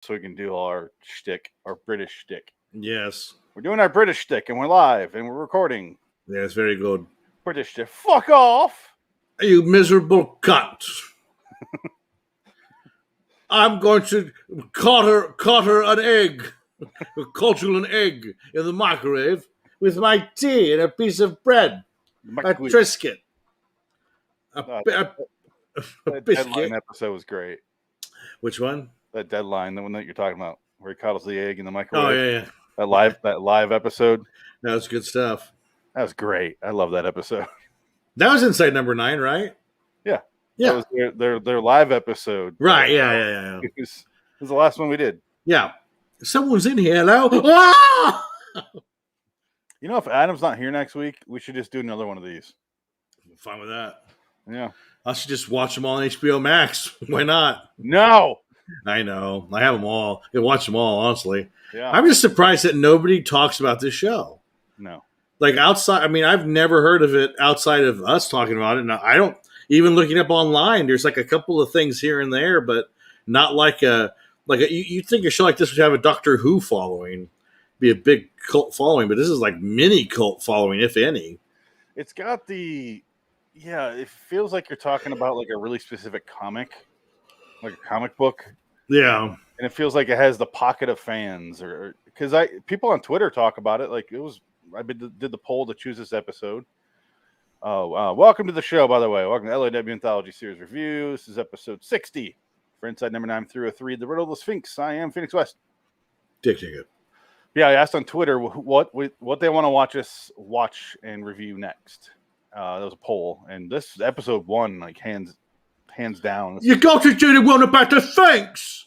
so we can do our shtick, our British shtick. Yes. We're doing our British shtick, and we're live, and we're recording. Yeah, it's very good. British shtick. Fuck off! You miserable cunt. I'm going to cutter an egg, culture an egg in the microwave with my tea and a piece of bread, a Triscuit, that Deadline episode was great. Which one? That Deadline, the one that you're talking about, where he cuddles the egg in the microwave. Oh yeah. That live episode. That was good stuff. That was great. I love that episode. That was inside number 9, right? Yeah. Yeah. That was their live episode. Right. Yeah. It was the last one we did. Yeah. Someone's in here. Hello. Ah! You know, if Adam's not here next week, we should just do another one of these. I'm fine with that. Yeah. I should just watch them all on HBO Max. Why not? No. I know. I have them all. I can watch them all, honestly. Yeah. I'm just surprised that nobody talks about this show. No. Like outside, I mean, I've never heard of it outside of us talking about it. And I don't, even looking up online, there's like a couple of things here and there, but not you'd think a show like this would have a Doctor Who following, be a big cult following, but this is like mini cult following, if any. It's got it feels like you're talking about like a really specific comic, like a comic book. Yeah. And it feels like it has the pocket of fans, or because people on Twitter talk about it. Like I did the poll to choose this episode. Welcome to the show, by the way. Welcome to LIW Anthology Series Review. This is episode 60 for Inside Number 9 through 3, the Riddle, the Sphinx. I am Phoenix West. Dick ticket. Yeah, I asked on Twitter what they want to watch and review next. There was a poll, and this episode won like hands down. You got to do the one about the Sphinx.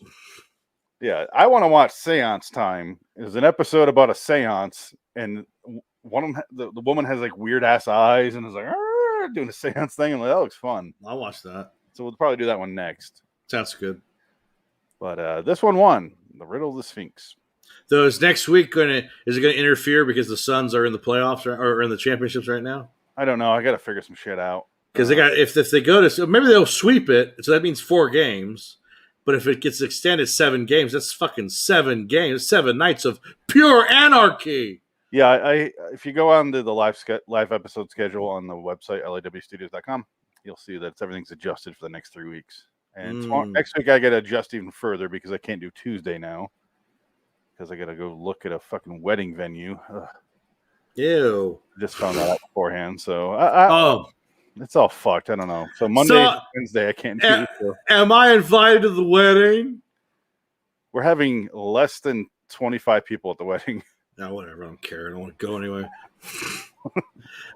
Yeah, I want to watch Seance Time. It was an episode about a seance, and one of them, the woman has like weird ass eyes and is like doing a seance thing, and like, that looks fun. I'll watch that. So we'll probably do that one next. Sounds good. But this one won, the Riddle of the Sphinx. So is next week is it going to interfere because the Suns are in the playoffs or in the championships right now? I don't know. I got to figure some shit out. Because they got if they go to maybe they'll sweep it, so that means 4 games. But if it gets extended 7 games, that's fucking 7 games, 7 nights of pure anarchy. Yeah, if you go on to the live episode schedule on the website liwstudios.com, you'll see that everything's adjusted for the next 3 weeks. And next week I got to adjust even further because I can't do Tuesday now because I got to go look at a fucking wedding venue. Ugh. Ew! Just found that out beforehand, so it's all fucked. I don't know. So Monday, Wednesday, I can't do. So. Am I invited to the wedding? We're having less than 25 people at the wedding. No, whatever. I don't care. I don't want to go anyway.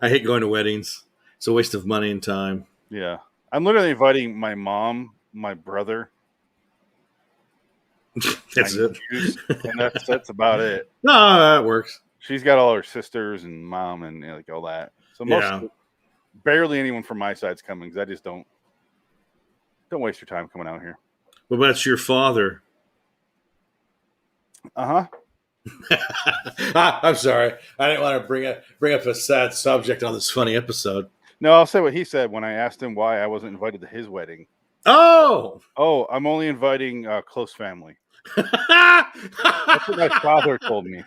I hate going to weddings. It's a waste of money and time. Yeah. I'm literally inviting my mom, my brother. That's it. And that's about it. No, that works. She's got all her sisters and mom and like all that. So barely anyone from my side's coming because I just don't waste your time coming out here. What about your father? Uh-huh. I'm sorry. I didn't want to bring up a sad subject on this funny episode. No, I'll say what he said when I asked him why I wasn't invited to his wedding. Oh, I'm only inviting close family. That's what my father told me.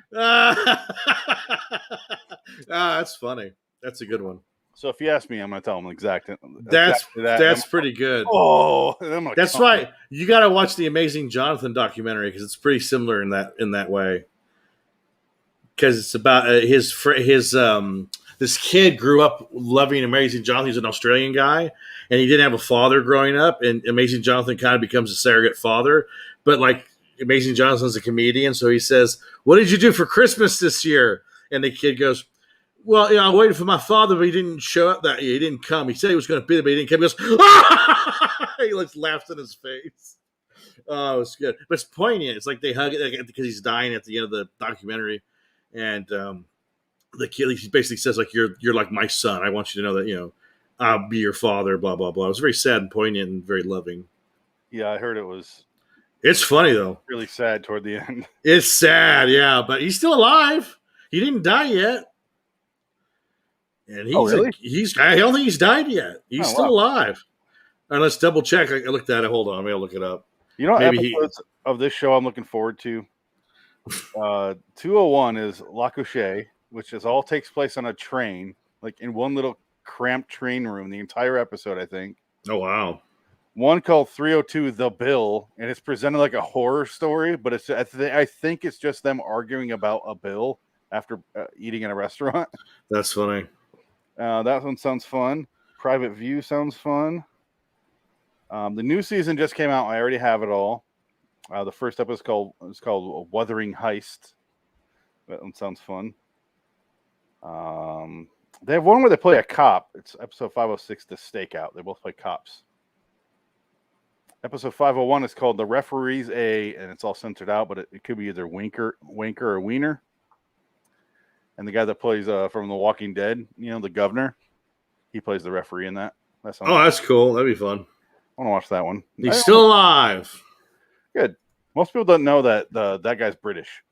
That's funny. That's a good one. So if you ask me, I'm going to tell him exactly that. That's pretty good. Oh, that's right. You got to watch the Amazing Jonathan documentary because it's pretty similar in that way. Because it's about this kid grew up loving Amazing Jonathan. He's an Australian guy, and he didn't have a father growing up. And Amazing Jonathan kind of becomes a surrogate father. But like Amazing Jonathan's a comedian, so he says, "What did you do for Christmas this year?" And the kid goes, "Well, I waited for my father, but he didn't show up that year. He didn't come. He said he was going to be there, but he didn't come." He goes, "Ah!" He like laughs in his face. Oh, it was good, but it's poignant. It's like they hug it because he's dying at the end of the documentary, and the kid he basically says like, "You're like my son. I want you to know that I'll be your father." Blah blah blah. It was very sad and poignant and very loving. Yeah, I heard it was. It's funny though. Really sad toward the end. It's sad, yeah, but he's still alive. He didn't die yet. And really? I don't think he's died yet. He's still alive. And let's double check. I looked at it. Hold on. Maybe I'll look it up. You know, of this show I'm looking forward to. 201 is Lockout, which all takes place on a train, like in one little cramped train room, the entire episode, I think. Oh, wow. One called 302 The Bill, and it's presented like a horror story, but I think it's just them arguing about a bill after eating in a restaurant. That's funny. That one sounds fun. Private View sounds fun. The new season just came out. I already have it all. The first episode is called Wuthering Heist. That one sounds fun. They have one where they play a cop. It's episode 506, The Stakeout. They both play cops. Episode 501 is called The Referee's A, and it's all censored out, but it could be either Winker or Wiener. And the guy that plays from The Walking Dead, the governor, he plays the referee in that. That's cool. That'd be fun. I want to watch that one. He's still alive. Good. Most people don't know that that guy's British.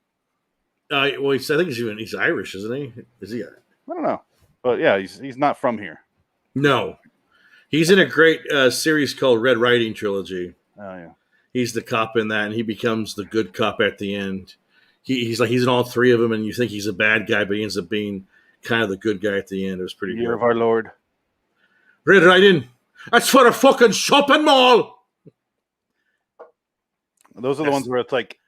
I think he's Irish, isn't he? Is he? I don't know, but yeah, he's not from here. No, he's in a great series called Red Riding Trilogy. Oh yeah, he's the cop in that, and he becomes the good cop at the end. He's in all three of them, and you think he's a bad guy, but he ends up being kind of the good guy at the end. It was pretty good. Year of Our Lord. Red Riding. That's for a fucking shopping mall. Those are the ones where it's like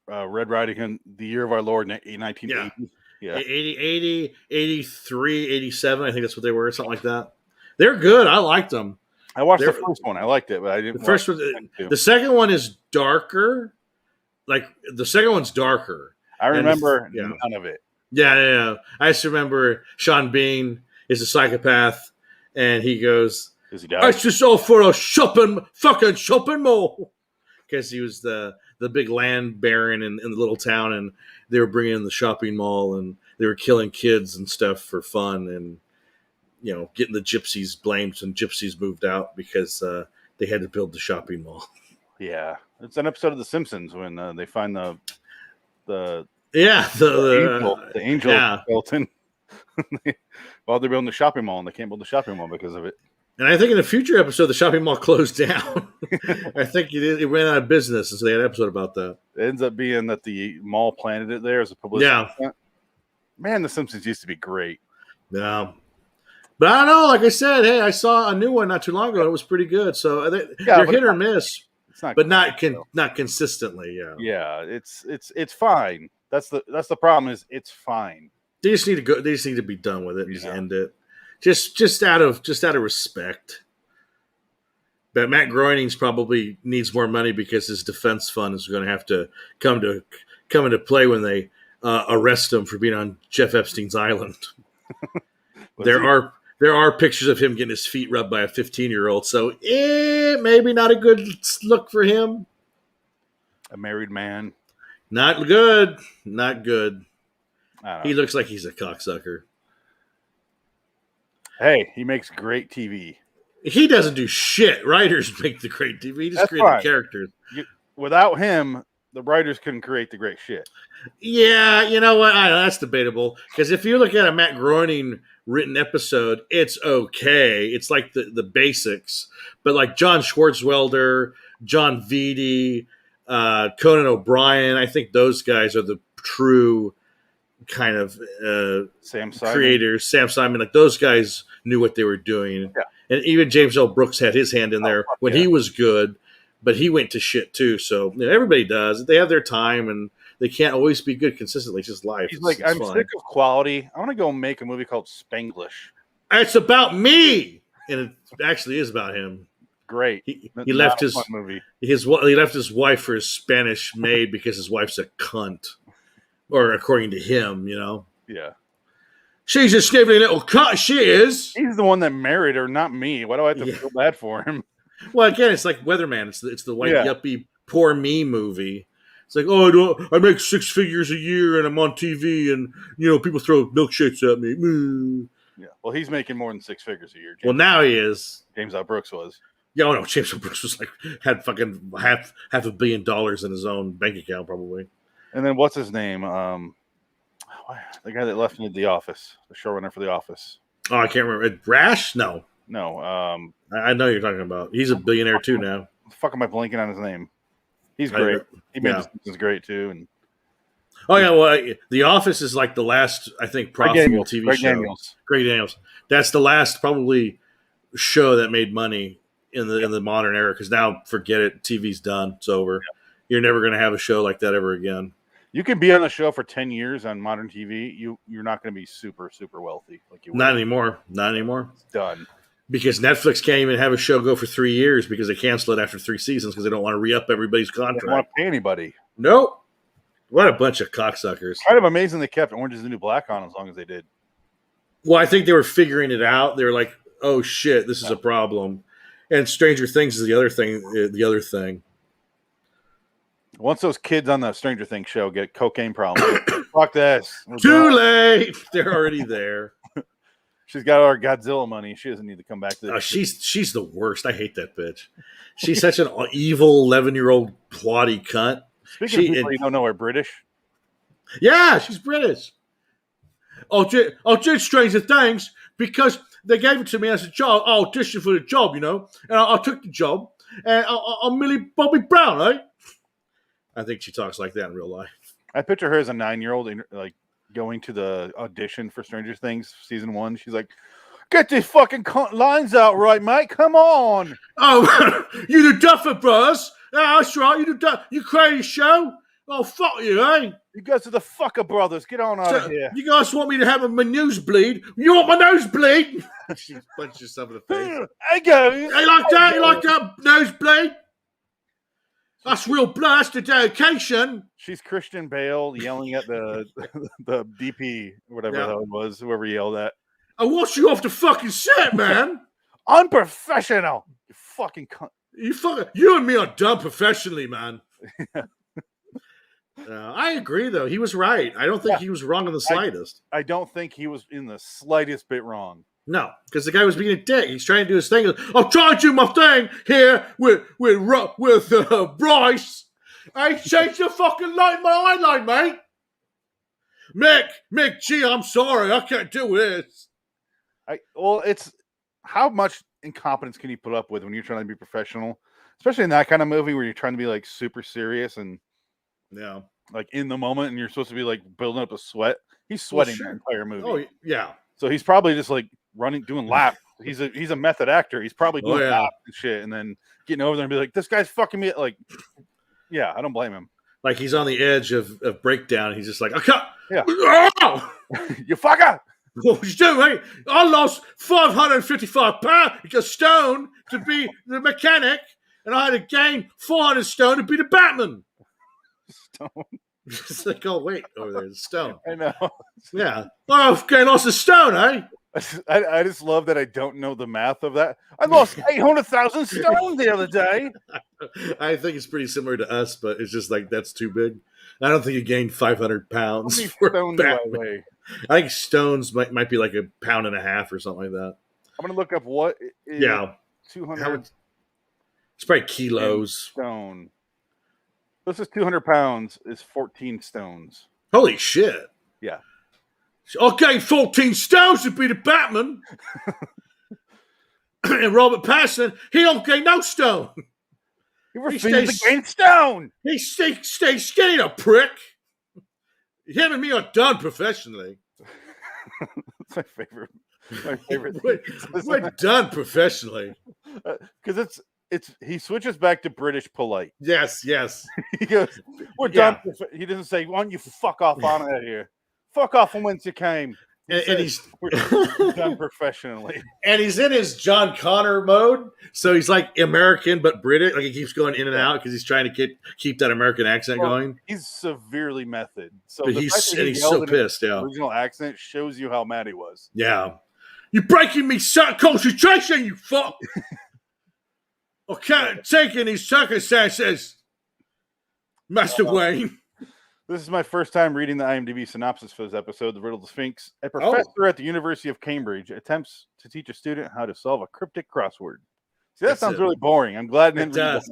Red Riding in the Year of Our Lord, 1980. Yeah. 80, 83, 87. I think that's what they were, something like that. They're good. I liked them. I watched the first one. I liked it, but I didn't. The first one. The second one is darker. Like the second one's darker. I remember none of it. Yeah. I just remember Sean Bean is a psychopath, and he goes, "Is he died? It's just all for a fucking shopping mall." Because he was the big land baron in the little town, and they were bringing in the shopping mall, and they were killing kids and stuff for fun, and getting the gypsies blamed when gypsies moved out because they had to build the shopping mall. Yeah, it's an episode of The Simpsons when they find the angel skeleton while they're building the shopping mall, and they can't build the shopping mall because of it. And I think in a future episode, the shopping mall closed down. I think it ran out of business, and so they had an episode about that. It ends up being that the mall planted it there as a publicity stunt. Man, The Simpsons used to be great. Yeah. But I don't know. Like I said, hey, I saw a new one not too long ago. It was pretty good. So they're hit or miss. It's not, but not consistently. Yeah. Yeah, it's fine. That's the problem. Is it's fine. They just need to go. They just need to be done with it and just end it. Just out of respect. But Matt Groening's probably needs more money because his defense fund is going to have to come into play when they arrest him for being on Jeff Epstein's island. There are pictures of him getting his feet rubbed by a 15-year-old, so maybe not a good look for him. A married man. Not good. He looks like he's a cocksucker. Hey, he makes great TV. He doesn't do shit. Writers make the great TV. He just creates the characters. Without him, the writers couldn't create the great shit. Yeah, you know what? I know that's debatable. Because if you look at a Matt Groening written episode, it's okay. It's like the basics. But like John Swartzwelder, John Vitti, Conan O'Brien, I think those guys are the true kind of creators. Sam Simon, like those guys knew what they were doing. Yeah. And even James L. Brooks had his hand in there when he was good, but he went to shit too. So everybody does. They have their time, and they can't always be good consistently. It's just life. He's like, I'm sick of quality. I want to go make a movie called Spanglish. It's about me, and it actually is about him. Great. He left his wife for his Spanish maid because his wife's a cunt, or according to him, Yeah. She's a sniveling little cunt. She is. He's the one that married her, not me. Why do I have to feel bad for him? Well, again, it's like Weatherman. It's the white yuppie poor me movie. It's like, I make 6 figures a year and I'm on TV and people throw milkshakes at me. Yeah. Well, he's making more than 6 figures a year. Well, now he is. James L. Brooks was. Yeah, no, James L. Brooks was had fucking half $1 billion in his own bank account probably. And then what's his name? The guy that left me The Office, the showrunner for The Office. Oh, I can't remember. Rash? No. No. I know you're talking about. He's a billionaire too now. What the fuck am I blanking on his name? He's great. He made The Simpsons great too. And The Office is like the last, I think, profitable TV show. Greg Daniels. That's the last probably show that made money in the modern era. Because now, forget it. TV's done. It's over. Yeah. You're never going to have a show like that ever again. You can be on a show for 10 years on modern TV. You're not going to be super, super wealthy like you were. Not anymore. It's done. Because Netflix can't even have a show go for 3 years because they cancel it after 3 seasons because they don't want to re-up everybody's contract. They don't want to pay anybody. Nope. What a bunch of cocksuckers. Kind of amazing they kept Orange is the New Black on as long as they did. Well, I think they were figuring it out. They were like, oh, shit, this is a problem. And Stranger Things is the other thing. Once those kids on the Stranger Things show get cocaine problems, fuck this. Too late. They're already there. She's got our Godzilla money. She doesn't need to come back to this. She's the worst. I hate that bitch. She's such an evil 11-year-old plotty cunt. Speaking of people you don't know are British. Yeah, she's British. I did Stranger Things because they gave it to me as a job. I auditioned for the job, and I took the job. And I'm Millie Bobby Brown, eh? I think she talks like that in real life. I picture her as a 9-year-old, like going to the audition for Stranger Things season 1. She's like, "Get these fucking lines out right, mate. Come on." Oh, you the Duffer Bros? Yeah, that's right. You created a show. Oh, fuck you, eh? You guys are the Fucker Brothers. Get on out of here. You guys want me to have my nose bleed? You want my nose bleed? She punches yourself in the face. Hey, go. You like that? You like that nosebleed? That's real blood. That's the dedication. She's Christian Bale yelling at the DP, whatever the hell it was, whoever yelled at. I watched you off the fucking set, man. Unprofessional. You fucking cunt. You and me are done professionally, man. I agree, though. He was right. I don't think he was wrong in the slightest. I don't think he was in the slightest bit wrong. No, because the guy was being a dick. He's trying to do his thing. I'm trying to do my thing here with Bryce. I changed the fucking light my eyeline, mate. Mick, gee, I'm sorry. I can't do this. It's how much incompetence can you put up with when you're trying to be professional, especially in that kind of movie where you're trying to be like super serious and like in the moment, and you're supposed to be like building up a sweat. He's sweating the entire movie. Oh yeah. So he's probably just like doing laps. He's a method actor. He's probably doing laps and shit, and then getting over there and be like, "This guy's fucking me." Like, yeah, I don't blame him. Like he's on the edge of breakdown. He's just like, "Okay, you fucker." What you doing, mate? I lost 555 pounds because Stone to be the mechanic, and I had to gain 400 stone to be the Batman. Stone. It's like, oh wait, over there's Stone. I know. Yeah. Oh, I've gained lots of stone, eh? I just love that I don't know the math of that. I lost 800,000 stone the other day. I think it's pretty similar to us, but it's just like that's too big. I don't think you gained 500 pounds. I think stones might be like 1.5 pounds or something like that. I'm gonna look up what is 200. It's probably kilos. Stone. This is 200 pounds. Is 14 stones. Holy shit! Yeah. I'll gain 14 stones to be the Batman. And Robert Pattinson, he don't gain no stone. He refuses to gain stone. He stays skinny, a prick. Him and me are done professionally. That's my favorite. My favorite. We're done professionally. Because he switches back to British polite. Yes. He goes, "We're done." He doesn't say, "Why don't you fuck off on out of here? Fuck off from whence you came." We're done professionally. And he's in his John Connor mode, so he's like American but British. Like he keeps going in and out because he's trying to keep that American accent going. He's severely method. So he's so pissed. Yeah, original accent shows you how mad he was. Yeah, you're breaking me concentration, you fuck. I can't take any circumstances, Master Wayne. This is my first time reading the IMDb synopsis for this episode, The Riddle of the Sphinx. A professor at the University of Cambridge attempts to teach a student how to solve a cryptic crossword. See, that sounds really boring. I'm glad it does.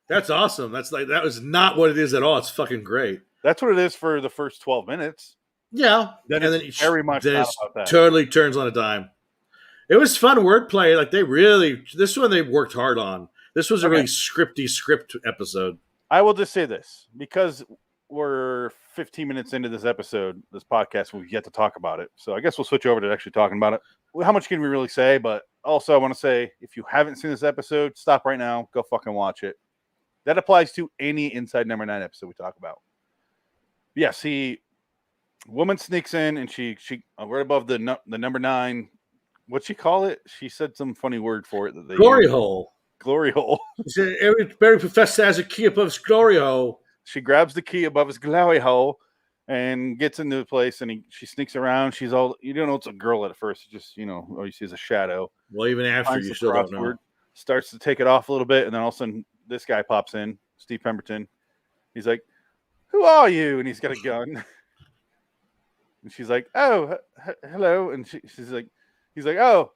That's awesome. That was not what it is at all. It's fucking great. That's what it is for the first 12 minutes. Yeah. Then it's very much not about that. Totally turns on a dime. It was fun wordplay. Like this one they worked hard on. This was a really script episode. I will just say this, because we're 15 minutes into this podcast, we've yet to talk about it. So I guess we'll switch over to actually talking about it. How much can we really say? But also I want to say, if you haven't seen this episode, stop right now. Go fucking watch it. That applies to any Inside Number 9 episode we talk about. Yeah, see, woman sneaks in and she right above the number 9. What'd she call it? She said some funny word for it. Glory hole. Glory hole. He said every professor has a key above his glory hole. She grabs the key above his glory hole and gets into the place, and she sneaks around. She's all, you don't know it's a girl at first. It's just, all you see is a shadow. Well, even after, you still don't know. Starts to take it off a little bit, and then all of a sudden this guy pops in, Steve Pemberton. He's like, "Who are you?" And he's got a gun. And she's like, "Oh, hello." And he's like, "Oh,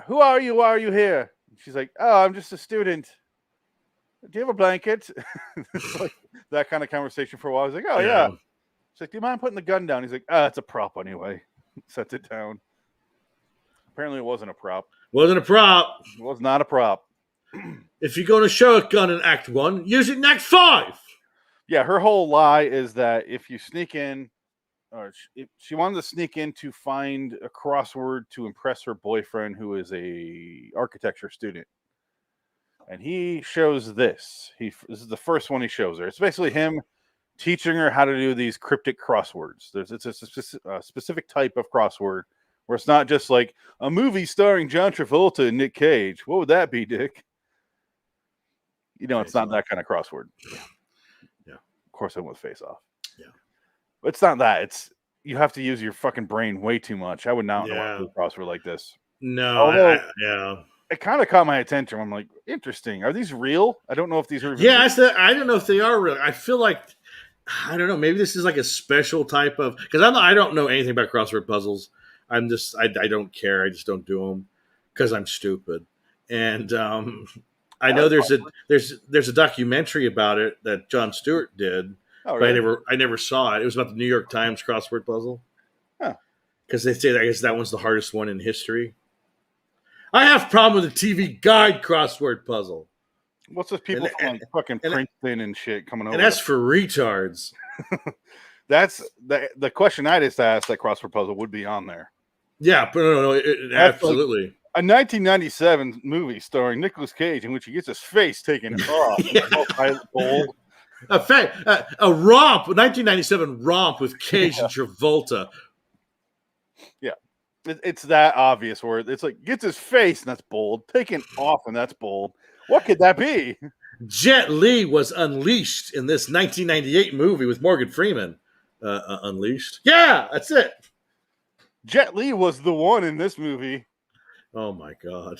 who are you? Why are you here?" And she's like, "Oh, I'm just a student. Do you have a blanket?" It's like that kind of conversation for a while. I was like, "Oh, yeah." She's like, "Do you mind putting the gun down?" He's like, "It's a prop anyway." Sets it down. Apparently it wasn't a prop. Wasn't a prop. It was not a prop. If you're going to show a gun in Act 1, use it in Act 5. Yeah, her whole lie is that if you sneak in, or she wanted to sneak in to find a crossword to impress her boyfriend, who is a architecture student. And he shows this. This is the first one he shows her. It's basically him teaching her how to do these cryptic crosswords. It's a specific type of crossword where it's not just like a movie starring John Travolta and Nick Cage. What would that be, Dick? It's not that kind of crossword. Yeah. Of course, I went with Face Off. Yeah. But it's not that. You have to use your fucking brain way too much. I would not know how to do a crossword like this. No. It kind of caught my attention. I'm like, interesting. Are these real? I don't know if these are. Yeah, I don't know if they are real. I feel like, I don't know. Maybe this is like a special type of, because I don't know anything about crossword puzzles. I don't care. I just don't do them because I'm stupid. And I know there's a documentary about it that Jon Stewart did. Oh, really? But I never saw it. It was about the New York Times crossword puzzle. Because they say, I guess that one's the hardest one in history. I have a problem with the TV Guide crossword puzzle. What's with people from fucking Princeton and shit coming over? And that's for retards. That's the question I just asked. That crossword puzzle would be on there. Yeah, but no, absolutely. Like a 1997 movie starring Nicolas Cage in which he gets his face taken off. Bold. A romp, a 1997 romp with Cage and Travolta. Yeah. It's that obvious where it's like gets his face and that's bold, taken off and that's bold. What could that be? Jet Li was unleashed in this 1998 movie with Morgan Freeman. Unleashed. Yeah, that's it. Jet Li was the one in this movie. Oh my God.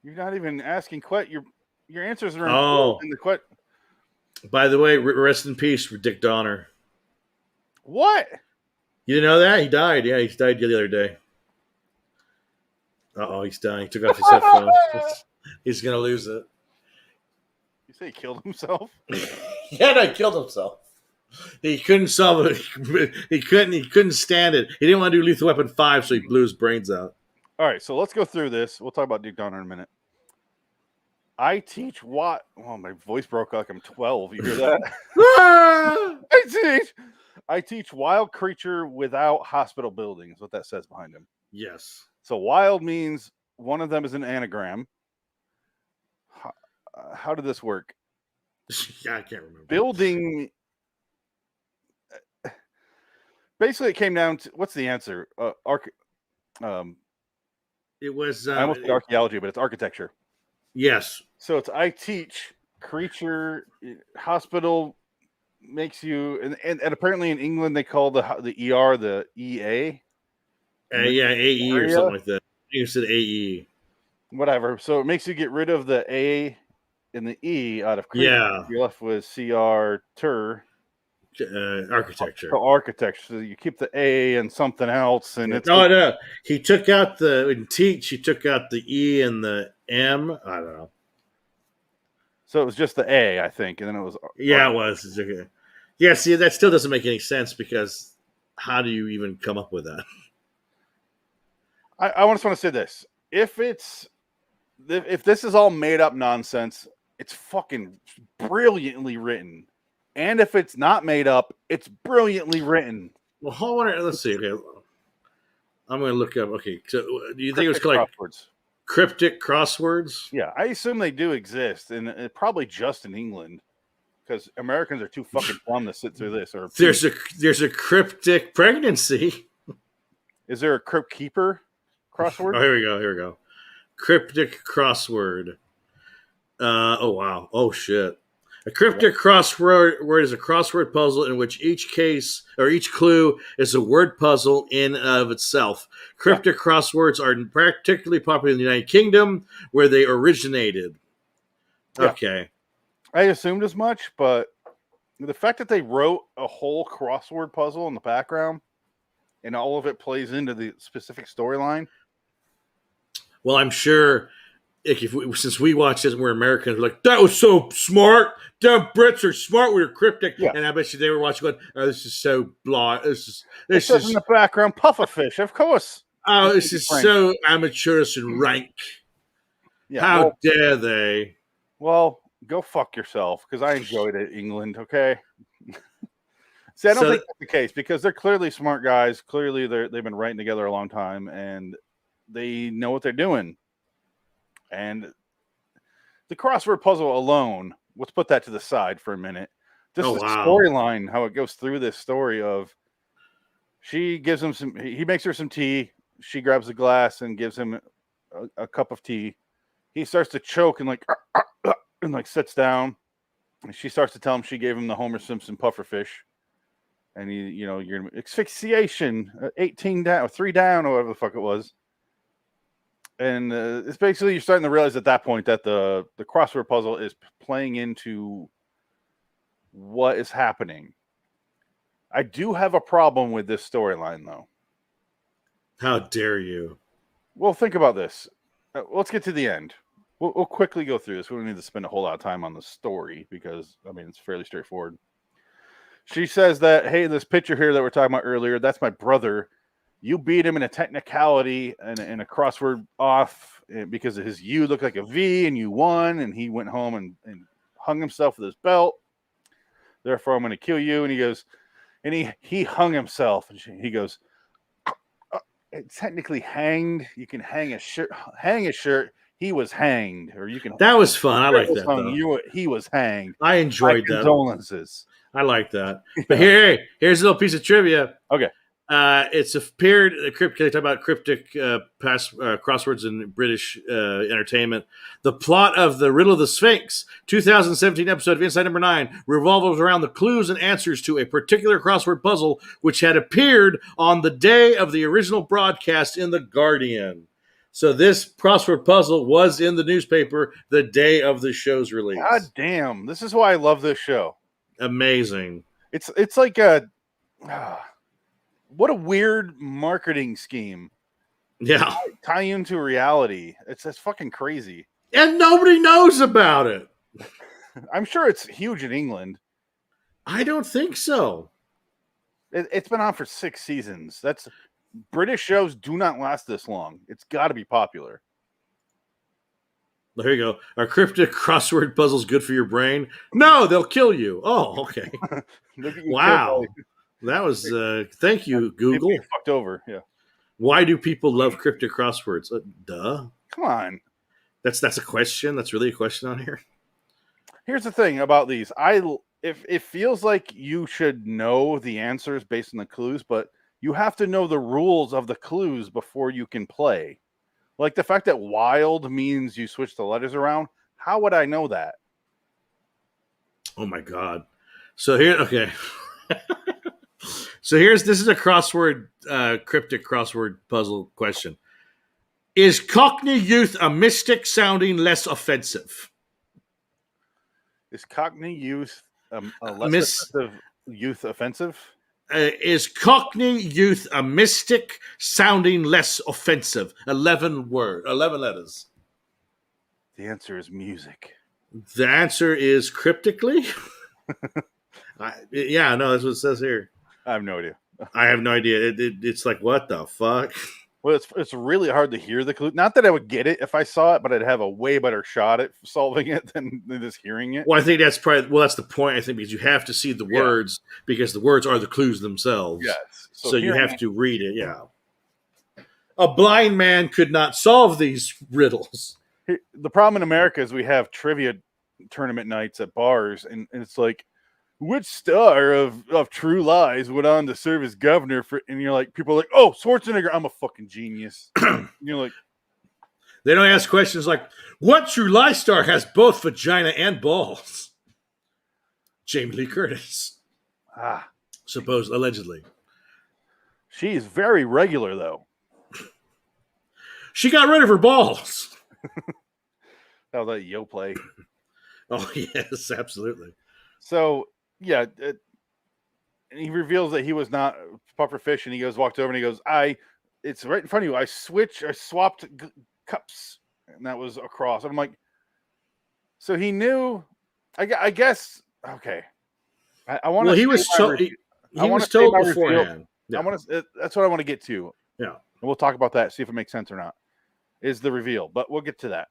You're not even asking your answers are in the question. By the way, rest in peace for Dick Donner. What? You didn't know that? He died. Yeah, he died the other day. He's dying. He took off his headphones. He's going to lose it. You say he killed himself? Yeah, no, he killed himself. He couldn't solve it. He couldn't stand it. He didn't want to do Lethal Weapon 5, so he blew his brains out. All right, so let's go through this. We'll talk about Dick Donner in a minute. I teach what? Oh, my voice broke like I'm 12. You hear that? I teach wild creature without hospital building is what that says behind him. Yes. So wild means one of them is an anagram. How did this work? Yeah, I can't remember. Building. Basically, it came down to what's the answer? It was. I almost said archaeology, but it's architecture. Yes. So it's I teach creature hospital makes you and apparently in England they call the ER the EA. Yeah, AE or something like that. You said AE. Whatever. So it makes you get rid of the A and the E out of creature. Yeah. You're left with CR architecture. So architecture. So you keep the A and something else, and it's no. He took out in teach. He took out the E and the M. I don't know. So it was just the A, I think, and then it was. Yeah, it was. Okay. Yeah, see, that still doesn't make any sense because how do you even come up with that? I just want to say this: if this is all made up nonsense, it's fucking brilliantly written. And if it's not made up, it's brilliantly written. Well, hold on. Let's see. Okay, I'm going to look up. Okay, so do you think it was Cryptic called crosswords. cryptic crosswords? Yeah, I assume they do exist, and probably just in England, because Americans are too fucking dumb to sit through this. Or There's a cryptic pregnancy. is there a crypt keeper crossword? Oh, here we go. Cryptic crossword. Oh wow. Oh shit. A cryptic crossword is a crossword puzzle in which each case or each clue is a word puzzle in and of itself. Cryptic crosswords are particularly popular in the United Kingdom, where they originated. Yeah. Okay. I assumed as much, but the fact that they wrote a whole crossword puzzle in the background and all of it plays into the specific storyline. Well, I'm sure since we watch this and we're Americans, we're like, that was so smart. Damn Brits are smart. We were cryptic. Yeah. And I bet you they were watching going, oh, this is so blah. This It says is in the background, pufferfish, of course. oh, this is so amateurish and rank. Yeah, How dare they? Well, go fuck yourself, because I enjoyed it, England, okay? See, I don't think that's the case, because they're clearly smart guys. Clearly, they've been writing together a long time, and they know what they're doing. And the crossword puzzle alone, let's put that to the side for a minute. Just the storyline, how it goes through this story of she gives him he makes her some tea. She grabs a glass and gives him a cup of tea. He starts to choke and like sits down. And she starts to tell him she gave him the Homer Simpson pufferfish. And you're asphyxiation, 18 down, 3 down, or whatever the fuck it was. And it's basically you're starting to realize at that point that the crossword puzzle is playing into what is happening. I do have a problem with this storyline, though. How dare you? Well, think about this. Let's get to the end. We'll quickly go through this. We don't need to spend a whole lot of time on the story because, I mean, it's fairly straightforward. She says that, hey, this picture here that we're talking about earlier, that's my brother. You beat him in a technicality and a crossword off because his U looked like a V and you won. And he went home and hung himself with his belt. Therefore, I'm going to kill you. And he goes, and he hung himself. And he goes, technically hanged. You can hang a shirt. He was hanged. Or you can. That was fun. I like that. Though. He was hanged. I enjoyed that. Condolences. I like that. But here's a little piece of trivia. Okay. It's appeared. Can I talk about cryptic crosswords in British entertainment? The plot of the Riddle of the Sphinx, 2017 episode of Inside Number 9, revolves around the clues and answers to a particular crossword puzzle, which had appeared on the day of the original broadcast in The Guardian. So this crossword puzzle was in the newspaper the day of the show's release. God damn! This is why I love this show. Amazing. It's like a. What a weird marketing scheme. Yeah. Tie into reality. It's fucking crazy. And nobody knows about it. I'm sure it's huge in England. I don't think so. It's been on for 6 seasons. British shows do not last this long. It's got to be popular. There you go. Are cryptic crossword puzzles good for your brain? No, they'll kill you. Oh, okay. Wow. That was thank you, Google. Fucked over, yeah. Why do people love cryptic crosswords? Duh. Come on. That's a question. That's really a question on here. Here's the thing about these. If it feels like you should know the answers based on the clues, but you have to know the rules of the clues before you can play. Like the fact that wild means you switch the letters around. How would I know that? Oh my God. So here, okay. So this is a crossword, cryptic crossword puzzle question. Is Cockney youth a mystic sounding less offensive? Is Cockney youth a less offensive youth offensive? Is Cockney youth a mystic sounding less offensive? 11 letters. The answer is music. The answer is cryptically? Yeah, no, that's what it says here. I have no idea. I have no idea. It's like, what the fuck? Well, it's really hard to hear the clue. Not that I would get it if I saw it, but I'd have a way better shot at solving it than just hearing it. Well, I think that's that's the point. I think because you have to see the words because the words are the clues themselves. Yes. So you have to read it. Yeah. A blind man could not solve these riddles. The problem in America is we have trivia tournament nights at bars, and it's like, which star of True Lies went on to serve as governor for? And you're like, people are like, oh, Schwarzenegger. I'm a fucking genius. You're like, they don't ask questions like, what True Lies star has both vagina and balls? Jamie Lee Curtis. Allegedly. She is very regular, though. She got rid of her balls. That was a yo play. Oh, yes, absolutely. So, yeah, and he reveals that he was not puffer fish, and he walks over and he goes, it's right in front of you. I swapped cups, and that was across. And I'm like, so he knew, I guess, okay. I want to. Well, he was told beforehand. Yeah. That's what I want to get to. Yeah. And we'll talk about that, see if it makes sense or not. Is the reveal, but we'll get to that.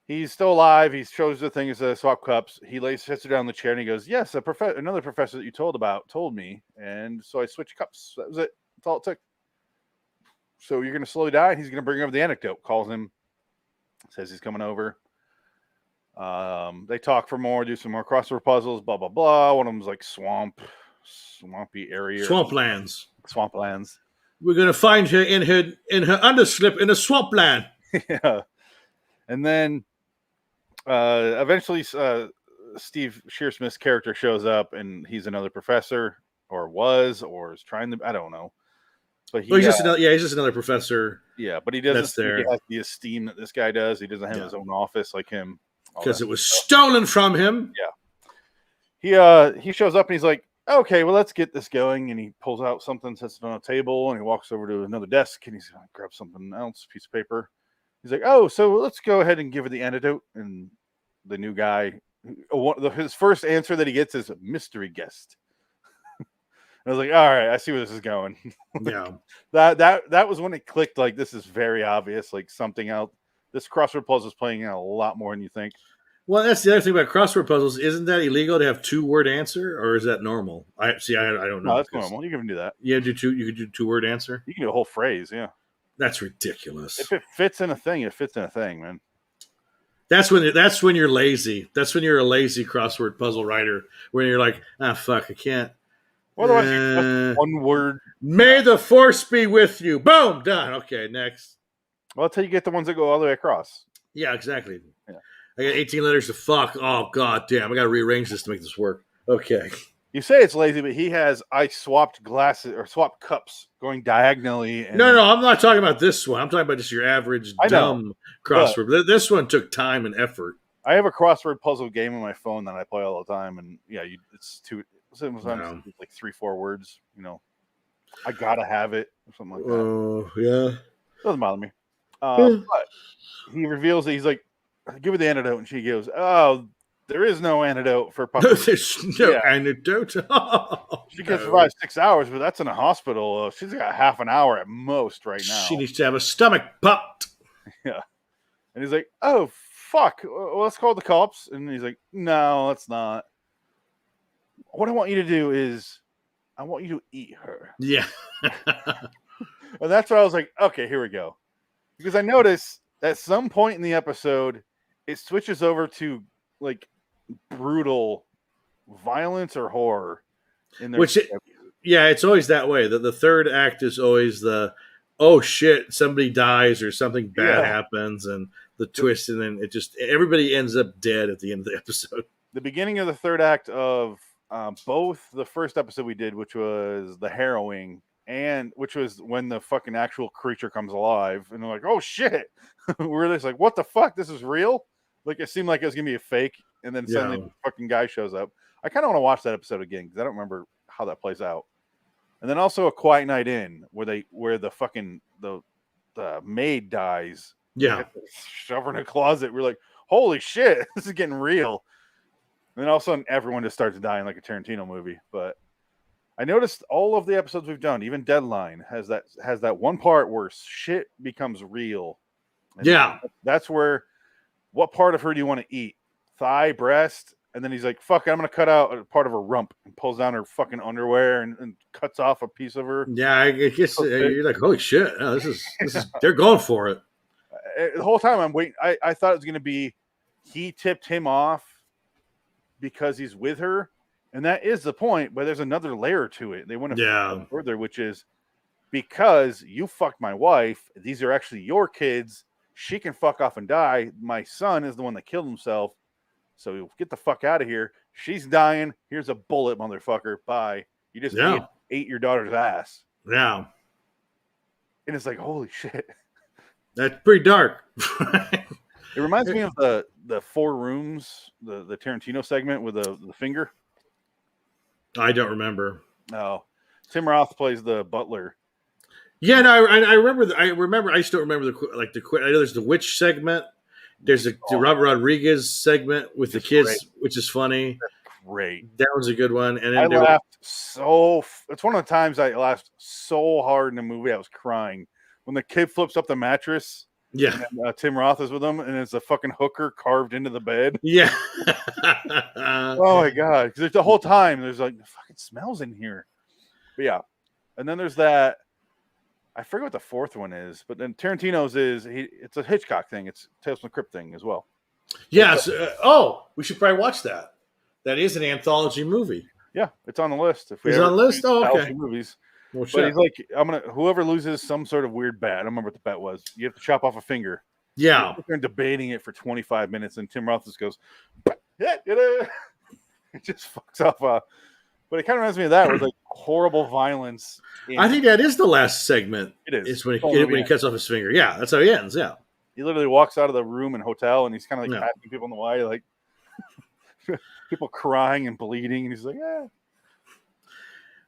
He's still alive. He shows the thing is swap cups. He sits down in the chair and he goes, yes, another professor that you told me. And so I switched cups. That was it. That's all it took. So you're going to slowly die. He's going to bring over the anecdote, calls him, says he's coming over. They talk for more, do some more crossword puzzles, blah, blah, blah. One of them's like swampy area. Swamplands. We're going to find her in her underslip in a swampland. Yeah. And then eventually Steve Shearsmith's character shows up, and he's another professor, or is trying to, I don't know. But he's just another professor. Yeah, but he doesn't have the esteem that this guy does. He doesn't have his own office like him. Because it was stolen from him. Yeah. He shows up and he's like, okay, well, let's get this going. And he pulls out something, sets it on a table, and he walks over to another desk, and he's going to grab something else, piece of paper. He's like, oh, so let's go ahead and give her the antidote. And the new guy, his first answer that he gets is mystery guest. I was like, all right, I see where this is going. Yeah. that was when it clicked. Like, this is very obvious. Like, something else. This crossword puzzle is playing out a lot more than you think. Well, that's the other thing about crossword puzzles. Isn't that illegal to have 2-word answer, or is that normal? I don't know. No, that's normal. You can do that. You could do 2-word answer. You can do a whole phrase. Yeah. That's ridiculous. If it fits in a thing, it fits in a thing, man. That's when you're lazy. That's when you're a lazy crossword puzzle writer. When you're like, fuck, I can't. Well, otherwise, one word. May the force be with you. Boom, done. Okay, next. Well, until you get the ones that go all the way across. Yeah, exactly. Yeah. I got 18 letters to fuck. Oh, god damn. I got to rearrange this to make this work. Okay. You say it's lazy, but he has I swapped glasses or swapped cups going diagonally. And... No, I'm not talking about this one. I'm talking about just your average dumb crossword. But this one took time and effort. I have a crossword puzzle game on my phone that I play all the time, and yeah, it's sometimes like 3-4 words. You know, I gotta have it or something like that. Oh yeah, doesn't bother me. But he reveals that he's like, give her the antidote, and she goes, oh, there is no antidote for puppy. There's no antidote. Oh, she can survive 6 hours, but that's in a hospital. She's got half an hour at most right now. She needs to have a stomach popped. Yeah. And he's like, oh, fuck. Well, let's call the cops. And he's like, no, let's not. What I want you to do is I want you to eat her. Yeah. And that's where I was like, okay, here we go. Because I noticed at some point in the episode, it switches over to like brutal violence or horror. It's always that way. The third act is always the, oh shit, somebody dies or something bad happens, and the twist, and then everybody ends up dead at the end of the episode. The beginning of the third act of both the first episode we did, which was the harrowing, and which was when the fucking actual creature comes alive, and they're like, oh shit. We're just like, what the fuck? This is real? Like, it seemed like it was gonna be a fake, and then suddenly the fucking guy shows up. I kind of want to watch that episode again because I don't remember how that plays out. And then also A Quiet Night In, where the fucking the maid dies. Yeah, shove her in a closet. We're like, holy shit, this is getting real. And then all of a sudden, everyone just starts dying like a Tarantino movie. But I noticed all of the episodes we've done, even Deadline, has that one part where shit becomes real. And Yeah. that's where, what part of her do you want to eat? Thigh, breast? And then he's like, fuck it, I'm going to cut out a part of her rump, and pulls down her fucking underwear and cuts off a piece of her. Yeah, I guess you're like, holy shit. Oh, this is they're going for it. The whole time I'm waiting, I thought it was going to be he tipped him off because he's with her. And that is the point, but there's another layer to it. They want to further, which is because you fucked my wife, these are actually your kids. She can fuck off and die. My son is the one that killed himself. So get the fuck out of here. She's dying. Here's a bullet, motherfucker. Bye. You just ate your daughter's ass. Yeah. And it's like, holy shit. That's pretty dark. It reminds me of the Four Rooms, the Tarantino segment with the finger. I don't remember. No, Tim Roth plays the butler. Yeah, no, I remember. I remember. I still remember I know there's the witch segment. There's the Robert Rodriguez segment with the kids, great. Which is funny. That's great. That was a good one. And then I laughed so. It's one of the times I laughed so hard in a movie I was crying when the kid flips up the mattress. Yeah, and, Tim Roth is with him, and it's a fucking hooker carved into the bed. Yeah. Oh my god! Because the whole time there's like fucking smells in here. But yeah, and then there's that. I forget what the fourth one is, but then Tarantino's it's a Hitchcock thing. It's Tales from the Crypt thing as well. Yes. We should probably watch that. That is an anthology movie. Yeah, it's on the list. It's on the list. Oh, okay. Movies. Well, but he's like, whoever loses some sort of weird bet. I don't remember what the bet was. You have to chop off a finger. Yeah. They're debating it for 25 minutes, and Tim Roth just goes, it just fucks off. But it kind of reminds me of that. It was like horrible violence. I think that is the last segment. It is. It's when he cuts off his finger. Yeah, that's how he ends. Yeah. He literally walks out of the room and hotel, and he's kind of like patting people in the eye, like people crying and bleeding, and he's like, yeah.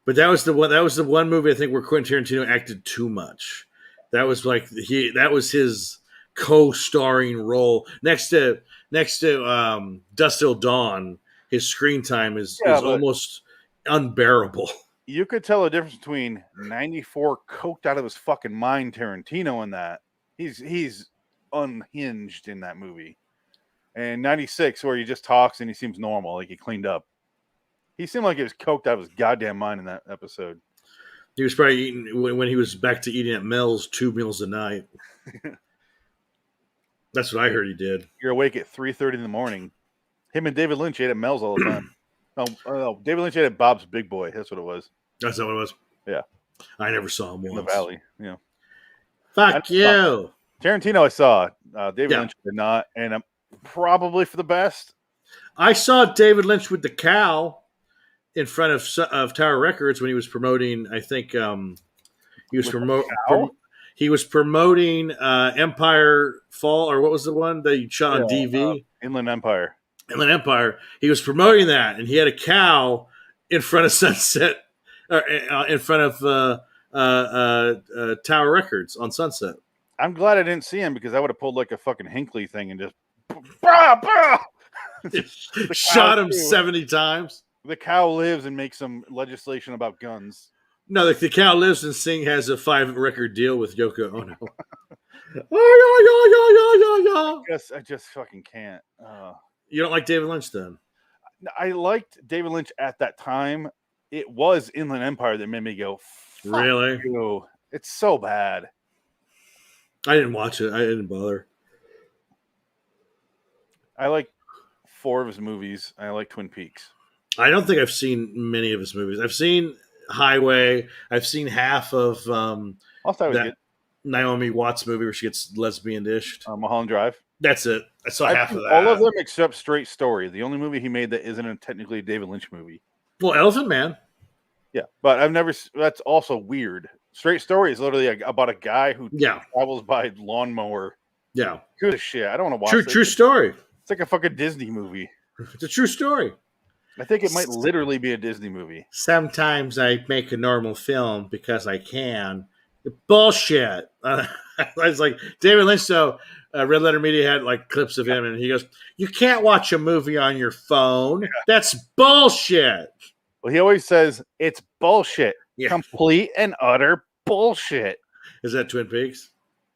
But that was the one. That was the one movie I think where Quentin Tarantino acted too much. That was like that was his co-starring role next to Dusk Till Dawn. His screen time is almost unbearable. You could tell a difference between 94 coked out of his fucking mind Tarantino and that. He's unhinged in that movie. And 96 where he just talks and he seems normal, like he cleaned up. He seemed like he was coked out of his goddamn mind in that episode. He was probably eating, when he was back to eating at Mel's, 2 meals a night. That's what I heard he did. You're awake at 3:30 in the morning. Him and David Lynch ate at Mel's all the time. No, David Lynch ate at Bob's Big Boy. That's what it was. That's not what it was? Yeah. I never saw him once. In the Valley, yeah. Fuck you. Tarantino I saw. David Lynch did not. And probably for the best. I saw David Lynch with the cow in front of Tower Records when he was promoting, I think he was promoting Empire Fall, or what was the one they shot on DV? Inland Empire. Inland Empire. He was promoting that, and he had a cow in front of Sunset, or in front of Tower Records on Sunset. I'm glad I didn't see him because I would have pulled like a fucking Hinckley thing and just bah, bah! Shot him 70 times. The cow lives and makes some legislation about guns. No, the cow lives and Singh has a 5-record deal with Yoko Ono. I just fucking can't. You don't like David Lynch then? I liked David Lynch at that time. It was Inland Empire that made me go, really? You. It's so bad. I didn't watch it. I didn't bother. I like 4 of his movies. I like Twin Peaks. I don't think I've seen many of his movies. I've seen Highway. I've seen half of that Naomi Watts movie where she gets lesbian dished. Mulholland Drive. That's it. I saw half of that. All of them except Straight Story. The only movie he made that isn't technically a David Lynch movie. Well, Elephant Man. Yeah, but I've never. That's also weird. Straight Story is literally about a guy who travels by lawnmower. Yeah. Good as shit. I don't want to watch it. True story. It's like a fucking Disney movie. It's a true story. I think it might literally be a Disney movie. Sometimes I make a normal film because I can. Bullshit. It's like David Lynch, so Red Letter Media had like clips of him, and he goes, "You can't watch a movie on your phone. Yeah. That's bullshit." Well, he always says it's bullshit. Yeah. Complete and utter bullshit. Is that Twin Peaks?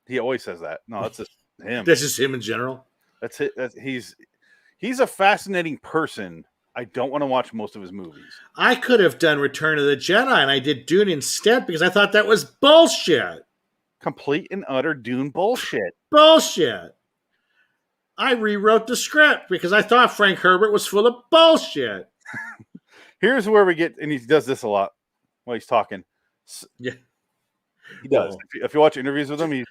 He always says that. No, that's just him. That's just him in general. That's it. He's a fascinating person. I don't want to watch most of his movies. I could have done Return of the Jedi, and I did Dune instead because I thought that was bullshit. Complete and utter Dune bullshit. Bullshit. I rewrote the script because I thought Frank Herbert was full of bullshit. Here's where we get, and he does this a lot while he's talking. Yeah, he does. If you watch interviews with him,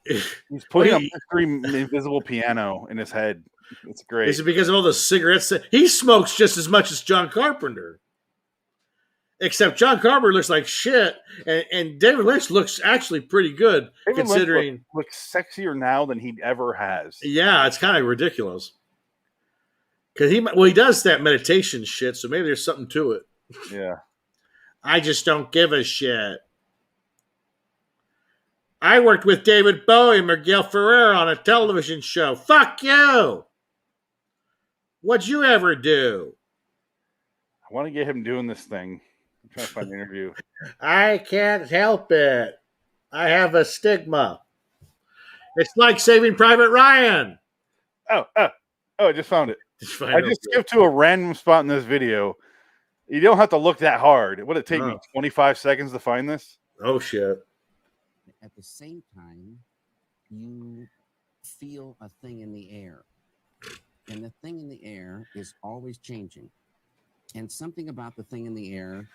he's putting a mystery invisible piano in his head. It's great. Is it because of all the cigarettes? He smokes just as much as John Carpenter. Except John Carpenter looks like shit, and David Lynch looks actually pretty good, David considering Lynch looks sexier now than he ever has. Yeah, it's kind of ridiculous. Because he does that meditation shit, so maybe there's something to it. Yeah. I just don't give a shit. I worked with David Bowie and Miguel Ferrer on a television show. Fuck you! What'd you ever do? I want to get him doing this thing. I'm trying to find an interview. I can't help it. I have a stigma. It's like Saving Private Ryan. Oh, I just found it. I just skipped to a random spot in this video. You don't have to look that hard. Would it take me 25 seconds to find this? Oh, shit. At the same time, you feel a thing in the air. And the thing in the air is always changing. And something about the thing in the air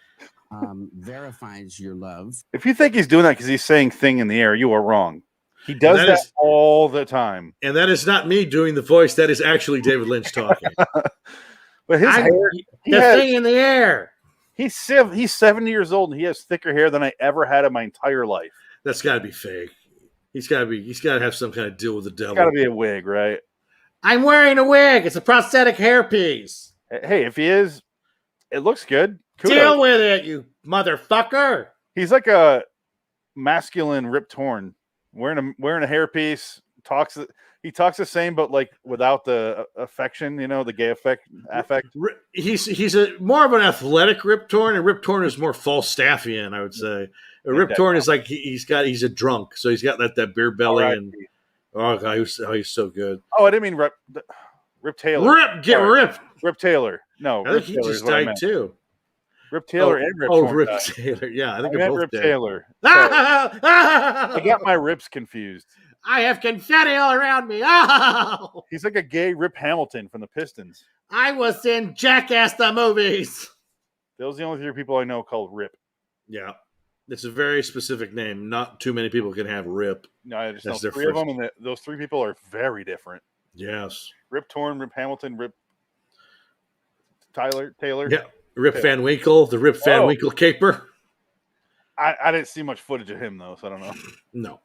verifies your love. If you think he's doing that because he's saying thing in the air, you are wrong. He does that all the time. And that is not me doing the voice. That is actually David Lynch talking. But his hair, thing in the air. He's 70 years old, and he has thicker hair than I ever had in my entire life. That's got to be fake. He's got to have some kind of deal with the devil. It's got to be a wig, right? I'm wearing a wig. It's a prosthetic hairpiece. Hey, if he is, it looks good. Kudos. Deal with it, you motherfucker. He's like a masculine Rip Torn, wearing a hairpiece. He talks the same, but like without the affection, the gay affect. He's more of an athletic Rip Torn, and Rip Torn is more Falstaffian, I would say. Rip Torn is like he's a drunk, so he's got that beer belly and God, he's so good. Oh, I didn't mean Rip Taylor. Rip Taylor. No, I think he just died too. Rip Taylor and Rip Torn. Rip Taylor. Yeah, I think I both Rip dead. Taylor. So I got my rips confused. I have confetti all around me. Oh! He's like a gay Rip Hamilton from the Pistons. I was in Jackass the movies. Those are the only three people I know called Rip. Yeah. It's a very specific name. Not too many people can have Rip. No, I just know three of them, and those three people are very different. Yes. Rip Torn, Rip Hamilton, Rip Taylor. Yeah. Rip Van Winkle, the Rip Van Winkle caper. I didn't see much footage of him, though, so I don't know. No.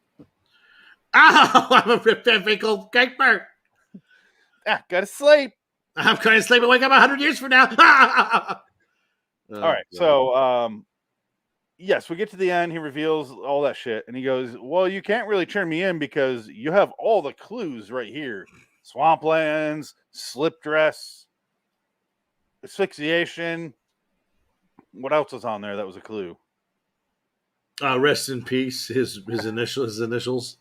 Oh, I'm a Rip Van Winkle caper. Gotta sleep. I'm going to sleep and wake up 100 years from now. All right, so yes, we get to the end. He reveals all that shit, and he goes, well, you can't really turn me in because you have all the clues right here. Swamplands, slip dress, asphyxiation. What else was on there that was a clue? Rest in peace. His initials.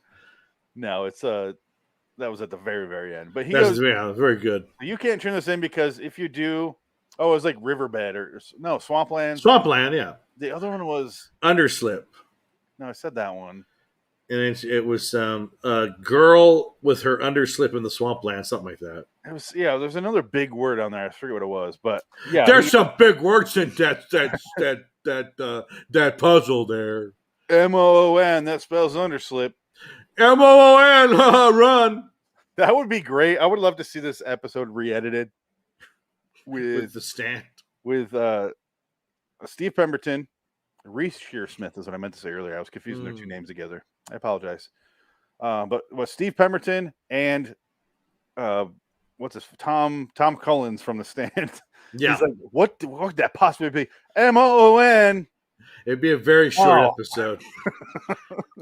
No, it's that was at the very, very end. But he goes, yeah, very good. You can't turn this in because if you do, it was like riverbed or no swampland. Swampland, yeah. The other one was underslip. No, I said that one. And it was a girl with her underslip in the swampland, something like that. It was there's another big word on there. I forget what it was, but yeah, there's some big words in that puzzle there. MOON, that spells underslip. MOON, run. That would be great. I would love to see this episode re-edited with the stand with Steve Pemberton. Reese Shearsmith is what I meant to say earlier. I was confusing their two names together. I apologize. But Steve Pemberton and what's this? Tom Collins from The Stand. Yeah. He's like, what could that possibly be? MOON. It'd be a very short episode.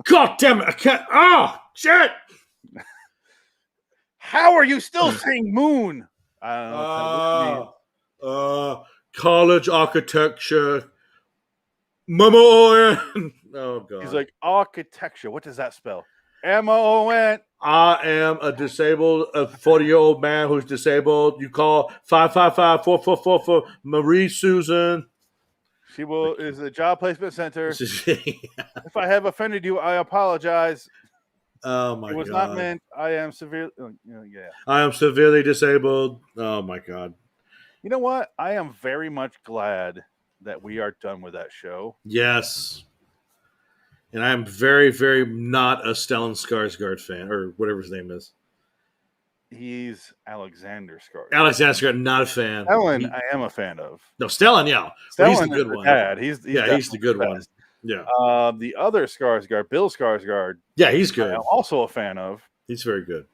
God damn it! I can't. Oh shit! How are you still saying moon? I don't know. college architecture. Mama. Oh God. He's like, architecture. What does that spell? M-O-O-N. I am a 40-year-old man who's disabled. You call 555-4444 for Marie Susan. She is a job placement center. Oh If I have offended you, I apologize. my God. It was not meant. I am severely. Yeah. I am severely disabled. Oh my God. You know what? I am very much glad that we are done with that show. Yes. And I am very, very not a Stellan Skarsgård fan, or whatever his name is. He's Alexander Skarsgård. Alexander Skarsgård, not a fan. Stellan, I am a fan of. No, Stellan, yeah. Stellan He's the good one. Dad. He's the good one. Yeah. The other Skarsgård, Bill Skarsgård. Yeah, he's good. I'm also a fan of. He's very good.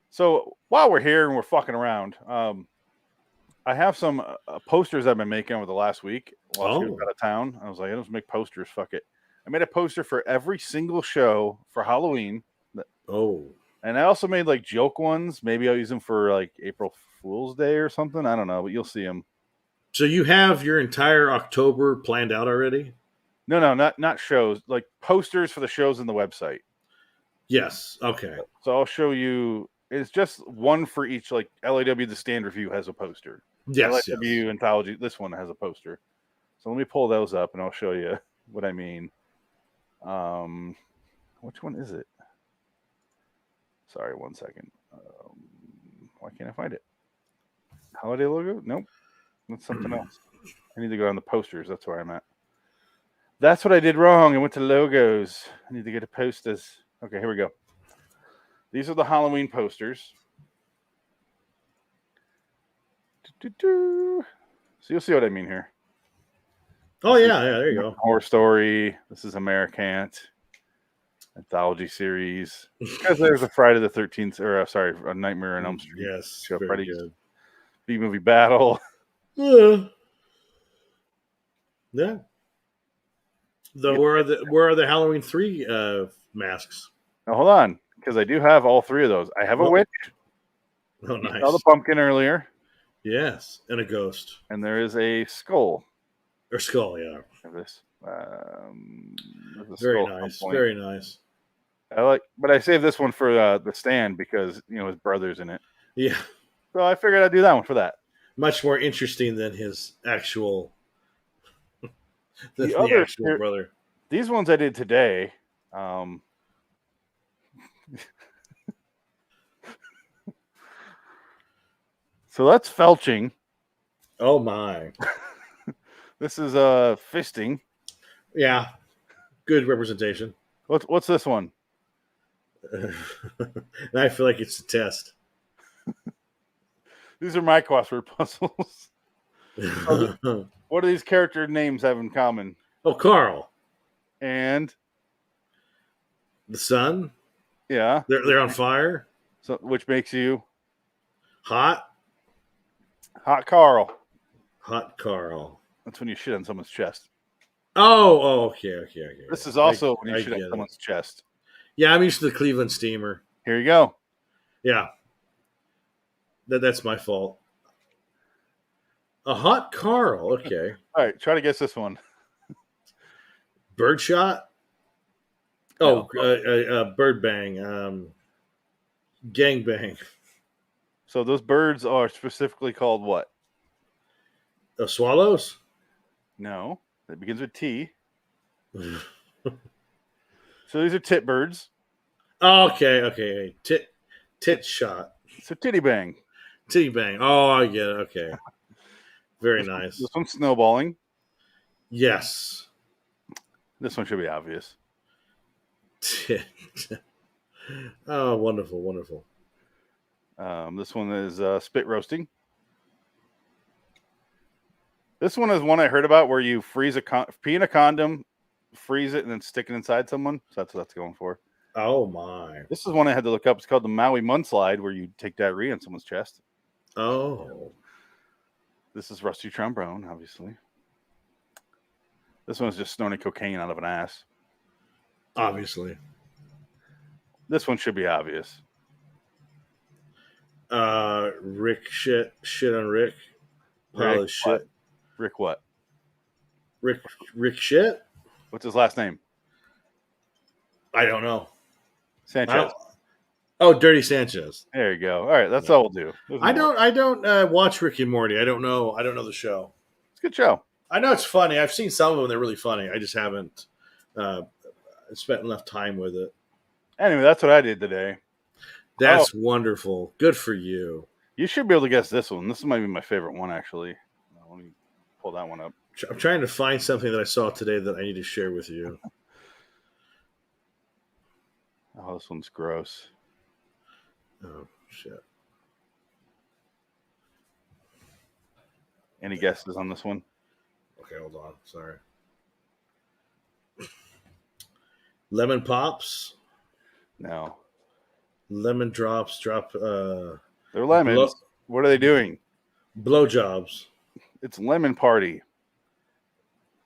So while we're here and we're fucking around, I have some posters I've been making over the last week while she was out of town. I was like, let's make posters. Fuck it. I made a poster for every single show for Halloween. Oh. And I also made like joke ones. Maybe I'll use them for like April Fool's Day or something. I don't know, but you'll see them. So you have your entire October planned out already? No, not shows. Like posters for the shows in the website. Yes. Okay. So I'll show you. It's just one for each. Like LIW The Stand Review has a poster. Yes. LIW Anthology. This one has a poster. So let me pull those up and I'll show you what I mean. Which one is it? Sorry, 1 second. Why can't I find it? Holiday logo? Nope. That's something else. I need to go on the posters. That's where I'm at. That's what I did wrong. I went to logos. I need to get to posters. Okay, here we go. These are the Halloween posters. So you'll see what I mean here. Oh, yeah, there you go. Horror Story. This is Americant. Anthology series. Because there's a Friday the 13th, or a Nightmare on Elm Street. Yes, show. very Freddy's good. B-movie battle. Yeah. Where are the Halloween 3 masks? Now, hold on, because I do have all three of those. I have a witch. Oh, nice. I saw the pumpkin earlier. Yes, and a ghost. And there is a skull. Or skull, yeah. This. Very nice. Very nice. But I saved this one for the stand because his brother's in it. Yeah. So I figured I'd do that one for that. Much more interesting than his actual the actual brother. These ones I did today. So that's felching. Oh my. This is fisting. Yeah. Good representation. What's this one? And I feel like it's a test. These are my crossword puzzles. What do these character names have in common? Oh, Carl. And the sun? Yeah. They're on fire. So which makes you hot? Hot Carl. Hot Carl. That's when you shit on someone's chest. Oh, okay. This is also when you shit on someone's chest. Yeah, I'm used to the Cleveland Steamer. Here you go. Yeah. That's my fault. A hot Carl. Okay. All right, try to guess this one. Birdshot? Oh, no. Bird bang. Gang bang. So those birds are specifically called what? Swallows? No. It begins with T. So these are tit birds. Okay. Tit shot. So titty bang. Titty bang. Oh, I get it. Okay. Very nice. This one's snowballing. Yes. This one should be obvious. Oh, wonderful. This one is spit roasting. This one is one I heard about where you freeze pee in a condom, freeze it, and then stick it inside someone. So that's what that's going for. Oh, my. This is one I had to look up. It's called the Maui Mudslide, where you take diarrhea on someone's chest. Oh. This is Rusty Trombone, obviously. This one is just snorting cocaine out of an ass. Obviously. This one should be obvious. Rick shit on Rick. Pile of shit. Rick what? Rick shit? What's his last name? I don't know. Sanchez. Oh, Dirty Sanchez. There you go. All right, that's all we'll do. I don't watch Rick and Morty. I don't know the show. It's a good show. I know it's funny. I've seen some of them. They're really funny. I just haven't spent enough time with it. Anyway, that's what I did today. That's wonderful. Good for you. You should be able to guess this one. This might be my favorite one, actually. Let me pull that one up. I'm trying to find something that I saw today that I need to share with you. Oh, this one's gross. Oh, shit. Any guesses on this one? Okay, hold on. Sorry. Lemon pops. No. Lemon drops. They're lemons. What are they doing? Blowjobs. It's Lemon Party.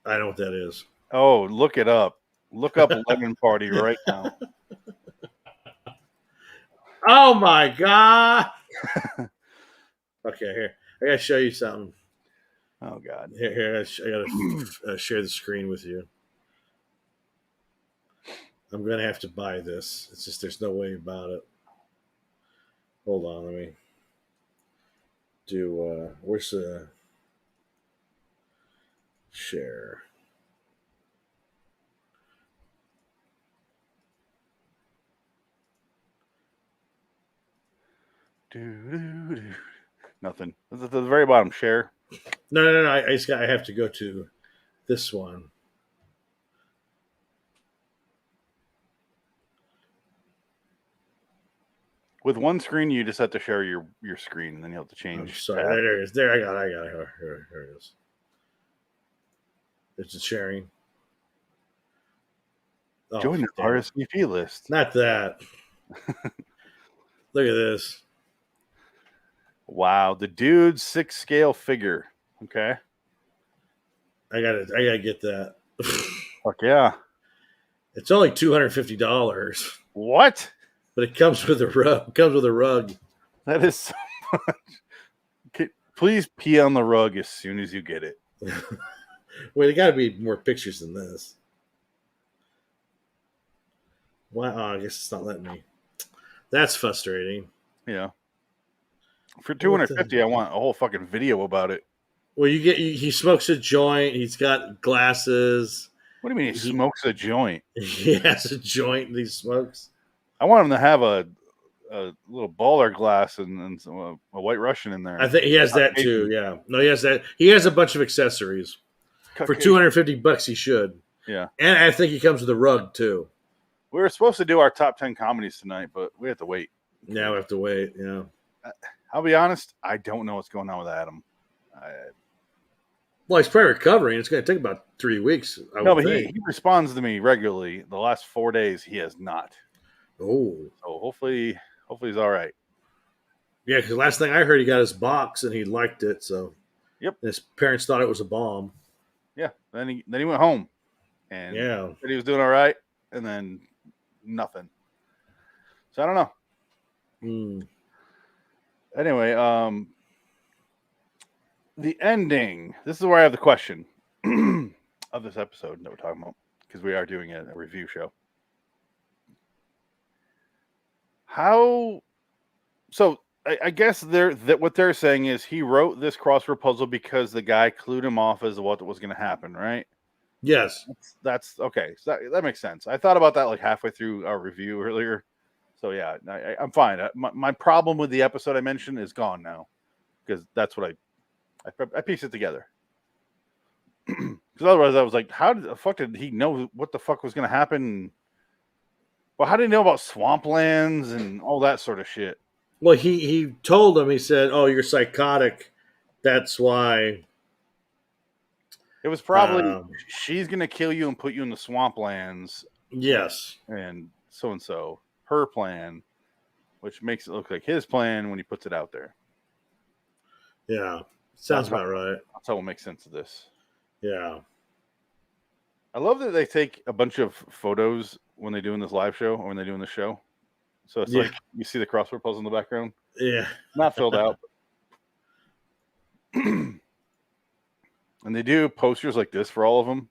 I know what that is. Oh, look it up. Look up Lemon Party right now. Oh my God. Okay, here. I gotta show you something. Oh God. Here, I gotta share the screen with you. I'm gonna have to buy this. It's just there's no way about it. Hold on, let me do. Where's the share? Nothing. It's at the very bottom. Share. No. I have to go to this one. With one screen, you just have to share your screen, and then you have to change. Oh, sorry, there it is. There, I got it. Here it is. It's a sharing. Oh, Join the RSVP list. Not that. Look at this. Wow, the dude's 6 scale figure. Okay. I gotta get that. Fuck yeah. It's only $250. What? But it comes with a rug. It comes with a rug. That is so much. Please pee on the rug as soon as you get it. Wait, there got to be more pictures than this. Why? Oh, I guess it's not letting me. That's frustrating. Yeah. For $250, I want a whole fucking video about it. Well, he smokes a joint. He's got glasses. What do you mean he smokes a joint? He has a joint that he smokes. I want him to have a little baller glass and a White Russian in there. I think he has that too. Yeah. No, he has that. He has a bunch of accessories. For $250, he should. Yeah. And I think he comes with a rug too. We were supposed to do our top 10 comedies tonight, but we have to wait. Yeah, we have to wait. Yeah. I'll be honest, I don't know what's going on with Adam. Well, he's probably recovering. It's going to take about 3 weeks. But he responds to me regularly. The last 4 days, he has not. Oh. So hopefully he's all right. Yeah, because last thing I heard, he got his box and he liked it. So, yep. His parents thought it was a bomb. Yeah. Then he went home, and said he was doing all right, and then nothing. So I don't know. Anyway, the ending. This is where I have the question of this episode that we're talking about, because we are doing a review show. So I guess what they're saying is he wrote this crossword puzzle because the guy clued him off as to what was going to happen, right? Yes. That's okay. So that makes sense. I thought about that like halfway through our review earlier. So yeah, I'm fine. My problem with the episode I mentioned is gone now, because that's what I pieced it together. Because otherwise I was like, how the fuck did he know what the fuck was going to happen? Well, how did he know about swamplands and all that sort of shit? Well, he told him, he said, "Oh, you're psychotic. That's why." It was probably she's going to kill you and put you in the swamplands. Yes. And so. Her plan, which makes it look like his plan when he puts it out there. Yeah. Sounds about right. That's how we'll make sense of this. Yeah. I love that they take a bunch of photos when they're doing this live show or when they're doing the show. So it's like you see the crossword puzzle in the background. Yeah. Not filled out. And they do posters like this for all of them.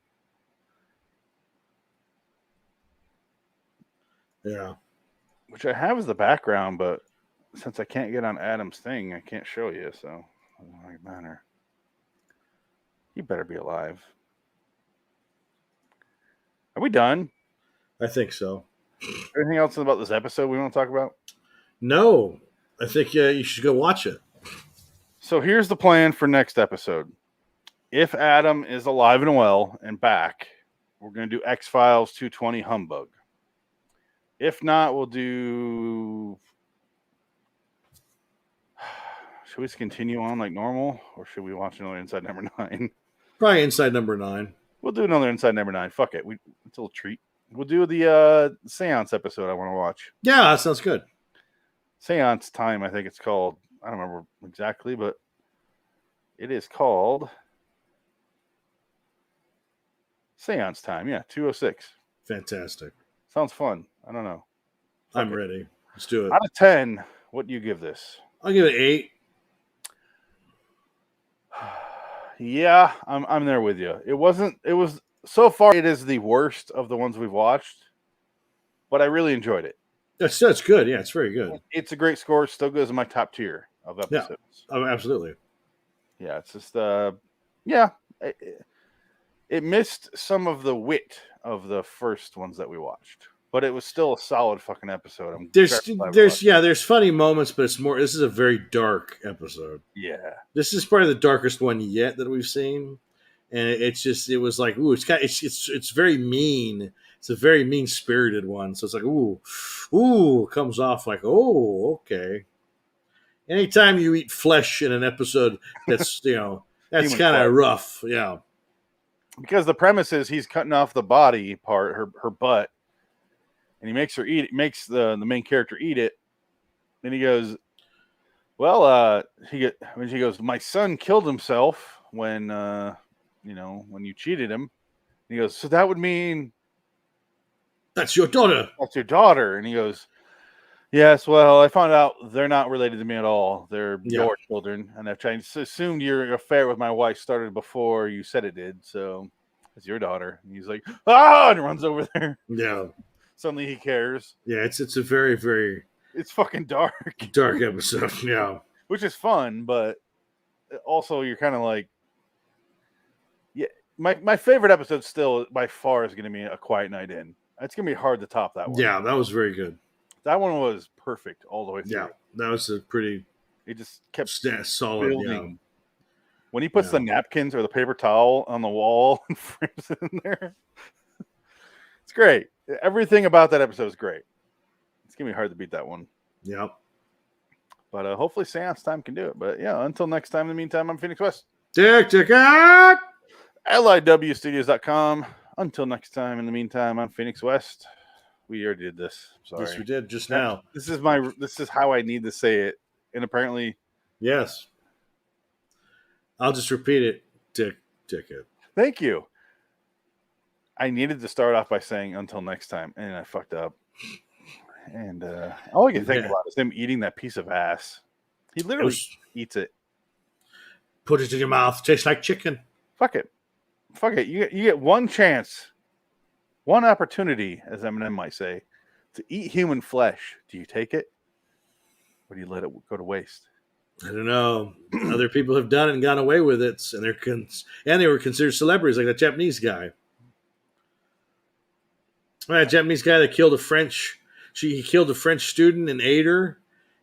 Yeah. Which I have as the background, but since I can't get on Adam's thing, I can't show you, so it doesn't really matter. You better be alive. Are we done? I think so. Anything else about this episode we want to talk about? No, I think you should go watch it. So here's the plan for next episode. If Adam is alive and well and back, we're going to do X-Files 220 Humbug. If not, we'll do... Should we just continue on like normal? Or should we watch another Inside Number 9? Probably Inside Number 9. We'll do another Inside Number 9. Fuck it. It's a little treat. We'll do the Seance episode I want to watch. Yeah, that sounds good. Seance Time, I think it's called. I don't remember exactly, but it is called Seance Time. Yeah, 206. Fantastic. Sounds fun. I don't know. I'm ready. Let's do it. Out of 10, what do you give this? I'll give it 8. Yeah, I'm there with you. It was so far it is the worst of the ones we've watched, but I really enjoyed it. That's good. Yeah, it's very good. It's a great score. It still goes in my top tier of episodes. Yeah. Oh, absolutely. Yeah, it's just it missed some of the wit of the first ones that we watched, but it was still a solid fucking episode. There's funny moments, but this is a very dark episode. Yeah, this is probably the darkest one yet that we've seen, and it was like, ooh, it's very mean. It's a very mean spirited one, so it's like, ooh, it comes off like, oh, okay. Anytime you eat flesh in an episode, that's that's kind of rough, yeah. Because the premise is he's cutting off the body part, her butt, and he makes her eat it, makes the main character eat it. And he goes, well, she goes, my son killed himself when you cheated him. And he goes, so that would mean that's your daughter. That's your daughter. And he goes, yes, well, I found out they're not related to me at all. They're your children. And I assumed your affair with my wife started before you said it did. So it's your daughter. And he's like, and he runs over there. Yeah. Suddenly he cares. Yeah, it's a very, very... It's fucking dark. Dark episode, yeah. Which is fun, but also you're kind of like... Yeah, my favorite episode still, by far, is going to be A Quiet Night In. It's going to be hard to top that one. Yeah, that was very good. That one was perfect all the way through. Yeah, that was a pretty... It just kept solid, building. Yeah. When he puts the napkins or the paper towel on the wall and frames it in there, it's great. Everything about that episode is great. It's going to be hard to beat that one. Yep. But hopefully Seance Time can do it. But yeah, until next time, in the meantime, I'm Phoenix West. LIWstudios.com. Until next time, in the meantime, I'm Phoenix West. We already did this. Sorry. Yes, we did just now. This is how I need to say it. And apparently... Yes. I'll just repeat it. Ticket. Thank you. I needed to start off by saying until next time, and I fucked up. And all I can think about is him eating that piece of ass. He literally eats it. Put it in your mouth. Tastes like chicken. Fuck it. You get one chance, one opportunity, as Eminem might say, to eat human flesh. Do you take it? Or do you let it go to waste? I don't know. Other people have done it and gone away with it, and they were considered celebrities, like that Japanese guy. That Japanese guy that killed he killed a French student and ate her,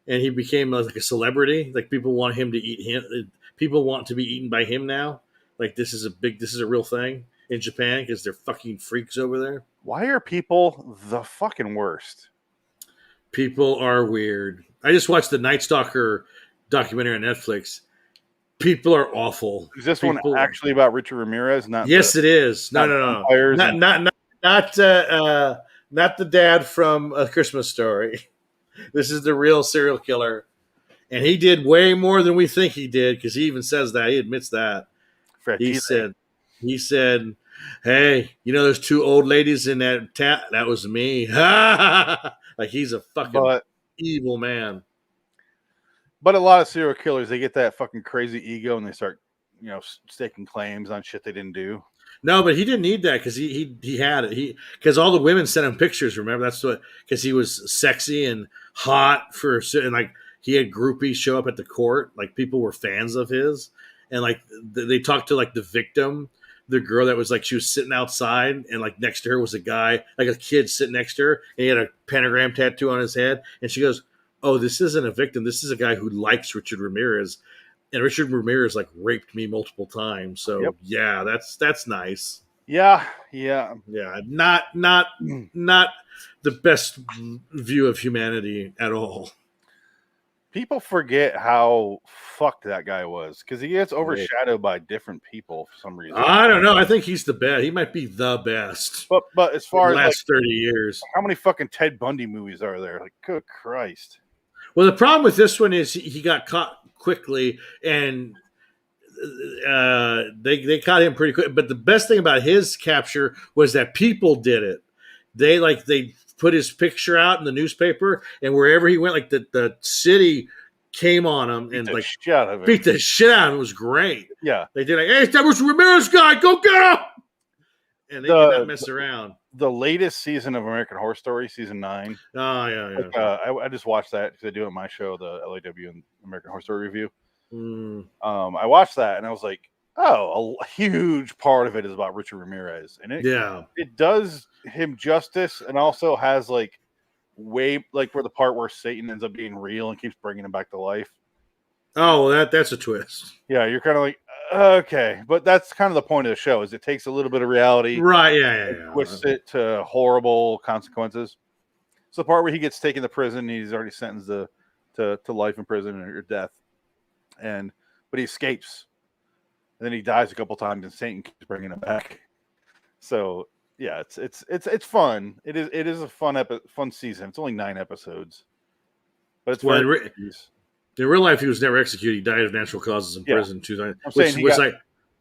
and he became like a celebrity. Like people want him to eat him. People want to be eaten by him now. Like this is a real thing in Japan because they're fucking freaks over there. Why are people the fucking worst? People are weird. I just watched the Night Stalker documentary on Netflix. People are awful. Is this one actually about Richard Ramirez? Yes, it is. No. Not the dad from A Christmas Story. This is the real serial killer, and he did way more than we think he did because he even says that. He admits that. He said, "Hey, those two old ladies in that that was me." Like he's a fucking evil man. But a lot of serial killers, they get that fucking crazy ego and they start staking claims on shit they didn't do. No, but he didn't need that because he had it. Because all the women sent him pictures. Remember, that's what, because he was sexy and hot and like he had groupies show up at the court. Like people were fans of his, and like they talked to like the victim, the girl that was like she was sitting outside, and like next to her was a guy, like a kid sitting next to her, and he had a pentagram tattoo on his head, and she goes, "Oh, this isn't a victim. This is a guy who likes Richard Ramirez." And Richard Ramirez like raped me multiple times. So yeah, that's nice. Yeah. Not the best view of humanity at all. People forget how fucked that guy was because he gets overshadowed by different people for some reason. I don't know. I think he's the best. He might be the best. But as far as last 30 years, how many fucking Ted Bundy movies are there? Like, good Christ. Well, the problem with this one is he got caught quickly, and they caught him pretty quick. But the best thing about his capture was that people did it. They put his picture out in the newspaper, and wherever he went, like the city came on him and like beat the shit out of him. It was great. Yeah, they did like, hey, that was Ramirez guy, go get him. And they did not mess around. The latest season of American Horror Story, season 9. Oh yeah. Like, I just watched that because I do it on my show, the LIW and American Horror Story Review. I watched that and I was like, oh, a huge part of it is about Richard Ramirez, and it does him justice, and also has like where the part where Satan ends up being real and keeps bringing him back to life. Oh, well, that's a twist. Yeah, you're kind of like, okay, but that's kind of the point of the show, is it takes a little bit of reality, right? Yeah. Twists it to horrible consequences. So the part where he gets taken to prison, he's already sentenced to life in prison or death, but he escapes, and then he dies a couple times, and Satan keeps bringing him back. So yeah, it's fun. It is a fun season. It's only 9 episodes, but it's in real life, he was never executed. He died of natural causes in prison.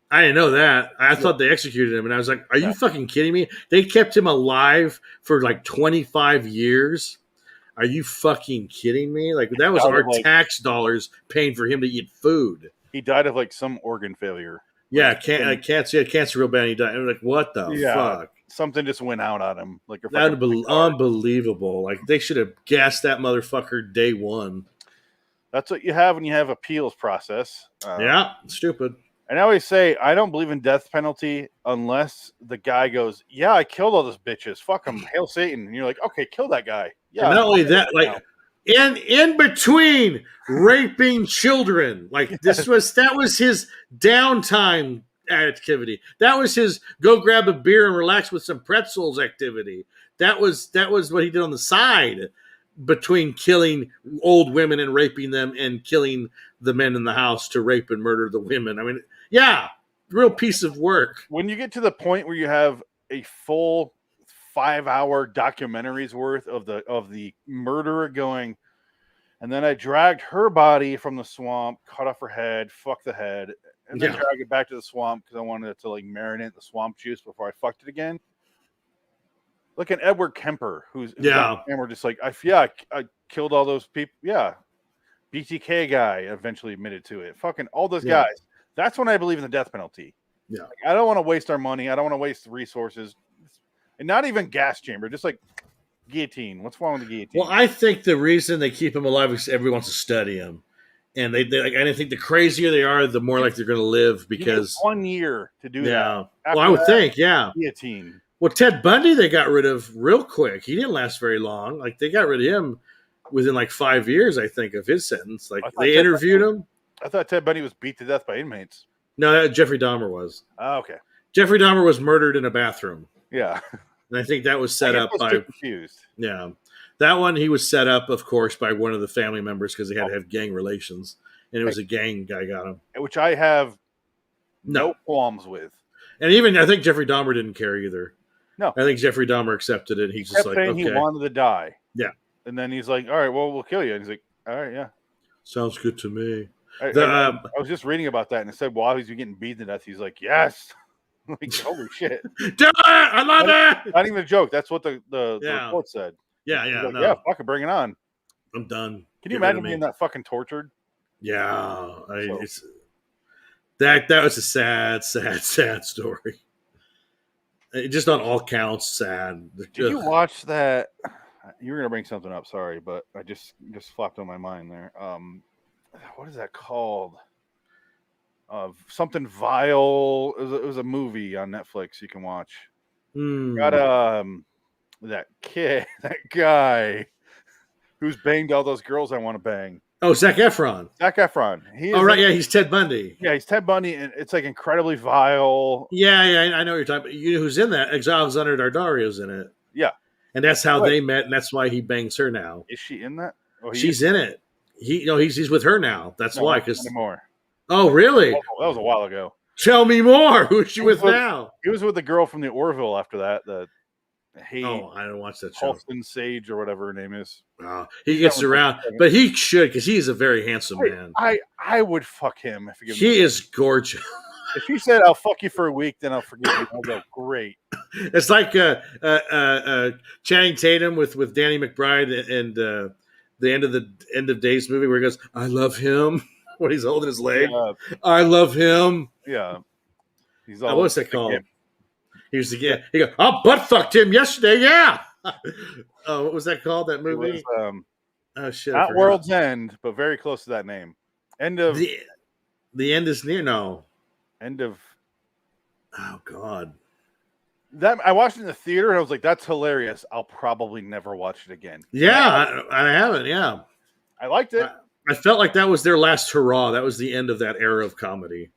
I didn't know that. I thought they executed him, and I was like, "Are you fucking kidding me?" They kept him alive for like 25 years. Are you fucking kidding me? Like that was our tax dollars paying for him to eat food. He died of like some organ failure. Yeah, cancer real bad. He died. I'm like, what the fuck? Something just went out on him. Like that would be unbelievable. Like they should have gassed that motherfucker day one. That's what you have when you have appeals process. Stupid. And I always say, I don't believe in death penalty unless the guy goes, yeah, I killed all those bitches. Fuck him. Hail Satan. And you're like, okay, kill that guy. Yeah. And not only that, like in between raping children, like that was his downtime activity. That was his go grab a beer and relax with some pretzels activity. That was what he did on the side, between killing old women and raping them and killing the men in the house to rape and murder the women. I mean, real piece of work. When you get to the point where you have a full 5-hour documentary's worth of the murderer going, and then I dragged her body from the swamp, cut off her head, fucked the head, and then drag it back to the swamp because I wanted it to like marinate the swamp juice before I fucked it again. Look at Edward Kemper, and we're just like, I killed all those people. Yeah. BTK guy eventually admitted to it. Fucking all those guys. That's when I believe in the death penalty. Yeah. Like, I don't want to waste our money. I don't want to waste resources. And not even gas chamber, just like guillotine. What's wrong with the guillotine? Well, I think the reason they keep him alive is everyone wants to study him. And they I think the crazier they are, the more like they're going to live, because 1 year to do that. Well, I would think, guillotine. Well, Ted Bundy, they got rid of real quick. He didn't last very long. Like they got rid of him within like 5 years, I think, of his sentence. Like they interviewed him. I thought Ted Bundy was beat to death by inmates. No, Jeffrey Dahmer was. Oh, okay. Jeffrey Dahmer was murdered in a bathroom. Yeah. And I think that was set up by. Confused. Yeah. That one, he was set up, of course, by one of the family members because they had to have gang relations. And it was a gang guy got him. Which I have no qualms with. And even, I think Jeffrey Dahmer didn't care either. No. I think Jeffrey Dahmer accepted it. He's just like, saying he wanted to die. Yeah. And then he's like, all right, well, we'll kill you. And he's like, all right, yeah. Sounds good to me. I was just reading about that, and it said while he's getting beaten to death, he's like, yes. Like, holy shit. Do it! I love it! Not even a joke. That's what the report said. Yeah, like, yeah, fucking bring it on. I'm done. Can you imagine being that fucking tortured? Yeah. That was a sad story. Just on all counts, sad. Did you watch that? You were gonna bring something up. Sorry, but I just flopped on my mind there. What is that called? Something vile. It was a movie on Netflix you can watch. Got that kid, that guy who's banged all those girls I want to bang. Oh, Zac Efron. Zac Efron. He's Ted Bundy. Yeah, he's Ted Bundy, and it's like incredibly vile. Yeah, I know what you're talking about. You know who's in that? Alexander Daddario's in it. Yeah. And that's how they met, and that's why he bangs her now. Is she in that? Oh, she's in it. He's with her now. That's why. Not anymore. Oh, really? That was a while ago. Tell me more. Who's she with now? He was with the girl from the Orville after that. I don't watch that show. Halston Sage or whatever her name is. He gets around, but he should because he's a very handsome man. I would fuck him if he is gorgeous. If he said I'll fuck you for a week, then I'll forgive you. I'll go great. It's like Channing Tatum with Danny McBride and the end of Days movie where he goes, "I love him." When he's holding his leg, I love him. Yeah, he's all. What's that called? He was he goes, "I butt fucked him yesterday." Yeah. What was that called? That movie? Oh shit! Not World's End, but very close to that name. End of the end is near. No. End of. Oh God. That I watched it in the theater and I was like, "That's hilarious." I'll probably never watch it again. Yeah, I haven't. Yeah, I liked it. I felt like that was their last hurrah. That was the end of that era of comedy.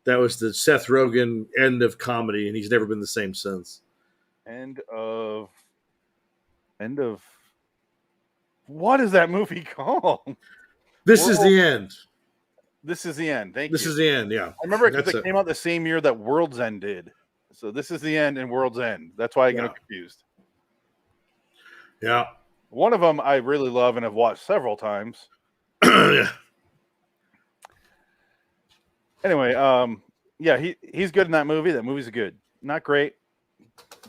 That was the Seth Rogen end of comedy, and he's never been the same since. End of. What is that movie called? This is the end. This is the end. Thank you. This is the end. Yeah, I remember because it came out the same year that World's End did. So this is the end and World's End. That's why I get confused. Yeah, one of them I really love and have watched several times. Yeah. Anyway, he's good in that movie. That movie's good. Not great.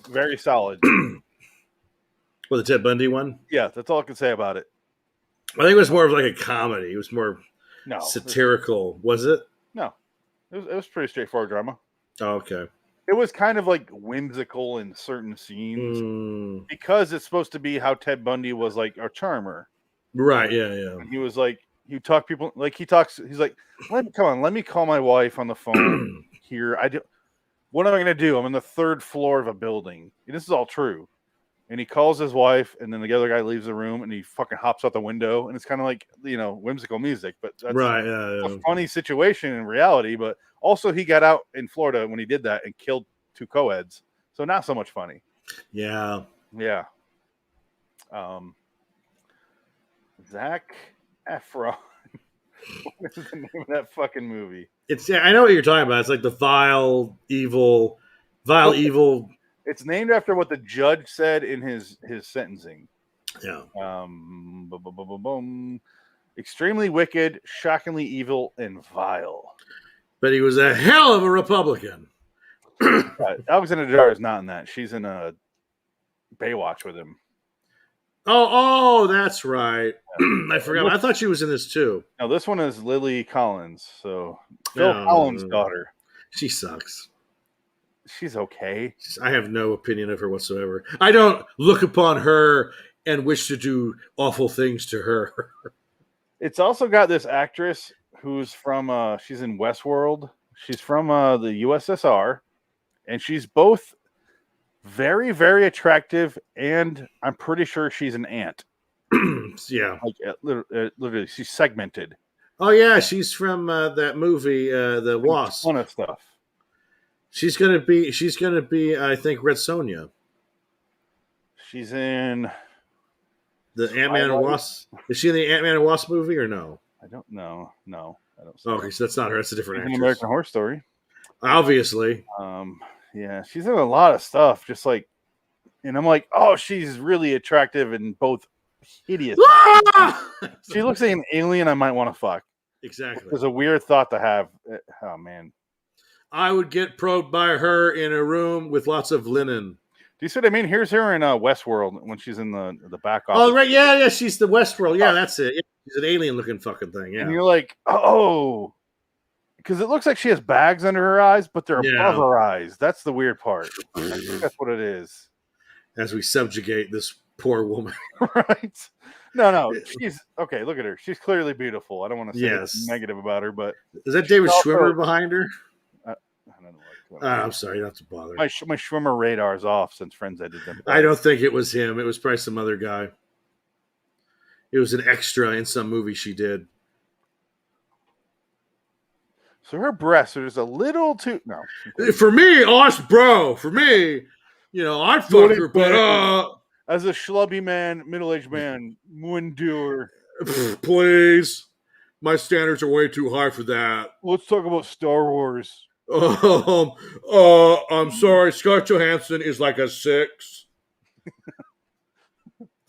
Very solid. Well, the Ted Bundy one? Yeah, that's all I can say about it. I think it was more of like a comedy. It was more satirical. Was it? No. It was pretty straightforward drama. Oh, okay. It was kind of like whimsical in certain scenes because it's supposed to be how Ted Bundy was like a charmer. Right, yeah. And he was like, he's like, let me call my wife on the phone here. What am I going to do? I'm on the third floor of a building. And this is all true. And he calls his wife, and then the other guy leaves the room, and he fucking hops out the window. And it's kind of like, whimsical music. But that's a funny situation in reality. But also he got out in Florida when he did that and killed 2 co-eds. So not so much funny. Yeah. Yeah. Zac Efron. What is the name of that fucking movie? I know what you're talking about. It's like the vile, evil. It's named after what the judge said in his sentencing. Yeah. Extremely wicked, shockingly evil, and vile. But he was a hell of a Republican. Alexander Daddario is not in that. She's in a Baywatch with him. Oh, that's right. I forgot. I thought she was in this too. No, this one is Lily Collins. So Phil Collins' daughter. She sucks. She's okay. I have no opinion of her whatsoever. I don't look upon her and wish to do awful things to her. It's also got this actress who's from, she's in Westworld. She's from the USSR. And she's both very, very attractive, and I'm pretty sure she's an ant. Yeah. Like literally, she's segmented. Oh, yeah, she's from that movie, The Wasp. Ton of stuff. She's gonna be, I think, Red Sonja. She's in the Ant-Man and Wasp. Is she in the Ant-Man and Wasp movie or no? I don't know. No, I don't. Okay, so that's not her. That's a different actress. American Horror Story. Obviously. Yeah, she's in a lot of stuff. Just like, and I'm like, oh, she's really attractive and both hideous. She looks like an alien I might want to fuck. Exactly. It's a weird thought to have. Oh man. I would get probed by her in a room with lots of linen. Do you see what I mean? Here's her in Westworld when she's in the back office. Oh, right. Yeah. She's the Westworld. Yeah, that's it. Yeah, she's an alien-looking fucking thing. Yeah. And you're like, oh, because it looks like she has bags under her eyes, but they're Yeah. above her eyes. That's the weird part. I think that's what it is. As we subjugate this poor woman. Right? No. She's okay. Look at her. She's clearly beautiful. I don't want to say Yes. negative about her, but Is that David also- Schwimmer behind her? I don't know. I'm sorry, you don't have to bother. My Schwimmer radar is off since Friends I did them. I don't think it was him. It was probably some other guy. It was an extra in some movie she did. So her breasts are just a little too. No. For me, us, bro. For me, I'd fuck her, but as a schlubby man, middle-aged man, wouldn't do her. Please, my standards are way too high for that. Let's talk about Star Wars. I'm sorry, Scarlett Johansson is like a 6.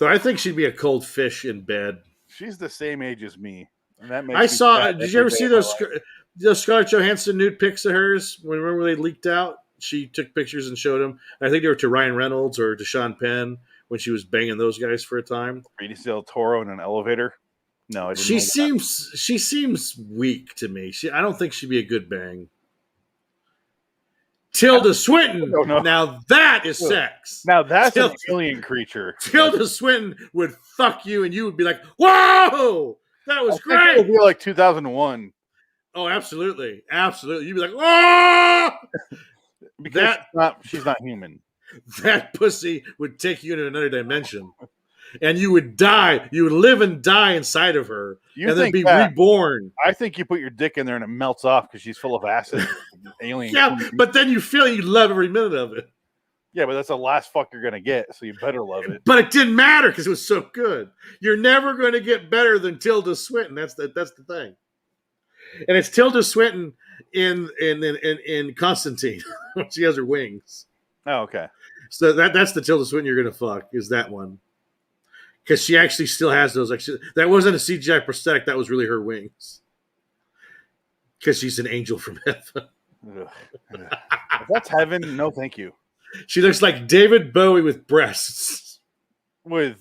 So I think she'd be a cold fish in bed. She's the same age as me, and that makes. I saw. Did you ever see those Scarlett Johansson nude pics of hers? Remember they leaked out? She took pictures and showed them. I think they were to Ryan Reynolds or to Sean Penn when she was banging those guys for a time. Benicio del Toro in an elevator. No, I didn't. She seems weak to me. I don't think she'd be a good bang. Tilda Swinton. No. Now that is sex. Now that's an alien creature. Tilda Swinton would fuck you, and you would be like, "Whoa, that was great!" It would be like 2001. Oh, absolutely. You'd be like, "Oh!" Because she's not human. That pussy would take you into another dimension, and you would die. You would live and die inside of her, and then be reborn. I think you put your dick in there and it melts off because she's full of acid. Alien. Yeah, but then you feel you love every minute of it. Yeah, but that's the last fuck you're gonna get, so you better love it. But it didn't matter because it was so good. You're never going to get better than Tilda Swinton. That's the thing. And it's Tilda Swinton in Constantine. She has her wings. Oh, okay. So that's the Tilda Swinton you're going to fuck, is that one. Because she actually still has those. That wasn't a CGI prosthetic. That was really her wings. Because she's an angel from heaven. If that's heaven, no thank you. She looks like David Bowie with breasts. With,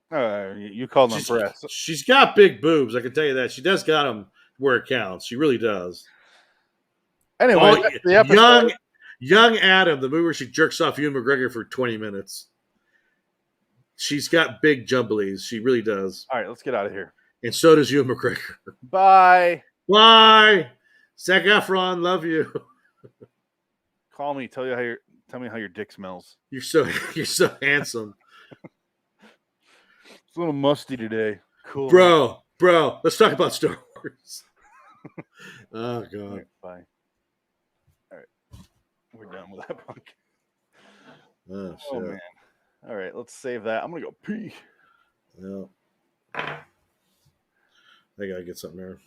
you call them breasts. She's got big boobs, I can tell you that. She does got them where it counts. She really does. Anyway, the episode... Young Adam, the movie where she jerks off Ewan McGregor for 20 minutes. She's got big jumblies. She really does. All right, let's get out of here. And so does Ewan McGregor. Bye. Zac Efron, love you. Call me. Tell me how your dick smells. You're so handsome. It's a little musty today. Cool. Bro, let's talk about Star Wars. Oh, God. All right, bye. All right. We're done with that punk. Oh, shit. Oh, man. All right, let's save that. I'm going to go pee. Yeah. I got to get something there.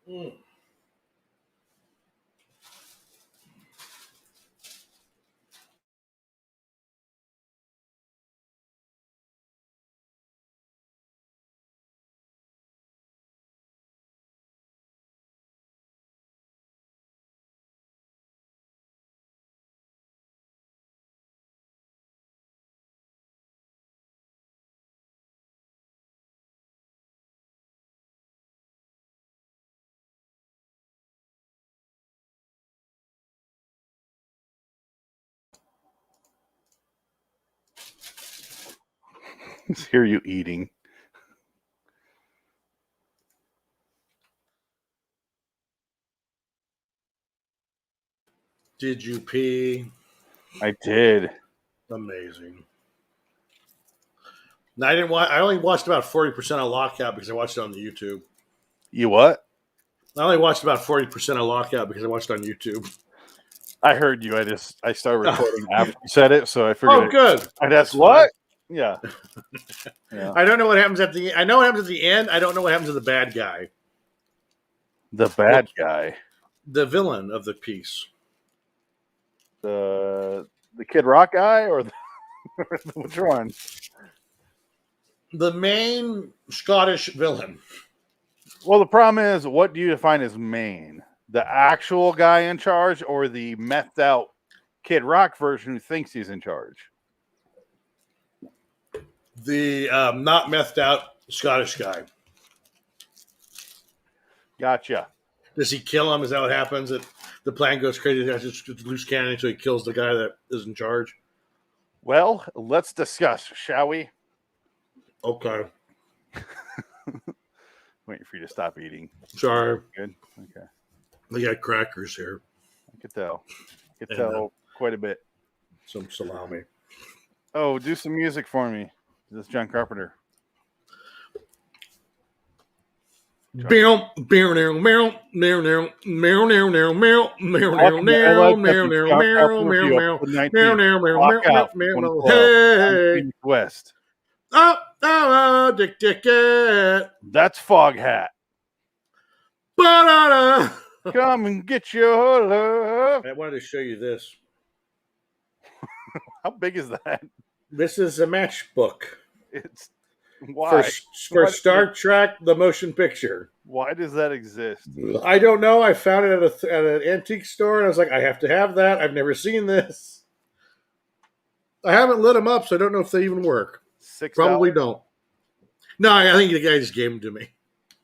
Mm. Just hear you eating. Did you pee? I did. Amazing. No, I didn't watch. I only watched about 40% of Lockout because I watched it on the YouTube. You what? I only watched about 40% of Lockout because I watched it on YouTube. I heard you. I started recording after you said it, so I figured. Oh, good. I'd ask what? Yeah. Yeah. I don't know what happens at the. I know what happens at the end. I don't know what happens to the bad guy, The bad guy. the villain of the piece. The Kid Rock guy, or which one? The main Scottish villain. Well, the problem is, what do you define as main? The actual guy in charge, or the methed out Kid Rock version who thinks he's in charge? The not methed out Scottish guy. Gotcha. Does he kill him? Is that what happens? That the plan goes crazy. That's just loose cannon, so he kills the guy that is in charge. Well, let's discuss, shall we? Okay. Waiting for you to stop eating. Sorry. Good. Okay. We got crackers here. I could tell. I could tell quite a bit. Some salami. Oh, do some music for me. This is John Carpenter. West. Dick it. That's Foghat. Ba-da-da. Come and get your love. I wanted to show you this. How big is that? This is a matchbook. It's why for Star Trek: The Motion Picture. Why does that exist? I don't know. I found it at an antique store, and I was like, I have to have that. I've never seen this. I haven't lit them up, so I don't know if they even work. $6? Probably don't. No, I think the guy just gave them to me.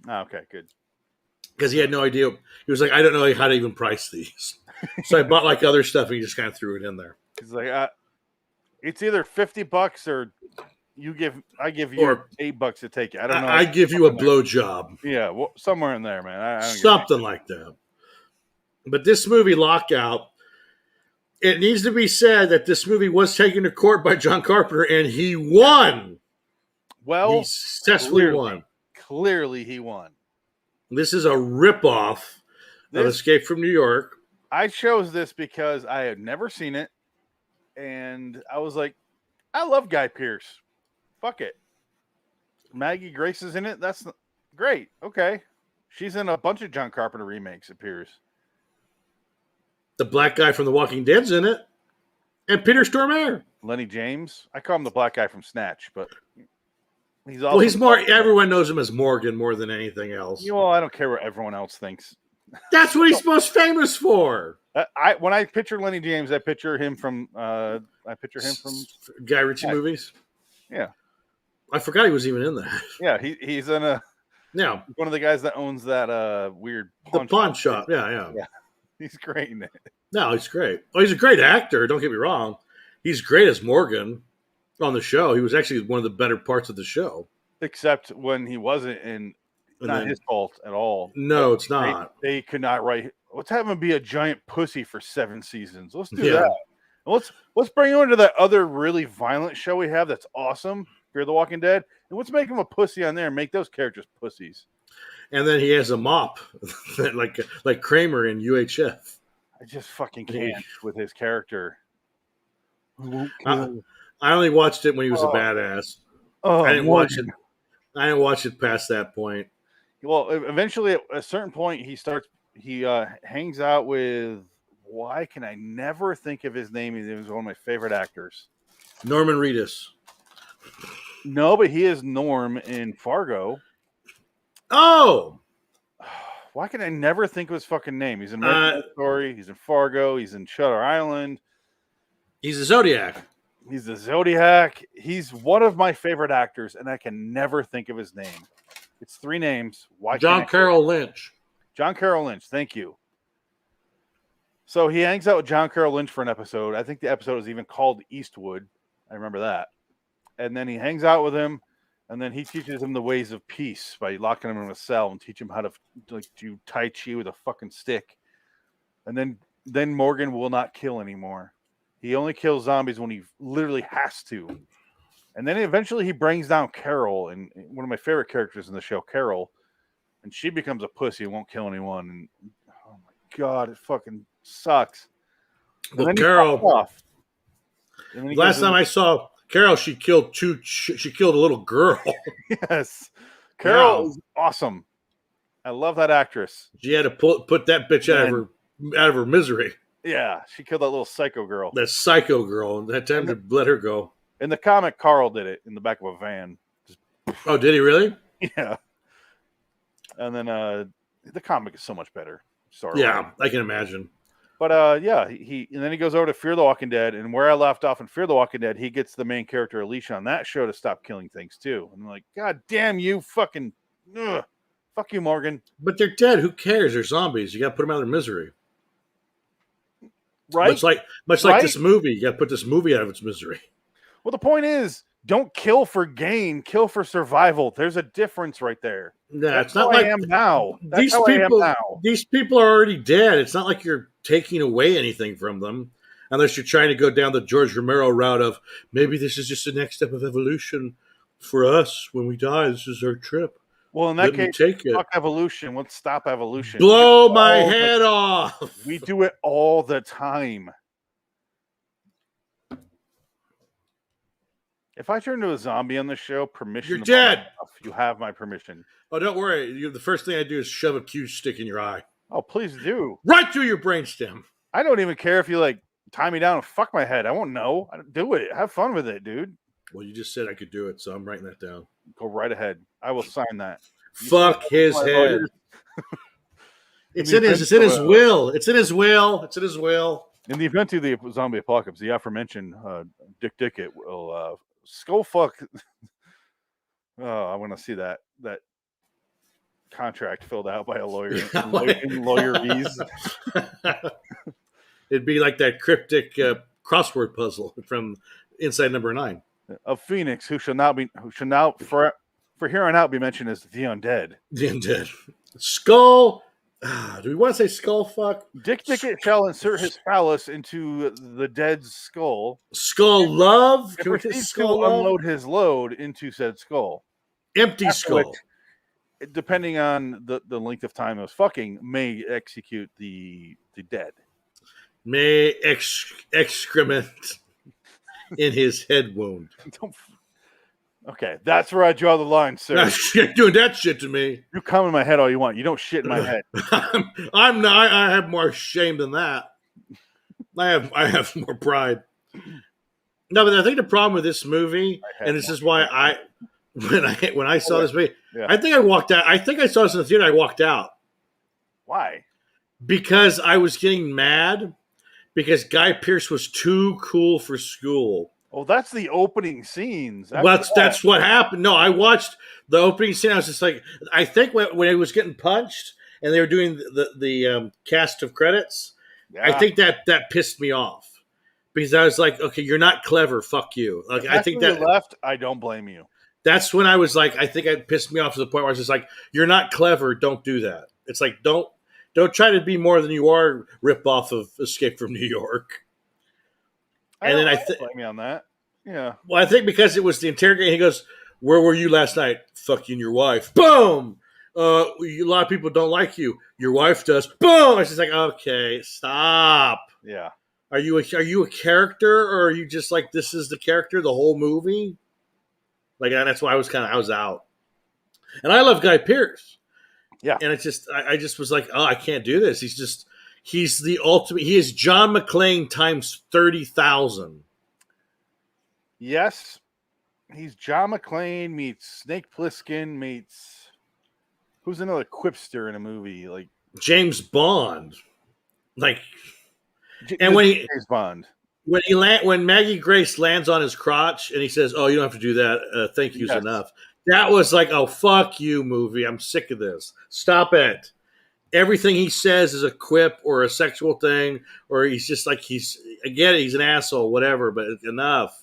Oh, okay, good. Because he had no idea. He was like, I don't know how to even price these. So I bought like other stuff, and he just kind of threw it in there. He's like, it's either $50 or I give you $8 to take it. I don't know. I give you a blowjob. Yeah, well, somewhere in there, man. I don't Something like that. But this movie, Lockout, it needs to be said that this movie was taken to court by John Carpenter, and he won. Well, he successfully won. Clearly, he won. This is a ripoff of Escape from New York. I chose this because I had never seen it, and I was like, I love Guy Pearce. Fuck it. Maggie Grace is in it. That's great. Okay. She's in a bunch of John Carpenter remakes, it appears. The black guy from The Walking Dead's in it. And Peter Stormare. Lenny James. I call him the black guy from Snatch, but he's also... Well, he's more... Everyone knows him as Morgan more than anything else. Well, I don't care what everyone else thinks. That's what he's most famous for. When I picture Lenny James, I picture him from Guy Ritchie movies. Yeah, I forgot he was even in that. Yeah, he's in one of the guys that owns that weird pawn shop. Yeah. He's great in it. No, he's great. Oh, he's a great actor. Don't get me wrong. He's great as Morgan on the show. He was actually one of the better parts of the show. Except when he wasn't in. Not his fault at all. No, it's not. They could not write. Let's have him be a giant pussy for 7 seasons. Let's do that. And let's bring him into that other really violent show we have that's awesome, Fear the Walking Dead. And let's make him a pussy on there and make those characters pussies. And then he has a mop, like Kramer in UHF. I just fucking can't with his character. I only watched it when he was a badass. Oh, I didn't watch it past that point. Well, eventually at a certain point he hangs out with, why can I never think of his name? He was one of my favorite actors. Norman Reedus. No, but he is Norm in Fargo. Oh, Why can I never think of his fucking name? He's in American Story. He's in Fargo. He's in Shutter Island. he's a Zodiac. He's the Zodiac. He's one of my favorite actors, and I can never think of his name. It's 3 names. Why? John Carroll Lynch. John Carroll Lynch. Thank you. So he hangs out with John Carroll Lynch for an episode. I think the episode was even called Eastwood. I remember that. And then he hangs out with him, and then he teaches him the ways of peace by locking him in a cell and teach him how to do Tai Chi with a fucking stick. And then Morgan will not kill anymore. He only kills zombies when he literally has to. And then eventually he brings down Carol, and one of my favorite characters in the show, Carol, and she becomes a pussy and won't kill anyone. And oh my God, it fucking sucks. And Well, Carol. Last time I saw Carol, she killed a little girl. Yes, Carol is awesome. I love that actress. She had to put that bitch out of her misery. Yeah, she killed that little psycho girl. That psycho girl. That time to let her go. In the comic, Carl did it in the back of a van. Oh, did he really? Yeah. And then the comic is so much better. Sorry. Yeah, I can imagine. But yeah, and then he goes over to Fear the Walking Dead, and where I left off in Fear the Walking Dead, he gets the main character Alicia on that show to stop killing things too. And I'm like, God damn you, fucking, fuck you, Morgan. But they're dead. Who cares? They're zombies. You got to put them out of their misery. Right? Much like this movie. You got to put this movie out of its misery. Well, the point is, don't kill for gain, kill for survival. There's a difference right there. Yeah, it's not like I am now. These people are already dead. It's not like you're taking away anything from them, unless you're trying to go down the George Romero route of maybe this is just the next step of evolution for us. When we die, this is our trip. Well, in that case, fuck evolution. Let's stop evolution. Blow my head off. We do it all the time. If I turn into a zombie on the show, permission. You're dead. You have my permission. Oh, don't worry. The first thing I do is shove a cue stick in your eye. Oh, please do. Right through your brainstem. I don't even care if you tie me down and fuck my head. I won't know. Do it. Have fun with it, dude. Well, you just said I could do it, so I'm writing that down. Go right ahead. I will sign that. Fuck his head. It's in his will. It's in his will. It's in his will. In the event of the zombie apocalypse, the aforementioned Dick Dickett will skull fuck. Oh, I want to see that contract filled out by a lawyer in lawyerese. It'd be like that cryptic crossword puzzle from Inside Number 9. Of Phoenix, who shall now for here on out be mentioned as the undead. The undead. Skull. Do we want to say skull fuck? Dick Dickett shall insert his phallus into the dead's skull. Skull love? Can we skull unload his load into said skull? Empty skull. Which, depending on the length of time it was fucking, may execute the dead. May excrement in his head wound. Okay, that's where I draw the line, sir. You're doing that shit to me. You come in my head all you want. You don't shit in my head. I'm not. I have more shame than that. I have more pride. No, but I think the problem with this movie, and this is why when I saw this movie, I think I walked out. I think I saw this in the theater. I walked out. Why? Because I was getting mad because Guy Pearce was too cool for school. Oh, that's the opening scenes. That's what happened. No, I watched the opening scene. I was just like, I think when he was getting punched and they were doing the cast of credits, I think that pissed me off because I was like, okay, you're not clever. Fuck you. Like, I think that left. I don't blame you. That's when I was like, I think it pissed me off to the point where I was just like, you're not clever. Don't do that. It's like, don't try to be more than you are. Rip off of Escape from New York. And then I blame me on that. Yeah. Well, I think because it was the interrogation, he goes, "Where were you last night? Fuck you and your wife." Boom. A lot of people don't like you. Your wife does. Boom. I was just like, okay, stop. Yeah. Are you a character, or are you just like this is the character the whole movie? Like that's why I was out. And I love Guy Pearce. Yeah. And it's just, I just was like, oh, I can't do this. He's the ultimate. He is John McClane times 30,000. Yes. He's John McClane meets Snake Plissken meets who's another quipster in a movie like James Bond. Like, and James Bond. When Maggie Grace lands on his crotch and he says, "Oh, you don't have to do that. Thank you's Yes. enough." That was like, "Oh, fuck you, movie. I'm sick of this. Stop it." Everything he says is a quip or a sexual thing, or he's just like I get it, he's an asshole, whatever, but enough.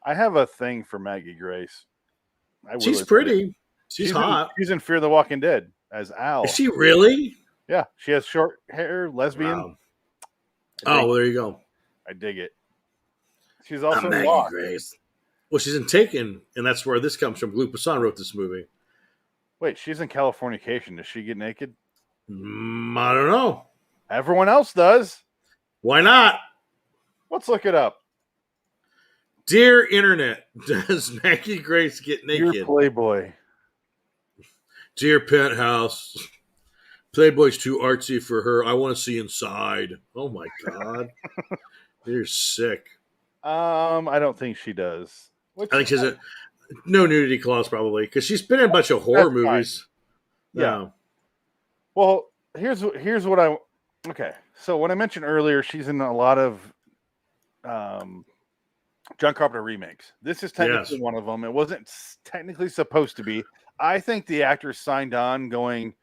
I have a thing for Maggie Grace. She's pretty. She's hot. She's in Fear the Walking Dead as Al. Is she really? Yeah, she has short hair, lesbian. Wow. Oh, well, there you go. I dig it. She's also in Maggie Lost. Grace. Well, she's in Taken, and that's where this comes from. Luc Besson wrote this movie. Wait, she's in Californication. Does she get naked? I don't know. Everyone else does. Why not? Let's look it up. Dear Internet, does Maggie Grace get naked? Dear Playboy. Dear Penthouse, Playboy's too artsy for her. I want to see inside. Oh my God. You're sick. I don't think she does. I think she has no nudity clause probably because she's been in a bunch of horror movies. Yeah. No. Well, here's what I. Okay, so when I mentioned earlier, she's in a lot of John Carpenter remakes. This is technically one of them. It wasn't technically supposed to be. I think the actors signed on going,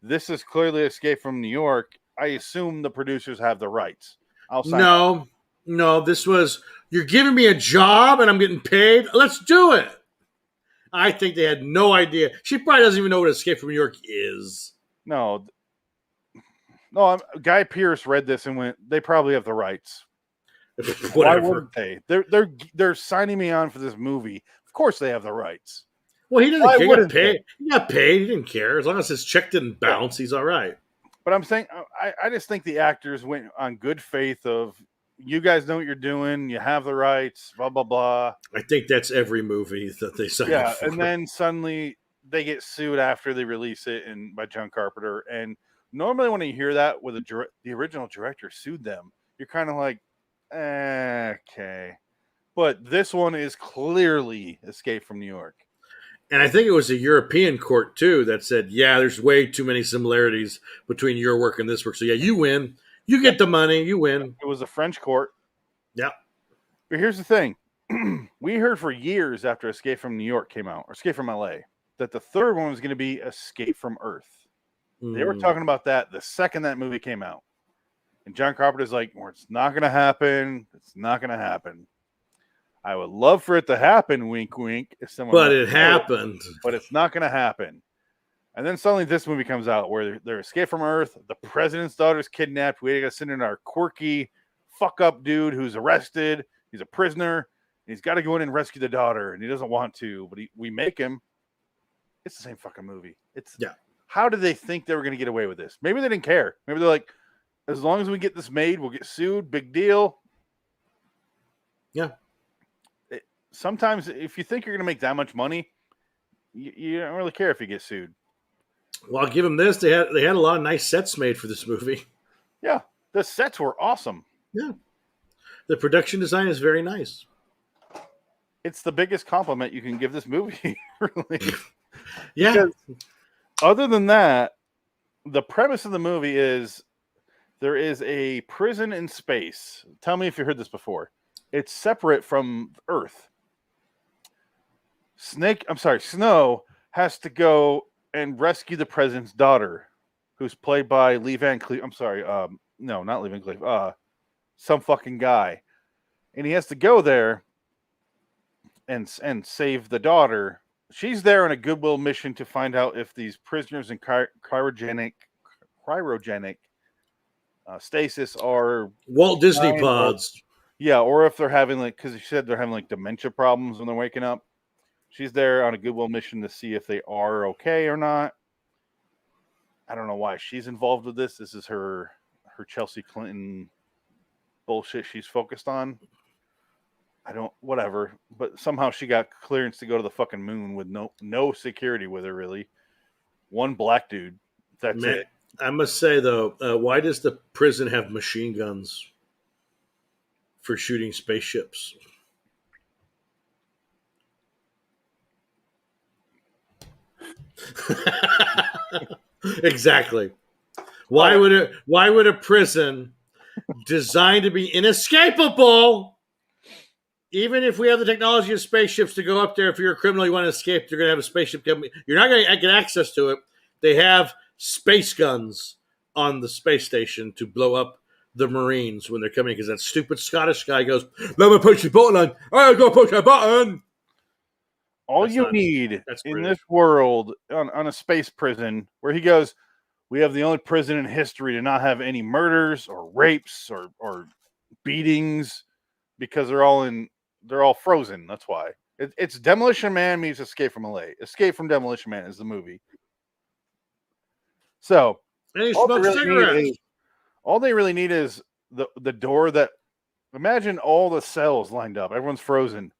this is clearly Escape from New York. I assume the producers have the rights. No, this was, you're giving me a job and I'm getting paid. Let's do it. I think they had no idea. She probably doesn't even know what Escape from New York is. No, Guy Pearce read this and went, they probably have the rights. Why wouldn't they? They're signing me on for this movie. Of course they have the rights. Well, he didn't get paid. He got paid. He didn't care. As long as his check didn't bounce, he's all right. But I'm saying, I just think the actors went on good faith of, you guys know what you're doing. You have the rights, blah, blah, blah. I think that's every movie that they sign up for. And then suddenly they get sued after they release it by John Carpenter. And normally when you hear that with the original director sued them, you're kind of like, okay. But this one is clearly Escape from New York. And I think it was a European court, too, that said, yeah, there's way too many similarities between your work and this work. So, yeah, you win. You get the money. You win. It was a French court. Yeah. But here's the thing. We heard for years after Escape from New York came out, or Escape from LA, that the third one was going to be Escape from Earth. They were talking about that the second that movie came out. And John Carpenter's like, well, it's not going to happen. It's not going to happen. I would love for it to happen, wink, wink. But it happened. But it's not going to happen. And then suddenly this movie comes out where they're Escape from Earth. The president's daughter's kidnapped. We got to send in our quirky fuck-up dude who's arrested. He's a prisoner. He's got to go in and rescue the daughter, and he doesn't want to, but we make him. It's the same fucking movie. How did they think they were going to get away with this? Maybe they didn't care. Maybe they're like, as long as we get this made, we'll get sued. Big deal. Yeah. Sometimes if you think you're going to make that much money, you don't really care if you get sued. Well, I'll give them this. They had a lot of nice sets made for this movie. Yeah. The sets were awesome. Yeah. The production design is very nice. It's the biggest compliment you can give this movie, really. Yeah. Because other than that, the premise of the movie is there is a prison in space. Tell me if you heard this before. It's separate from Earth. Snow has to go and rescue the president's daughter, who's played by Lee Van Cleef. I'm sorry. No, not Lee Van Cleef. Some fucking guy. And he has to go there and save the daughter. She's there on a goodwill mission to find out if these prisoners in cryogenic stasis are Walt Disney pods. Or if they're having because she said they're having dementia problems when they're waking up. She's there on a goodwill mission to see if they are okay or not. I don't know why she's involved with this. This is her Chelsea Clinton bullshit she's focused on. Whatever. But somehow she got clearance to go to the fucking moon with no security with her, really. One black dude. That's it. I must say though, why does the prison have machine guns for shooting spaceships? Exactly. Why would a prison designed to be inescapable, even if we have the technology of spaceships to go up there, if you're a criminal, you want to escape, you're going to have a spaceship come. You're not going to get access to it. They have space guns on the space station to blow up the Marines when they're coming, because that stupid Scottish guy goes, "Let me push the button. I go push a button." All you need in this world on a space prison where he goes, we have the only prison in history to not have any murders or rapes or beatings, because they're all frozen. That's why. It's Demolition Man meets Escape from LA. Escape from Demolition Man is the movie. So and he smokes cigarettes. All they really need is the door that, imagine all the cells lined up. Everyone's frozen.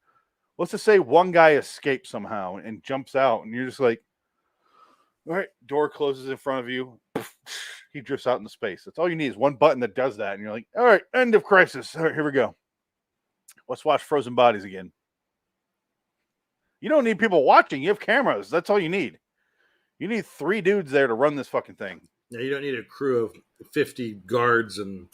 Let's just say one guy escapes somehow and jumps out, and you're just like, all right, door closes in front of you. He drifts out into space. That's all you need is one button that does that. And you're like, all right, end of crisis. All right, here we go. Let's watch Frozen Bodies again. You don't need people watching. You have cameras. That's all you need. You need 3 dudes there to run this fucking thing. Yeah, you don't need a crew of 50 guards and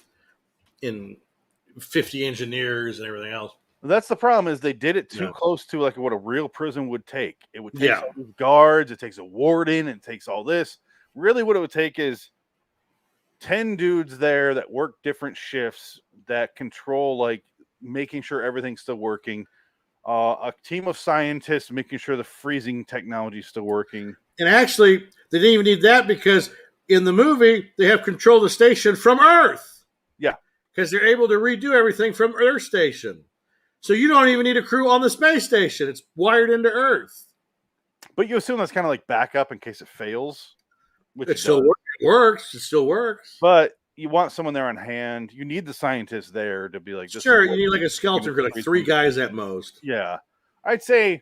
50 engineers and everything else. That's the problem, is they did it too close to like what a real prison would take. It would take all these guards, it takes a warden, it takes all this. Really what it would take is 10 dudes there that work different shifts that control, like, making sure everything's still working. A team of scientists making sure the freezing technology is still working. And actually, they didn't even need that, because in the movie, they have control of the station from Earth. Yeah. Because they're able to redo everything from Earth station. So you don't even need a crew on the space station. It's wired into Earth. But you assume that's kind of like backup in case it fails. Which it still works. It still works. But you want someone there on hand. You need the scientists there to be like, this sure, you need like a skeleton crew, like 3 guys at most. Yeah. I'd say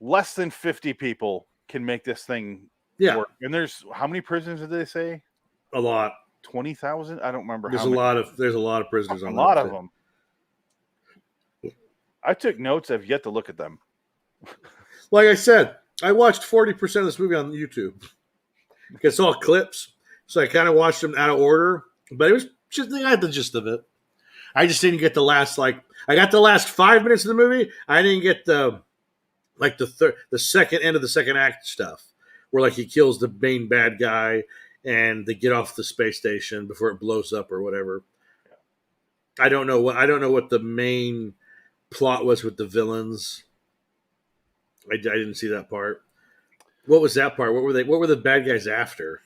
less than 50 people can make this thing work. And there's, how many prisons did they say? A lot. 20,000? I don't remember. There's a lot of prisoners on a lot of them. I took notes. I've yet to look at them. Like I said, I watched 40% of this movie on YouTube. It's all clips, so I kind of watched them out of order. But it was just, I had the gist of it. I just didn't get the last, I got the last 5 minutes of the movie. I didn't get the second end of the second act stuff, where like he kills the main bad guy and they get off the space station before it blows up or whatever. I don't know what the main plot was with the villains. I didn't see that part. What was that part? What were the bad guys after?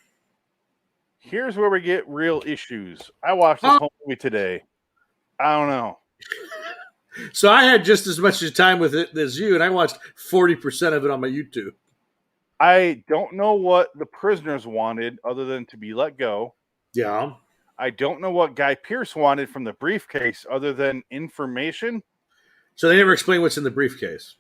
Here's where we get real issues. I watched this whole movie today. I don't know. So I had just as much time with it as you, and I watched 40% of it on my YouTube. I don't know what the prisoners wanted other than to be let go. Yeah. I don't know what Guy Pearce wanted from the briefcase other than information. So they never explain what's in the briefcase.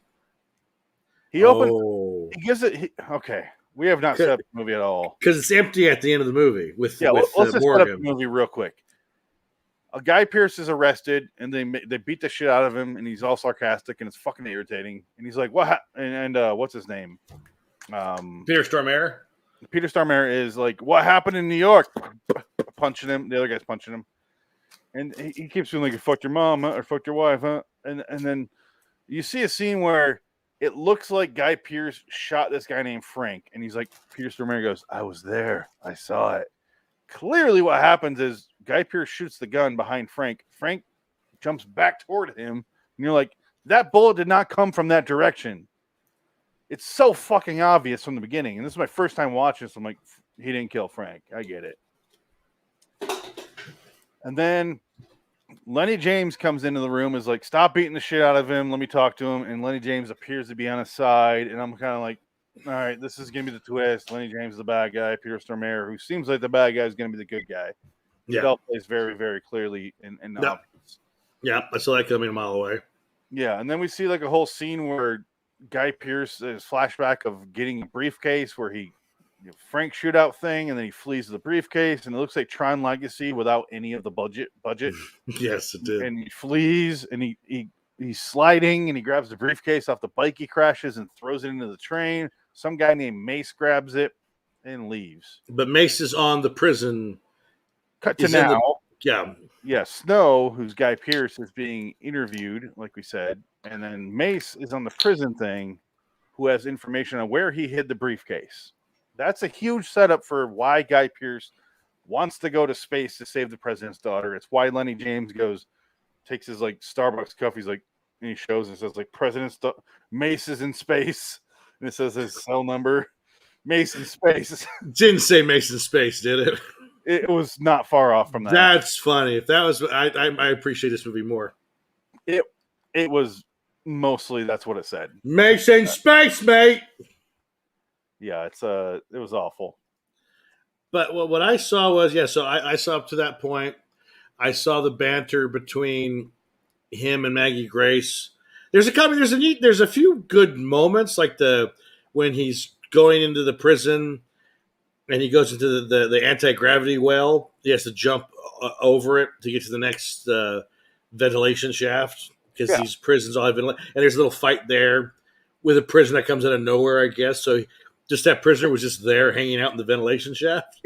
He opens. He gives it. Okay, we have not set up the movie at all because it's empty at the end of the movie. Let's just Morgan. Set up the movie real quick. A Guy Pearce is arrested, and they beat the shit out of him, and he's all sarcastic, and it's fucking irritating. And he's like, "What?" And what's his name? Peter Stormare. Peter Stormare is like, "What happened in New York?" Punching him. The other guy's punching him, and he keeps feeling like, "You fucked your mom, huh? Or fucked your wife, huh?" And then you see a scene where it looks like Guy Pearce shot this guy named Frank, and he's like, Peter Stormare goes, "I was there. I saw it." Clearly what happens is Guy Pearce shoots the gun behind Frank. Frank jumps back toward him, and you're like, that bullet did not come from that direction. It's so fucking obvious from the beginning. And this is my first time watching this. I'm like, he didn't kill Frank. I get it. And then Lenny James comes into the room, is like, stop beating the shit out of him. Let me talk to him. And Lenny James appears to be on his side. And I'm kind of like, all right, this is going to be the twist. Lenny James is the bad guy. Peter Stormare, who seems like the bad guy, is going to be the good guy. Yeah. It all plays very, very clearly in the obvious. Yeah, I saw that coming a mile away. Yeah, and then we see like a whole scene where Guy Pearce is flashback of getting a briefcase where he Frank shootout thing, and then he flees to the briefcase, and it looks like Tron Legacy without any of the budget. Yes, it did. And he flees, and he's sliding, and he grabs the briefcase off the bike he crashes and throws it into the train. Some guy named Mace grabs it and leaves. But Mace is on the prison. Cut to now. Yeah. Snow, who's Guy Pearce, is being interviewed, like we said, and then Mace is on the prison thing, who has information on where he hid the briefcase. That's a huge setup for why Guy Pearce wants to go to space to save the president's daughter. It's why Lenny James takes his like Starbucks cup. He's like, and he shows and says like Mace is in space, and it says his cell number. Mace in space. Didn't say Mace in space, did it? It was not far off from that. That's funny. If that was, I appreciate this movie more. It was mostly that's what it said. Mace in space, mate. Yeah, it was awful. But what I saw was, so I saw up to that point, I saw the banter between him and Maggie Grace. There's a few good moments, like when he's going into the prison and he goes into the anti-gravity well. He has to jump over it to get to the next ventilation shaft because these prisons all have ventilation. And there's a little fight there with a prisoner that comes out of nowhere, I guess. So just that prisoner was just there hanging out in the ventilation shaft.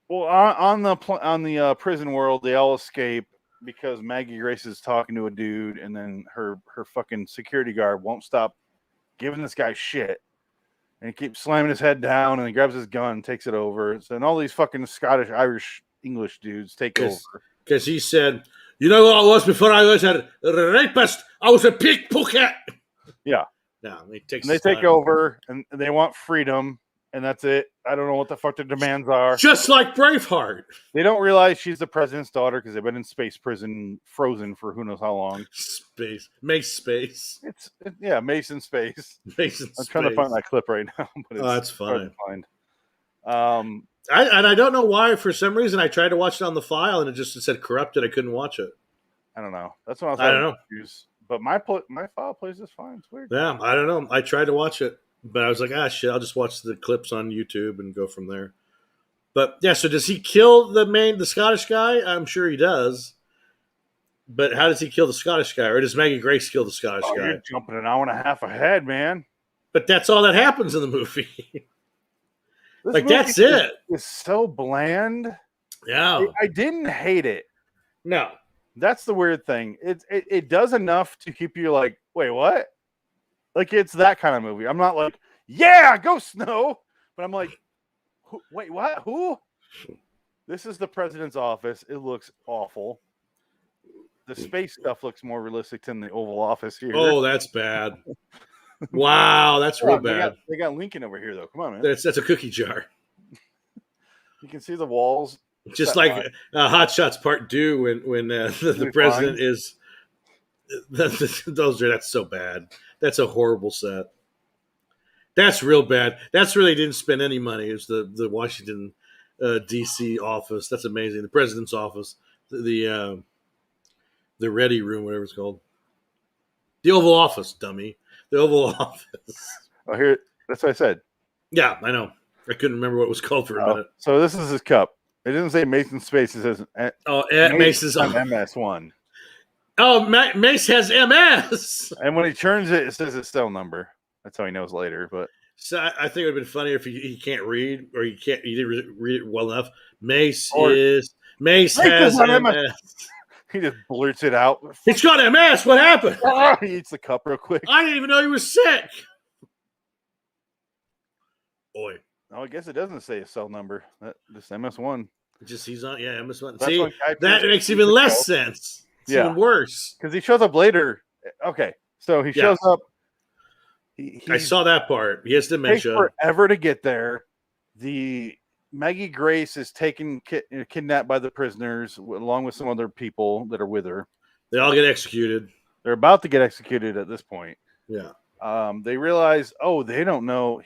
Well, on the prison world, they all escape because Maggie Grace is talking to a dude, and then her fucking security guard won't stop giving this guy shit, and he keeps slamming his head down, and he grabs his gun, and takes it over. So, and all these fucking Scottish, Irish, English dudes take over because he said, "You know what I was before I was a rapist? I was a pickpocket." Yeah. No, they take over, and they want freedom, and that's it. I don't know what the fuck their demands are. Just like Braveheart. They don't realize she's the president's daughter because they've been in space prison, frozen for who knows how long. Mace space. Mace in space. I'm trying to find that clip right now. But that's fine. I don't know why. For some reason, I tried to watch it on the file, and it said corrupted. I couldn't watch it. I don't know. That's what I was. I don't know. But my file plays just fine. It's weird. Yeah, I don't know. I tried to watch it, but I was like, shit, I'll just watch the clips on YouTube and go from there. But yeah, so does he kill the Scottish guy? I'm sure he does. But how does he kill the Scottish guy? Or does Maggie Grace kill the Scottish guy? You're jumping an hour and a half ahead, man. But that's all that happens in the movie. That's it. It's so bland. Yeah. I didn't hate it. No. That's the weird thing. It does enough to keep you like, wait, what? Like, it's that kind of movie. I'm not like, yeah, go Snow. But I'm like, wait, what? Who? This is the president's office. It looks awful. The space stuff looks more realistic than the Oval Office here. Oh, that's bad. Wow, that's real bad. They got Lincoln over here, though. Come on, man. That's a cookie jar. You can see the walls. Just like Hot Shots Part 2 when the president is that's so bad. That's a horrible set. That's real bad. That's really didn't spend any money. It's the Washington DC office. That's amazing. The president's office. The Ready Room, whatever it's called. The Oval Office, dummy. The Oval Office. Oh, here. That's what I said. Yeah, I know. I couldn't remember what it was called for a minute. So this is his cup. It doesn't say Mason Space. It says Mace is on MS1. Oh, Mace has MS. And when he turns it, it says his cell number. That's how he knows later. But so I think it would have been funny if he can't read or he didn't read it well enough. Mace has MS. He just blurts it out. He's got MS. What happened? He eats the cup real quick. I didn't even know he was sick. Boy. Oh, I guess it doesn't say his cell number. This MS1. He's on, MS1. That's See, that makes even less sense. It's even worse. Because he shows up later. Okay, so he shows up. I saw that part. He has dementia. Takes forever to get there. Maggie Grace is kidnapped by the prisoners along with some other people that are with her. They all get executed. They're about to get executed at this point. Yeah. They realize, they don't know.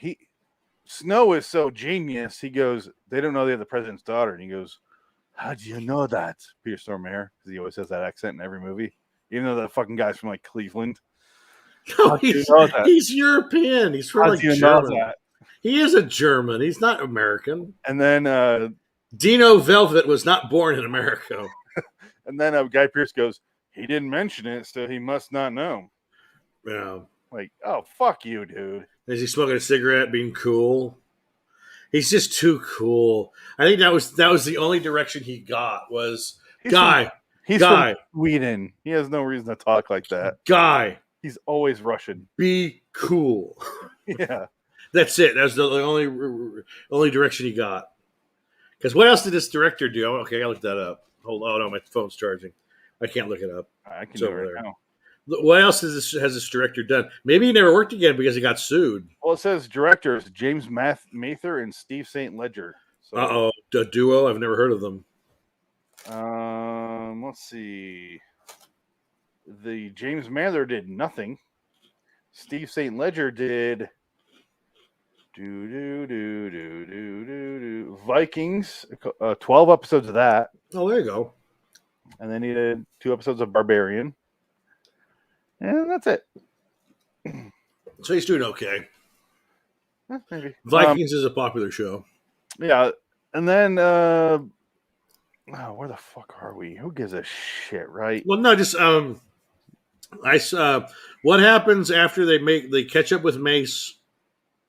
Snow is so genius. He goes, they don't know they have the president's daughter. And he goes, how do you know that? Peter Stormare, because he always has that accent in every movie. Even though that fucking guy's from like Cleveland. No, he's European. He's from like Germany. He is a German. He's not American. And then Dino Velvet was not born in America. Guy Pearce goes, he didn't mention it, so he must not know. Yeah. Like, oh, fuck you, dude. Is he smoking a cigarette, being cool? He's just too cool. I think that was the only direction he got was He's Guy. From Sweden. He has no reason to talk like that. Guy. He's always Russian. Be cool. Yeah. That's it. That's the only direction he got. Because what else did this director do? Okay, I looked that up. Hold on, my phone's charging. I can't look it up. I can do it right now. What else has this director done? Maybe he never worked again because he got sued. Well, it says directors James Mather and Steve St. Ledger. So, a duo. I've never heard of them. Let's see. The James Mather did nothing. Steve St. Ledger did Vikings, 12 episodes of that. Oh, there you go. And then he did 2 episodes of Barbarian. And that's it. So he's doing okay. Maybe. Vikings is a popular show. Yeah. And then where the fuck are we? Who gives a shit, right? Well, no, just what happens after they catch up with Mace,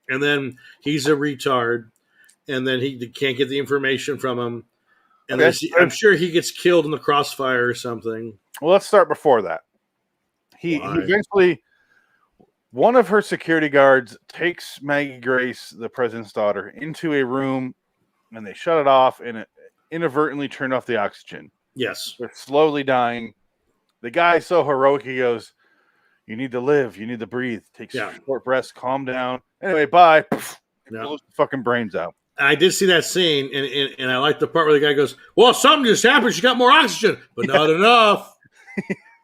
and then he's a retard, and then he can't get the information from him, and okay. I'm sure he gets killed in the crossfire or something. Well, let's start before that. He eventually, one of her security guards takes Maggie Grace, the president's daughter, into a room, and they shut it off and inadvertently turned off the oxygen. Yes. They're slowly dying. The guy's so heroic, he goes, you need to live, you need to breathe. Takes short breaths, calm down. Anyway, bye. Blows the fucking brains out. I did see that scene, and I like the part where the guy goes, well, something just happened. She got more oxygen, but not enough.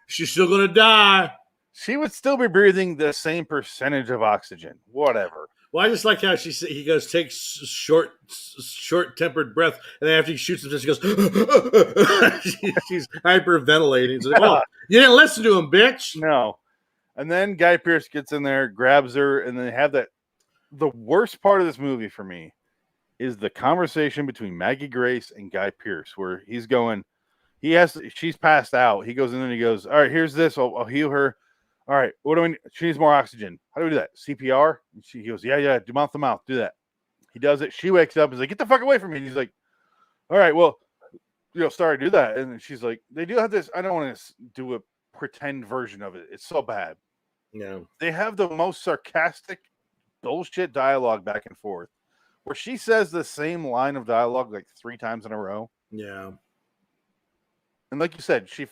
She's still going to die. She would still be breathing the same percentage of oxygen. Whatever. Well, I just like how he goes, takes short-tempered breath, and then after he shoots him, she goes, she's hyperventilating. It's like, well, you didn't listen to him, bitch. No. And then Guy Pearce gets in there, grabs her, and they have that. The worst part of this movie for me is the conversation between Maggie Grace and Guy Pearce, where he's going, she's passed out. He goes in and he goes, all right, here's this. I'll heal her. All right, what do we need? She needs more oxygen. How do we do that? CPR? And he goes, yeah, do mouth to mouth. Do that. He does it. She wakes up and is like, get the fuck away from me. And he's like, all right, well, sorry, do that. And she's like, they do have this. I don't want to do a pretend version of it. It's so bad. Yeah. They have the most sarcastic bullshit dialogue back and forth where she says the same line of dialogue like 3 times in a row. Yeah. And like you said, she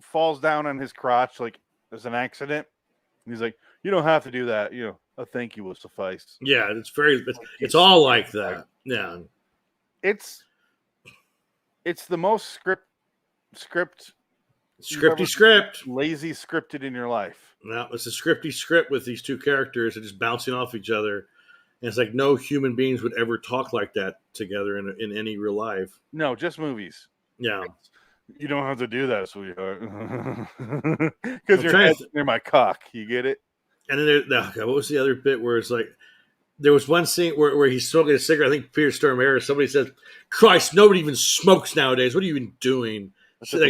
falls down on his crotch like there's an accident. And he's like, you don't have to do that. A thank you will suffice. Yeah, it's all like that. Yeah. It's the most script lazy scripted in your life. No, it's a scripty script with these two characters and just bouncing off each other. And it's like no human beings would ever talk like that together in any real life. No, just movies. Yeah. You don't have to do that, sweetheart. Because your head's near my cock. You get it? And then what was the other bit where it's like, there was one scene where he's smoking a cigarette. I think Peter Stormare, somebody says, Christ, nobody even smokes nowadays. What are you even doing? So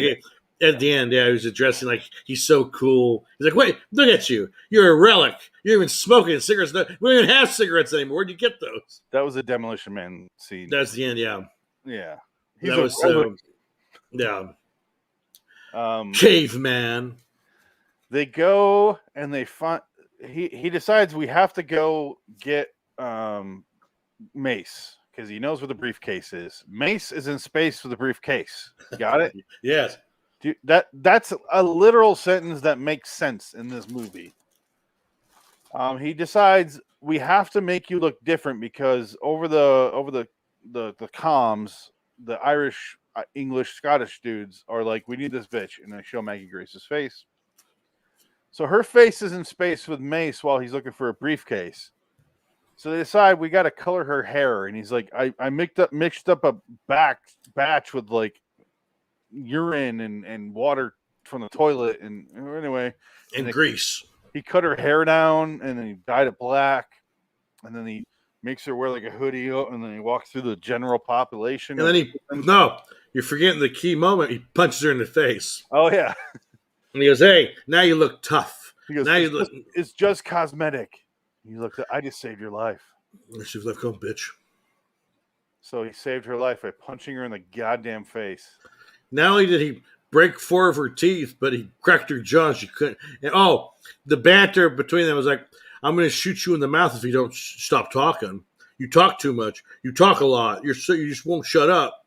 at the end, he was addressing like, he's so cool. He's like, wait, look at you. You're a relic. You're even smoking cigarettes. We don't even have cigarettes anymore. Where'd you get those? That was a Demolition Man scene. That's the end, yeah. Yeah. Caveman. They go and they find he decides we have to go get Mace because he knows where the briefcase is. Mace is in space with the briefcase. Got it? Yes. Dude, that's a literal sentence that makes sense in this movie. He decides we have to make you look different because over the comms, the Irish, English, Scottish dudes are like, we need this bitch, and they show Maggie Grace's face. So her face is in space with Mace while he's looking for a briefcase. So they decide we got to color her hair, and he's like, I mixed up a batch with like urine and water from the toilet, and anyway, and grease. He cut her hair down, and then he dyed it black, and then he makes her wear like a hoodie, and then he walks through the general population. And then you're forgetting the key moment. He punches her in the face. Oh yeah, And he goes, "Hey, now you look tough. he goes, Now you it's, look." it's just cosmetic. He looked. I just saved your life. She's left home, bitch. So he saved her life by punching her in the goddamn face. Not only did he break 4 of her teeth, but he cracked her jaw. And she couldn't. And the banter between them was like, "I'm going to shoot you in the mouth if you don't stop talking. You talk too much. You talk a lot. You just won't shut up."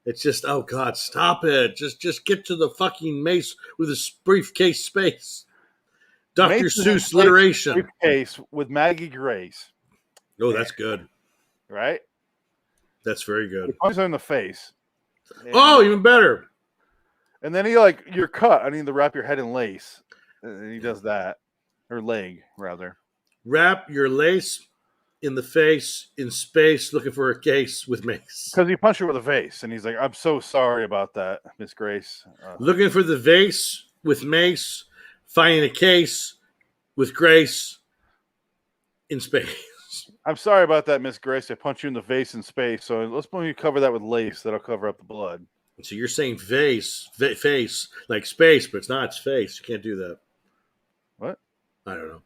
It's just, oh God, stop it. Just get to the fucking mace with a briefcase space. Dr. Seuss alliteration. Briefcase with Maggie Grace. Oh, that's good. Right? That's very good. He punches her in the face. Oh, even better. And then you're cut. I need to wrap your head in lace. And he does that. Or leg, rather. Wrap your lace in the face, in space, looking for a case with mace. Because he punched her with a vase. And he's like, I'm so sorry about that, Miss Grace. Looking for the vase with mace, finding a case with grace in space. I'm sorry about that, Miss Grace. I punched you in the vase in space. So let's maybe cover that with lace. That'll cover up the blood. So you're saying face, like space, but it's not. It's face. You can't do that. What? I don't know.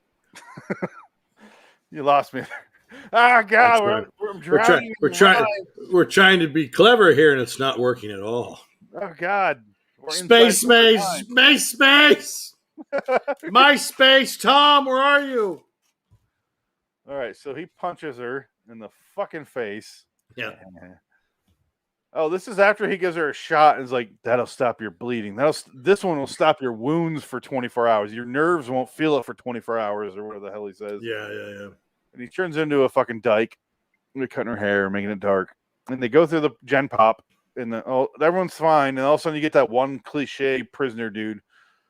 You lost me. Ah, God, we're drowning. We're trying to be clever here, and it's not working at all. Oh God. Space. My space. Tom, where are you? All right, so he punches her in the fucking face. Yeah. Oh, this is after he gives her a shot and is like, that'll stop your bleeding. This one will stop your wounds for 24 hours. Your nerves won't feel it for 24 hours or whatever the hell he says. Yeah. And he turns into a fucking dyke. They're cutting her hair, making it dark. And they go through the gen pop, and everyone's fine. And all of a sudden you get that one cliche prisoner dude.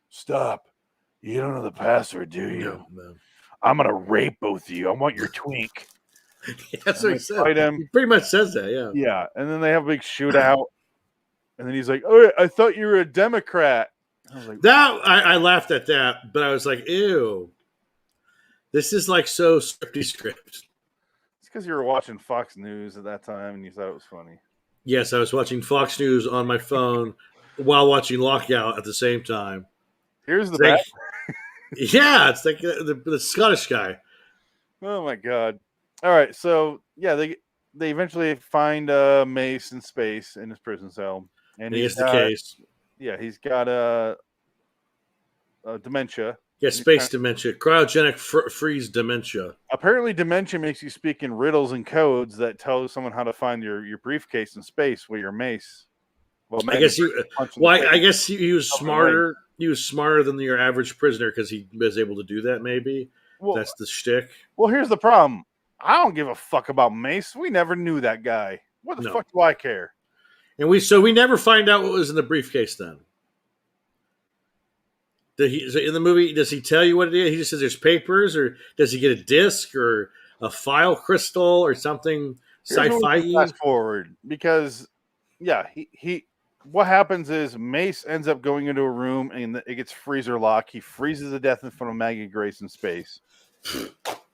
Stop. You don't know the password, do you? No. I'm going to rape both of you. I want your twink. That's what he said. He pretty much says that, yeah. Yeah, and then they have a big shootout. And then he's like, oh, I thought you were a Democrat. I was like, I laughed at that, but I was like, ew. This is like so script. It's because you were watching Fox News at that time and you thought it was funny. Yes, I was watching Fox News on my phone while watching Lockout at the same time. Here's the back. Yeah, it's like the Scottish guy. Oh my God. All right, so yeah, they eventually find Mace in space in his prison cell, and he's the case. Yeah, he's got a dementia. Yeah, space dementia, cryogenic freeze dementia. Apparently, dementia makes you speak in riddles and codes that tell someone how to find your briefcase in space with your mace. Well, I guess he was smarter. He was smarter than your average prisoner because he was able to do that. Maybe that's the shtick. Well, here's the problem. I don't give a fuck about Mace. We never knew that guy. What the fuck do I care? And we never find out what was in the briefcase then. In the movie, does he tell you what it is? He just says there's papers, or does he get a disc or a file crystal or something sci-fi? Fast forward, because he what happens is Mace ends up going into a room and it gets freezer lock. He freezes to death in front of Maggie Grace in space.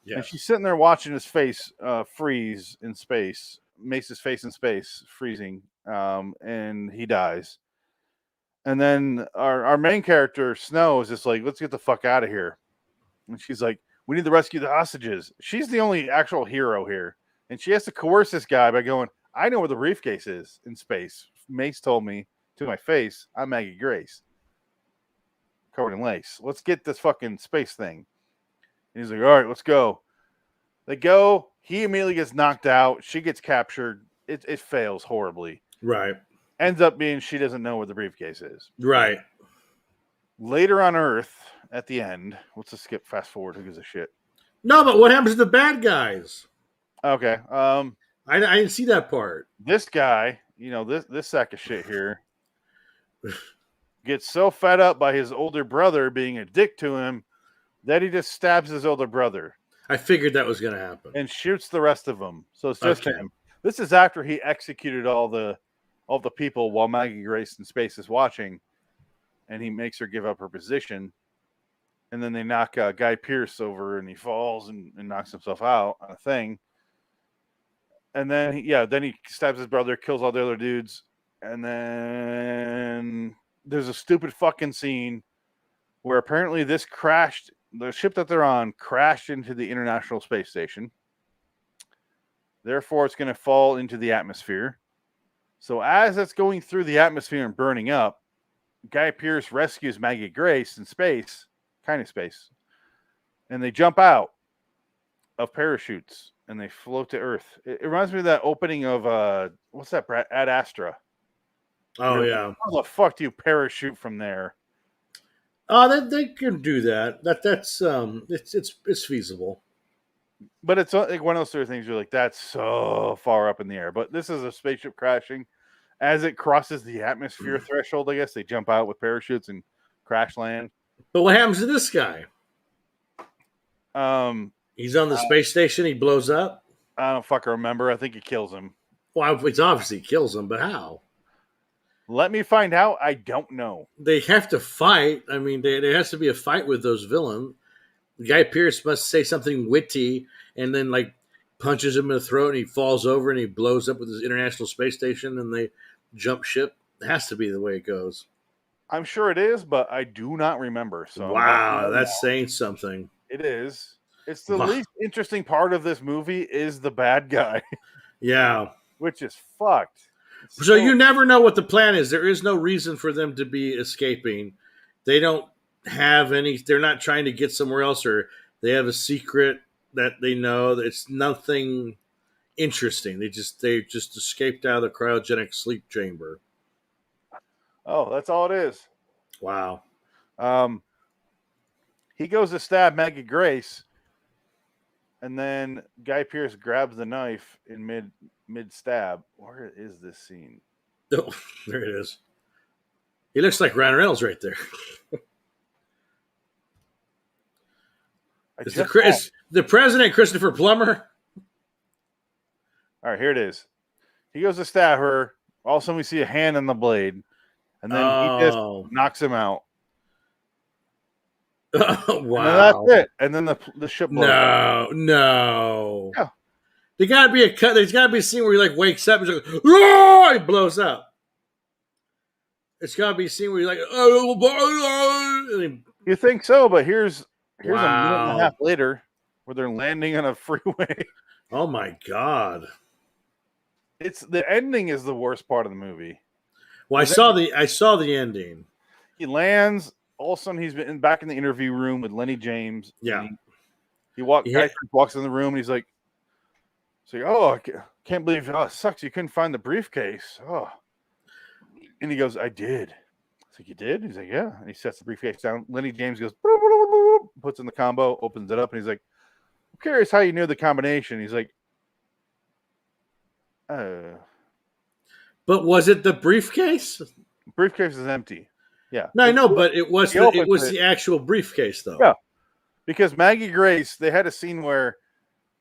Yeah. And she's sitting there watching his face freeze in space, Mace's face in space, freezing, and he dies. And then our main character, Snow, is just like, let's get the fuck out of here. And she's like, we need to rescue the hostages. She's the only actual hero here. And she has to coerce this guy by going, I know where the briefcase is in space. Mace told me to my face, I'm Maggie Grace. Covered in lace. Let's get this fucking space thing. And he's like, all right, let's go. They go. He immediately gets knocked out. She gets captured. It fails horribly. Right. Ends up being she doesn't know where the briefcase is. Right. Later on Earth, at the end, let's just skip fast forward. Who gives a shit? No, but what happens to the bad guys? Okay. I didn't see that part. This guy, this sack of shit here, gets so fed up by his older brother being a dick to him that he just stabs his older brother. I figured that was going to happen. And shoots the rest of them. So it's just him. This is after he executed all the people while Maggie Grace in space is watching, and he makes her give up her position. And then they knock Guy Pearce over, and he falls and knocks himself out on a thing. And then, then he stabs his brother, kills all the other dudes. And then there's a stupid fucking scene where apparently the ship that they're on crashed into the International Space Station. Therefore, it's going to fall into the atmosphere. So as it's going through the atmosphere and burning up, Guy Pearce rescues Maggie Grace in space, and they jump out of parachutes and they float to Earth. It reminds me of that opening of what's that, Brad? Ad Astra. Oh yeah. How the fuck do you parachute from there? Oh, they can do that. That's it's feasible. But it's like one of those sort of things you're like, that's so far up in the air. But this is a spaceship crashing. As it crosses the atmosphere threshold, I guess they jump out with parachutes and crash land. But what happens to this guy? He's on the space station. He blows up. I don't fucking remember. I think he kills him. Well, it's obviously kills him, but how? Let me find out. I don't know. They have to fight. I mean, there has to be a fight with those villains. Guy Pearce must say something witty and then like punches him in the throat and he falls over and he blows up with his International Space Station and they jump ship. It has to be the way it goes. I'm sure it is, but I do not remember. So wow, that's saying something. It is. It's the least interesting part of this movie is the bad guy. Yeah. Which is fucked. So you never know what the plan is. There is no reason for them to be escaping. They don't have any. They're not trying to get somewhere else, or they have a secret that they know. It's nothing interesting. They just escaped out of the cryogenic sleep chamber. Oh, that's all it is. Wow. He goes to stab Maggie Grace, and then Guy Pearce grabs the knife in mid stab. Where is this scene? Oh, there it is. He looks like Ryan Reynolds right there. Is the president Christopher Plummer? All right, here it is. He goes to stab her. All of a sudden, we see a hand on the blade, and then he just knocks him out. Oh, wow. And that's it. And then the ship blows up. No. Yeah. There gotta be a cut. There's gotta be a scene where he like wakes up and he's like, oh! He blows up. It's gotta be a scene where he's like, oh! You think so? But here's a minute and a half later where they're landing on a freeway. Oh my god! It's the ending is the worst part of the movie. Well, I saw the ending. He lands. All of a sudden, he's been back in the interview room with Lenny James. Yeah. He walks in the room and he's like, "Oh, I can't believe it sucks. You couldn't find the briefcase." Oh, and he goes, "I did." It's like, "You did?" He's like, "Yeah." And he sets the briefcase down. Lenny James goes, puts in the combo, opens it up, and he's like, "I'm curious how you knew the combination." He's like, But was it the briefcase? The briefcase is empty. Yeah. No, I know, but it was the actual briefcase, though. Yeah. Because Maggie Grace, they had a scene where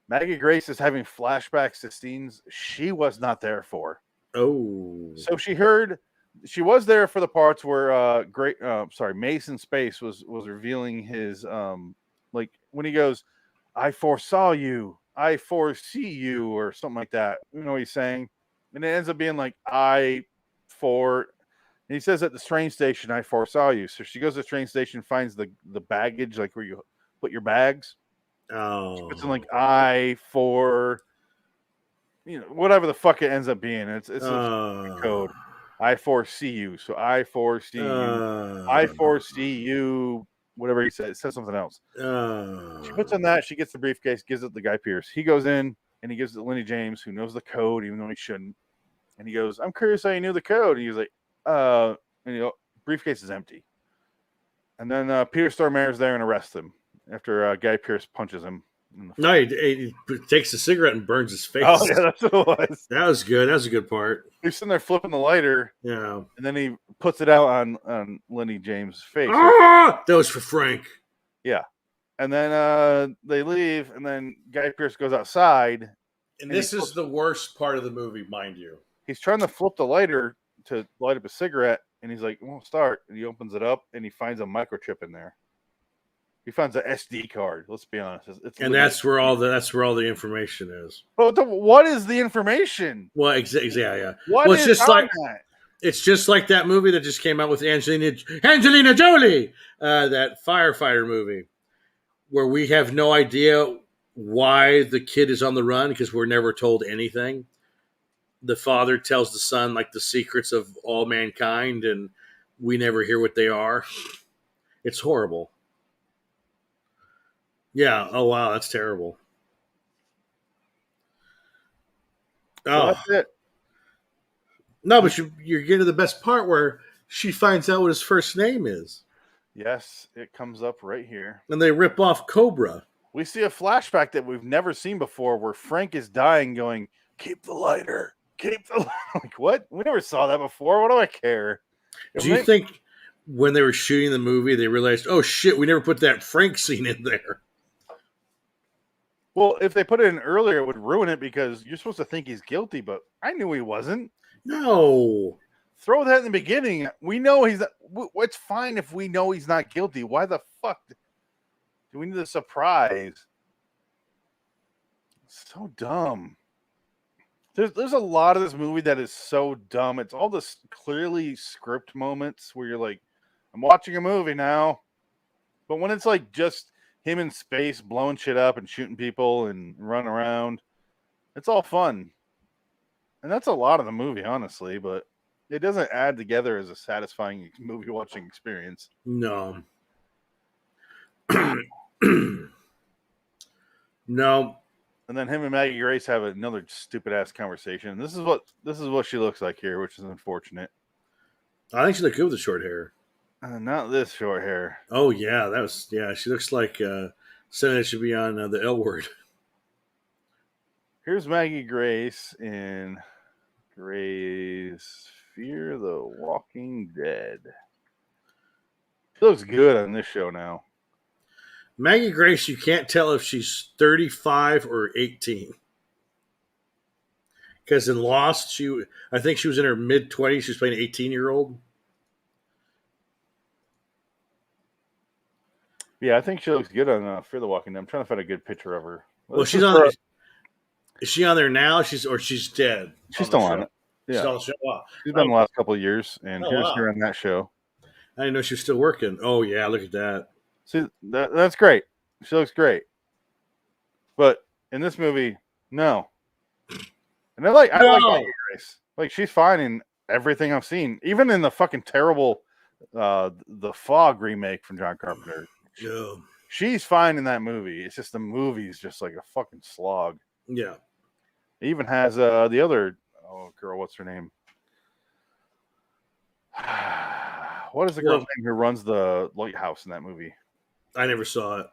Maggie Grace is having flashbacks to scenes she was not there for. Oh. So she was there for the parts where Mason Space was revealing his like when he goes, "I foresaw you, I foresee you," or something like that. You know what he's saying? And it ends up being like and he says at the train station, "I foresaw you." So she goes to the train station, finds the baggage, like where you put your bags. Oh. She puts in like whatever the fuck it ends up being. It's a code. I foresee you. So I foresee you. I foresee you. Whatever he said. It says something else. She puts on that. She gets the briefcase, gives it to Guy Pearce. He goes in and he gives it to Lenny James, who knows the code, even though he shouldn't. And he goes, "I'm curious how you knew the code." And he was like, briefcase is empty. And then Peter Stormare's there and arrests him after Guy Pearce punches him. No, he takes a cigarette and burns his face. Oh, yeah, that's what it was. That was good. That was a good part. He's sitting there flipping the lighter. Yeah. And then he puts it out on Lenny James' face. That was for Frank. Yeah. And then they leave, and then Guy Pearce goes outside. And this is the worst part of the movie, mind you. He's trying to flip the lighter to light up a cigarette, and he's like, "It won't start." And he opens it up, and he finds a microchip in there. He finds an SD card. Let's be honest. It's And that's where all the information is. But what is the information? Well, yeah. What well, is it's just on like that? it's just like that movie that just came out with Angelina Jolie, that firefighter movie, where we have no idea why the kid is on the run because we're never told anything. The father tells the son like the secrets of all mankind, and we never hear what they are. It's horrible. Yeah. Oh wow, that's terrible. So that's it. No, but you're getting to the best part where she finds out what his first name is. Yes, it comes up right here. And they rip off Cobra. We see a flashback that we've never seen before where Frank is dying going, keep the lighter. Keep the like what? We never saw that before. What do I care? Do you think when they were shooting the movie, they realized, oh shit, we never put that Frank scene in there? Well, if they put it in earlier, it would ruin it because you're supposed to think he's guilty, but I knew he wasn't. No. Throw that in the beginning. We know he's not. It's fine if we know he's not guilty. Why the fuck do we need a surprise? So dumb. There's a lot of this movie that is so dumb. It's all this clearly script moments where you're like, I'm watching a movie now. But when it's like just him in space blowing shit up and shooting people and running around, it's all fun. And that's a lot of the movie, honestly, but it doesn't add together as a satisfying movie watching experience. No. No. And then him and Maggie Grace have another stupid ass conversation. This is what she looks like here, which is unfortunate. I think she looked good with the short hair. Not this short hair. Oh yeah, she looks like something that should be on the L Word. Here's Maggie Grace in Gray's Fear the Walking Dead. She looks good on this show now. Maggie Grace, you can't tell if she's 35 or 18. Because in Lost, I think she was in her mid-20s. She was playing an 18-year-old. Yeah, I think she looks good on Fear the Walking Dead. I'm trying to find a good picture of her. Well, she's on there. Is she on there now? She's dead? She's still on it. Yeah. She's on the show. Wow. She's been the last couple of years, and here's her on that show. I didn't know she was still working. Oh, yeah, look at that. See, that's great. She looks great. But in this movie, no. And I like Maggie Grace. Like, she's fine in everything I've seen. Even in the fucking terrible The Fog remake from John Carpenter. Yeah. She's fine in that movie. It's just the movie's just like a fucking slog. Yeah. It even has the other girl, what's her name? What is the girl's name who runs the lighthouse in that movie? I never saw it.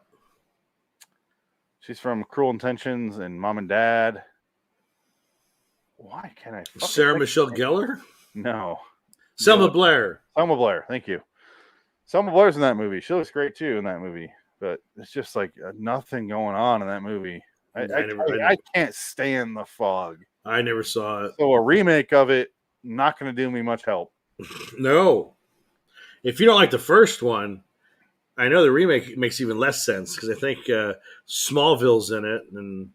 She's from Cruel Intentions and Mom and Dad. Why can't I? Sarah Michelle Gellar? No. Selma Blair. Selma Blair. Thank you. Selma Blair's in that movie. She looks great too in that movie. But it's just like nothing going on in that movie. I can't stand The Fog. I never saw it. So a remake of it, not going to do me much help. No. If you don't like the first one, I know the remake makes even less sense because I think Smallville's in it, and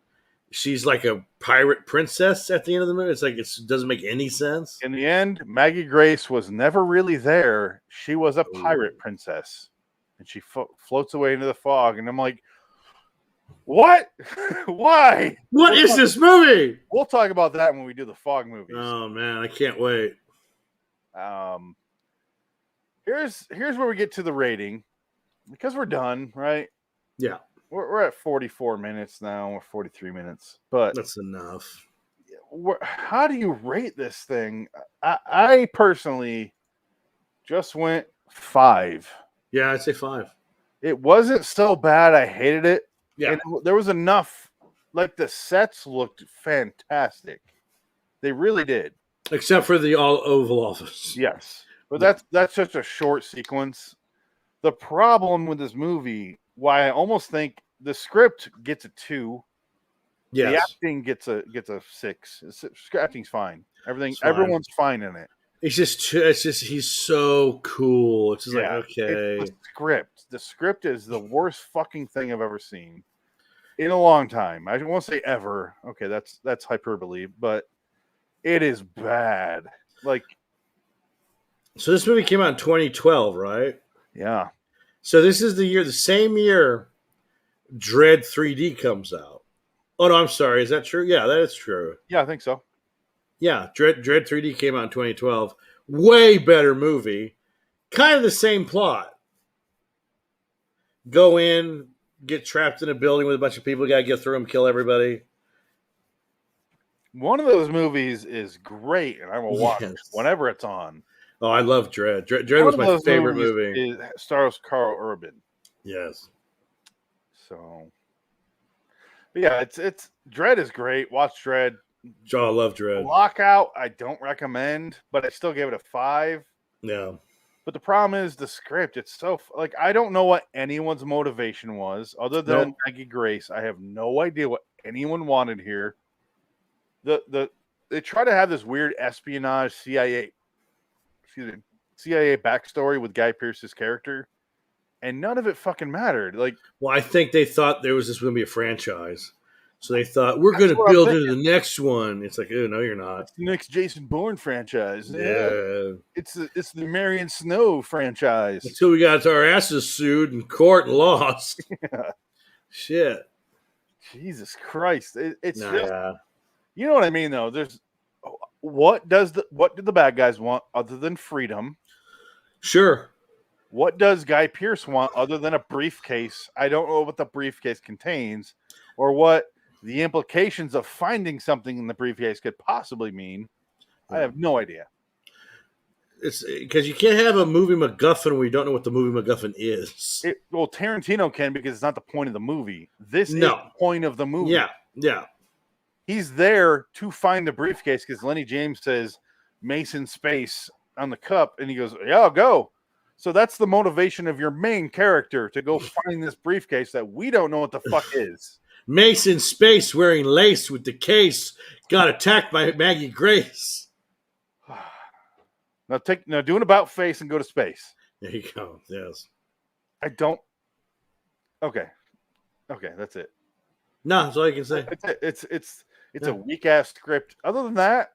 she's like a pirate princess at the end of the movie. It's like it doesn't make any sense. In the end, Maggie Grace was never really there. She was a pirate princess, and she floats away into the fog. And I'm like, what? Why? What is this movie? We'll talk about that when we do the Fog movies. Oh man, I can't wait. Here's where we get to the rating. Because we're done, right? Yeah. We're at 44 minutes now. We're 43 minutes. But that's enough. How do you rate this thing? I personally just went 5. Yeah, I'd say 5. It wasn't so bad. I hated it. Yeah. And there was enough. Like, the sets looked fantastic. They really did. Except for the Oval Office. Yes. But that's such a short sequence. The problem with this movie, why I almost think the script gets a 2. Yes. The acting gets a 6. Acting's fine. Everyone's fine in it. It's just he's so cool. It's just like, okay. It's the script. The script is the worst fucking thing I've ever seen in a long time. I won't say ever. Okay, that's hyperbole, but it is bad. Like, So this movie came out in 2012, right? yeah. So this is the same year Dread 3D comes out. Oh no, I'm sorry. Is that true? Yeah, that is true. Yeah, I think so. Yeah, Dread 3D came out in 2012. Way better movie. Kind of the same plot. Go in, get trapped in a building with a bunch of people. Got to get through them, kill everybody. One of those movies is great, and I will watch it whenever it's on. Oh, I love Dread. Dread was my favorite movie. It stars Carl Urban. Yes. So, but yeah, it's Dread is great. Watch Dread. Oh, I love Dread. Lockout, I don't recommend, but I still gave it a 5. Yeah. But the problem is the script. It's so like I don't know what anyone's motivation was other than Maggie Grace. I have no idea what anyone wanted here. They try to have this weird espionage CIA backstory with Guy Pearce's character, and none of it fucking mattered. Like, well, I think they thought there was just going to be a franchise. So they thought, we're going to build into the next one. It's like, oh, no, you're not. It's the next Jason Bourne franchise. Yeah. It's the Marion Snow franchise. Until we got our asses sued in court and lost. Yeah. Shit. Jesus Christ. It's nah, just, yeah. You know what I mean, though? There's what did the bad guys want other than freedom? Sure. What does Guy Pearce want other than a briefcase? I don't know what the briefcase contains or what the implications of finding something in the briefcase could possibly mean. I have no idea. It's because you can't have a movie MacGuffin where you don't know what the movie MacGuffin is. Well, Tarantino can because it's not the point of the movie. This is the point of the movie. Yeah. He's there to find the briefcase because Lenny James says Mason Space on the cup, and he goes, "Yeah, I'll go." So that's the motivation of your main character to go find this briefcase that we don't know what the fuck is. Mason Space wearing lace with the case got attacked by Maggie Grace. Now do an about face and go to space. There you go. Yes. I don't. Okay, that's it. No, that's all you can say. It's a weak ass script. Other than that,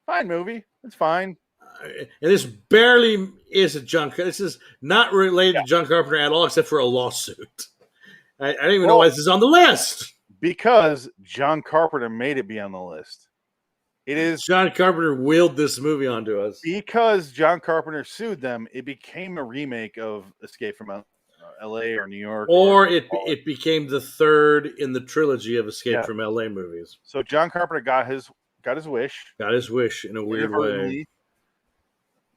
fine movie. It's fine. And this barely is a John. This is not related to John Carpenter at all, except for a lawsuit. I don't even know why this is on the list. Because John Carpenter made it be on the list. It is John Carpenter willed this movie onto us. Because John Carpenter sued them, it became a remake of Escape from L.A. or New York. Or it became the third in the trilogy of Escape from L.A. movies. So John Carpenter got his wish. Got his wish in a weird way.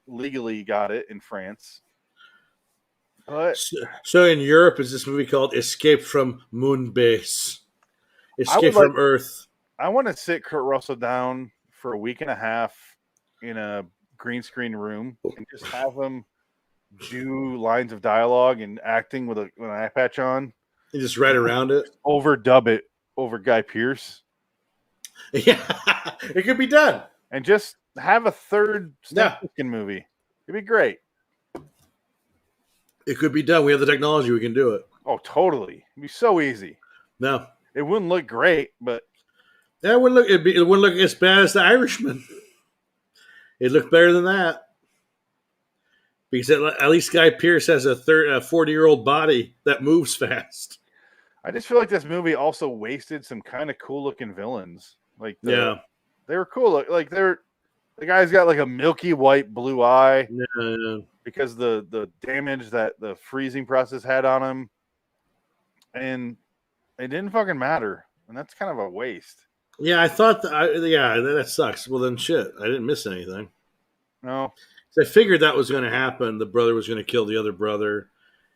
Legally got it in France. But so in Europe, is this movie called Escape from Moonbase? Escape from Earth. I want to sit Kurt Russell down for a week and a half in a green screen room and just have him do lines of dialogue and acting with an eye patch on. And just write around it? Overdub it over Guy Pearce. Yeah, it could be done. And just have a third Snake movie. It'd be great. It could be done. We have the technology. We can do it. Oh, totally. It'd be so easy. No. It wouldn't look great, but... Yeah, it wouldn't look as bad as The Irishman. It'd look better than that. Because at least Guy Pearce has a 40-year-old body that moves fast. I just feel like this movie also wasted some kind of cool-looking villains. Like, they were cool. Like, the guy's got like a milky white blue eye. Yeah. Because the damage that the freezing process had on him, and it didn't fucking matter, and that's kind of a waste. Yeah, I thought that sucks. Well, then shit, I didn't miss anything. No, so I figured that was going to happen. The brother was going to kill the other brother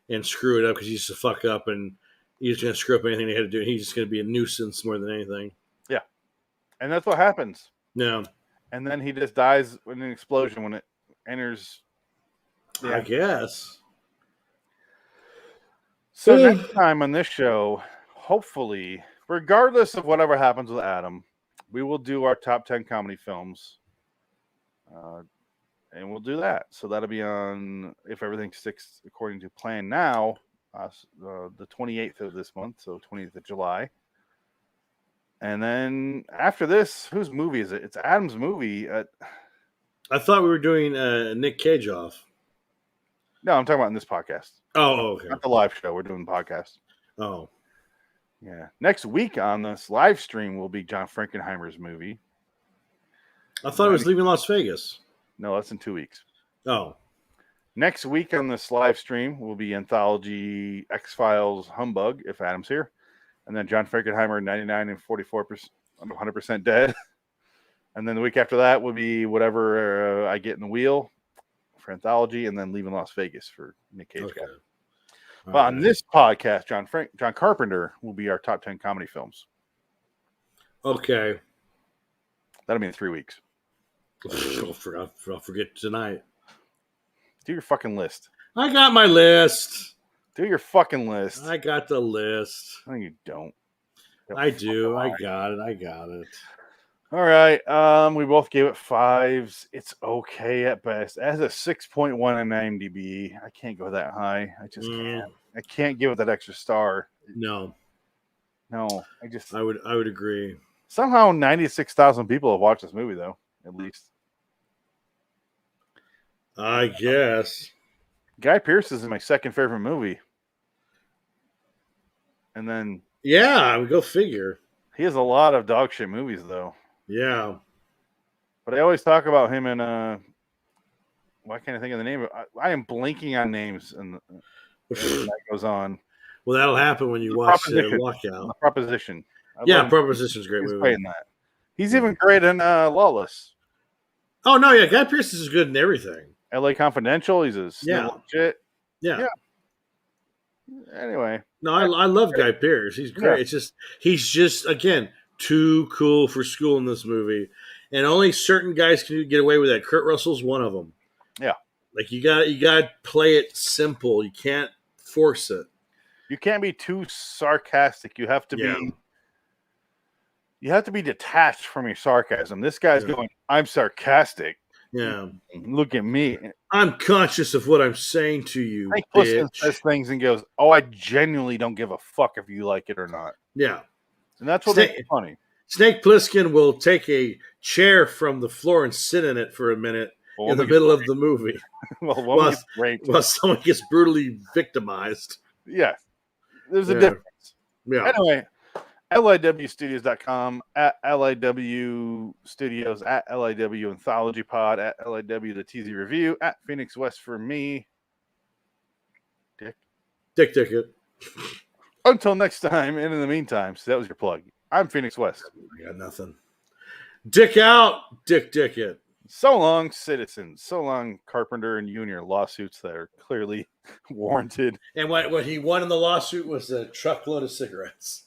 and screw it up because he used to fuck up, and he's going to screw up anything they had to do. And he's just going to be a nuisance more than anything. Yeah, and that's what happens. Yeah, and then he just dies in an explosion when it enters. I guess. So next time on this show, hopefully, regardless of whatever happens with Adam, we will do our top 10 comedy films. and we'll do that. So that'll be on, if everything sticks according to plan now, the 28th of this month, so 20th of July. And then after this, whose movie is it? It's Adam's movie. I thought we were doing Nick Cage off. No, I'm talking about in this podcast. Oh, okay. Not the live show. We're doing the podcast. Oh. Yeah. Next week on this live stream will be John Frankenheimer's movie. I thought it was Leaving Las Vegas. No, that's in 2 weeks. Oh. Next week on this live stream will be Anthology X-Files Humbug, if Adam's here. And then John Frankenheimer, 99 and 44%, 100% dead. And then the week after that will be whatever I get in the wheel for Anthology, and then Leaving Las Vegas for Nick Cage. Okay. But on this podcast, John Carpenter will be our top 10 comedy films. Okay. That'll be in 3 weeks. I'll forget tonight. Do your fucking list. I got my list. Do your fucking list. I got the list. No, you don't. I do. I got it. All right. We both gave it 5s. It's okay at best. It has a 6.1 on IMDb. I can't go that high. I just can't. I can't give it that extra star. No. I would agree. Somehow 96,000 people have watched this movie, though, at least. I guess. Guy Pearce is my second favorite movie. And then... Yeah, go figure. He has a lot of dog shit movies, though. Yeah. But I always talk about him in... why can't I think of the name? I am blanking on names, and that goes on. Well, that'll happen when you watch Lockout. Proposition. Proposition's a great movie. Playing that. He's even great in Lawless. Oh, no, yeah. Guy Pearce is good in everything. LA Confidential. He's a shit. Yeah. Anyway. No, I love Guy Pearce. He's great. Yeah. He's just, again, too cool for school in this movie. And only certain guys can get away with that. Kurt Russell's one of them. Yeah. Like, you got to play it simple. You can't force it. You can't be too sarcastic. You have to be... You have to be detached from your sarcasm. This guy's going, I'm sarcastic. Yeah. Look at me. I'm conscious of what I'm saying to you, Snake bitch. Says things and goes, I genuinely don't give a fuck if you like it or not. Yeah. And that's what makes it funny. Snake Plissken will take a chair from the floor and sit in it for a minute in the middle of the movie. while someone gets brutally victimized. Yeah. There's a difference. Yeah. Anyway. LIWstudios.com, at LIW Studios, at LIW Anthology Pod, at LIW The TZ Review, at Phoenix West for me. Dick Ticket. Until next time, and in the meantime, so that was your plug. I'm Phoenix West. I got nothing. Dick out, Dick it. So long, citizens. So long, Carpenter and you and your lawsuits that are clearly warranted. And what he won in the lawsuit was a truckload of cigarettes.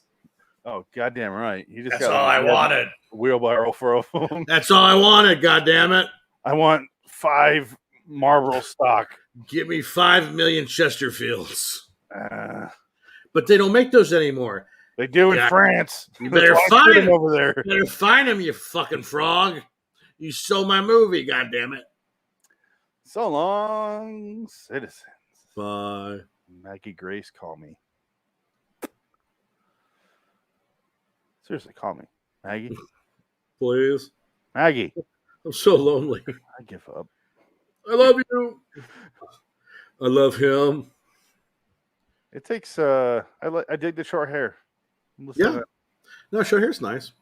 Oh, goddamn right. That's all I wanted. Wheelbarrow for them. That's all I wanted, goddammit. I want 5 Marlboro stock. Give me 5 million Chesterfields. But they don't make those anymore. They do in France. You better find them over there. You better find them, you fucking frog. You stole my movie, goddammit. So long, citizens. Bye. Maggie Grace, call me. Seriously, call me. Maggie. Please. Maggie. I'm so lonely. I give up. I love you. I love him. It takes, I dig the short hair. Yeah. No, short hair's nice.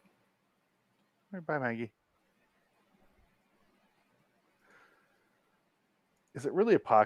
Bye, Maggie. Is it really a podcast?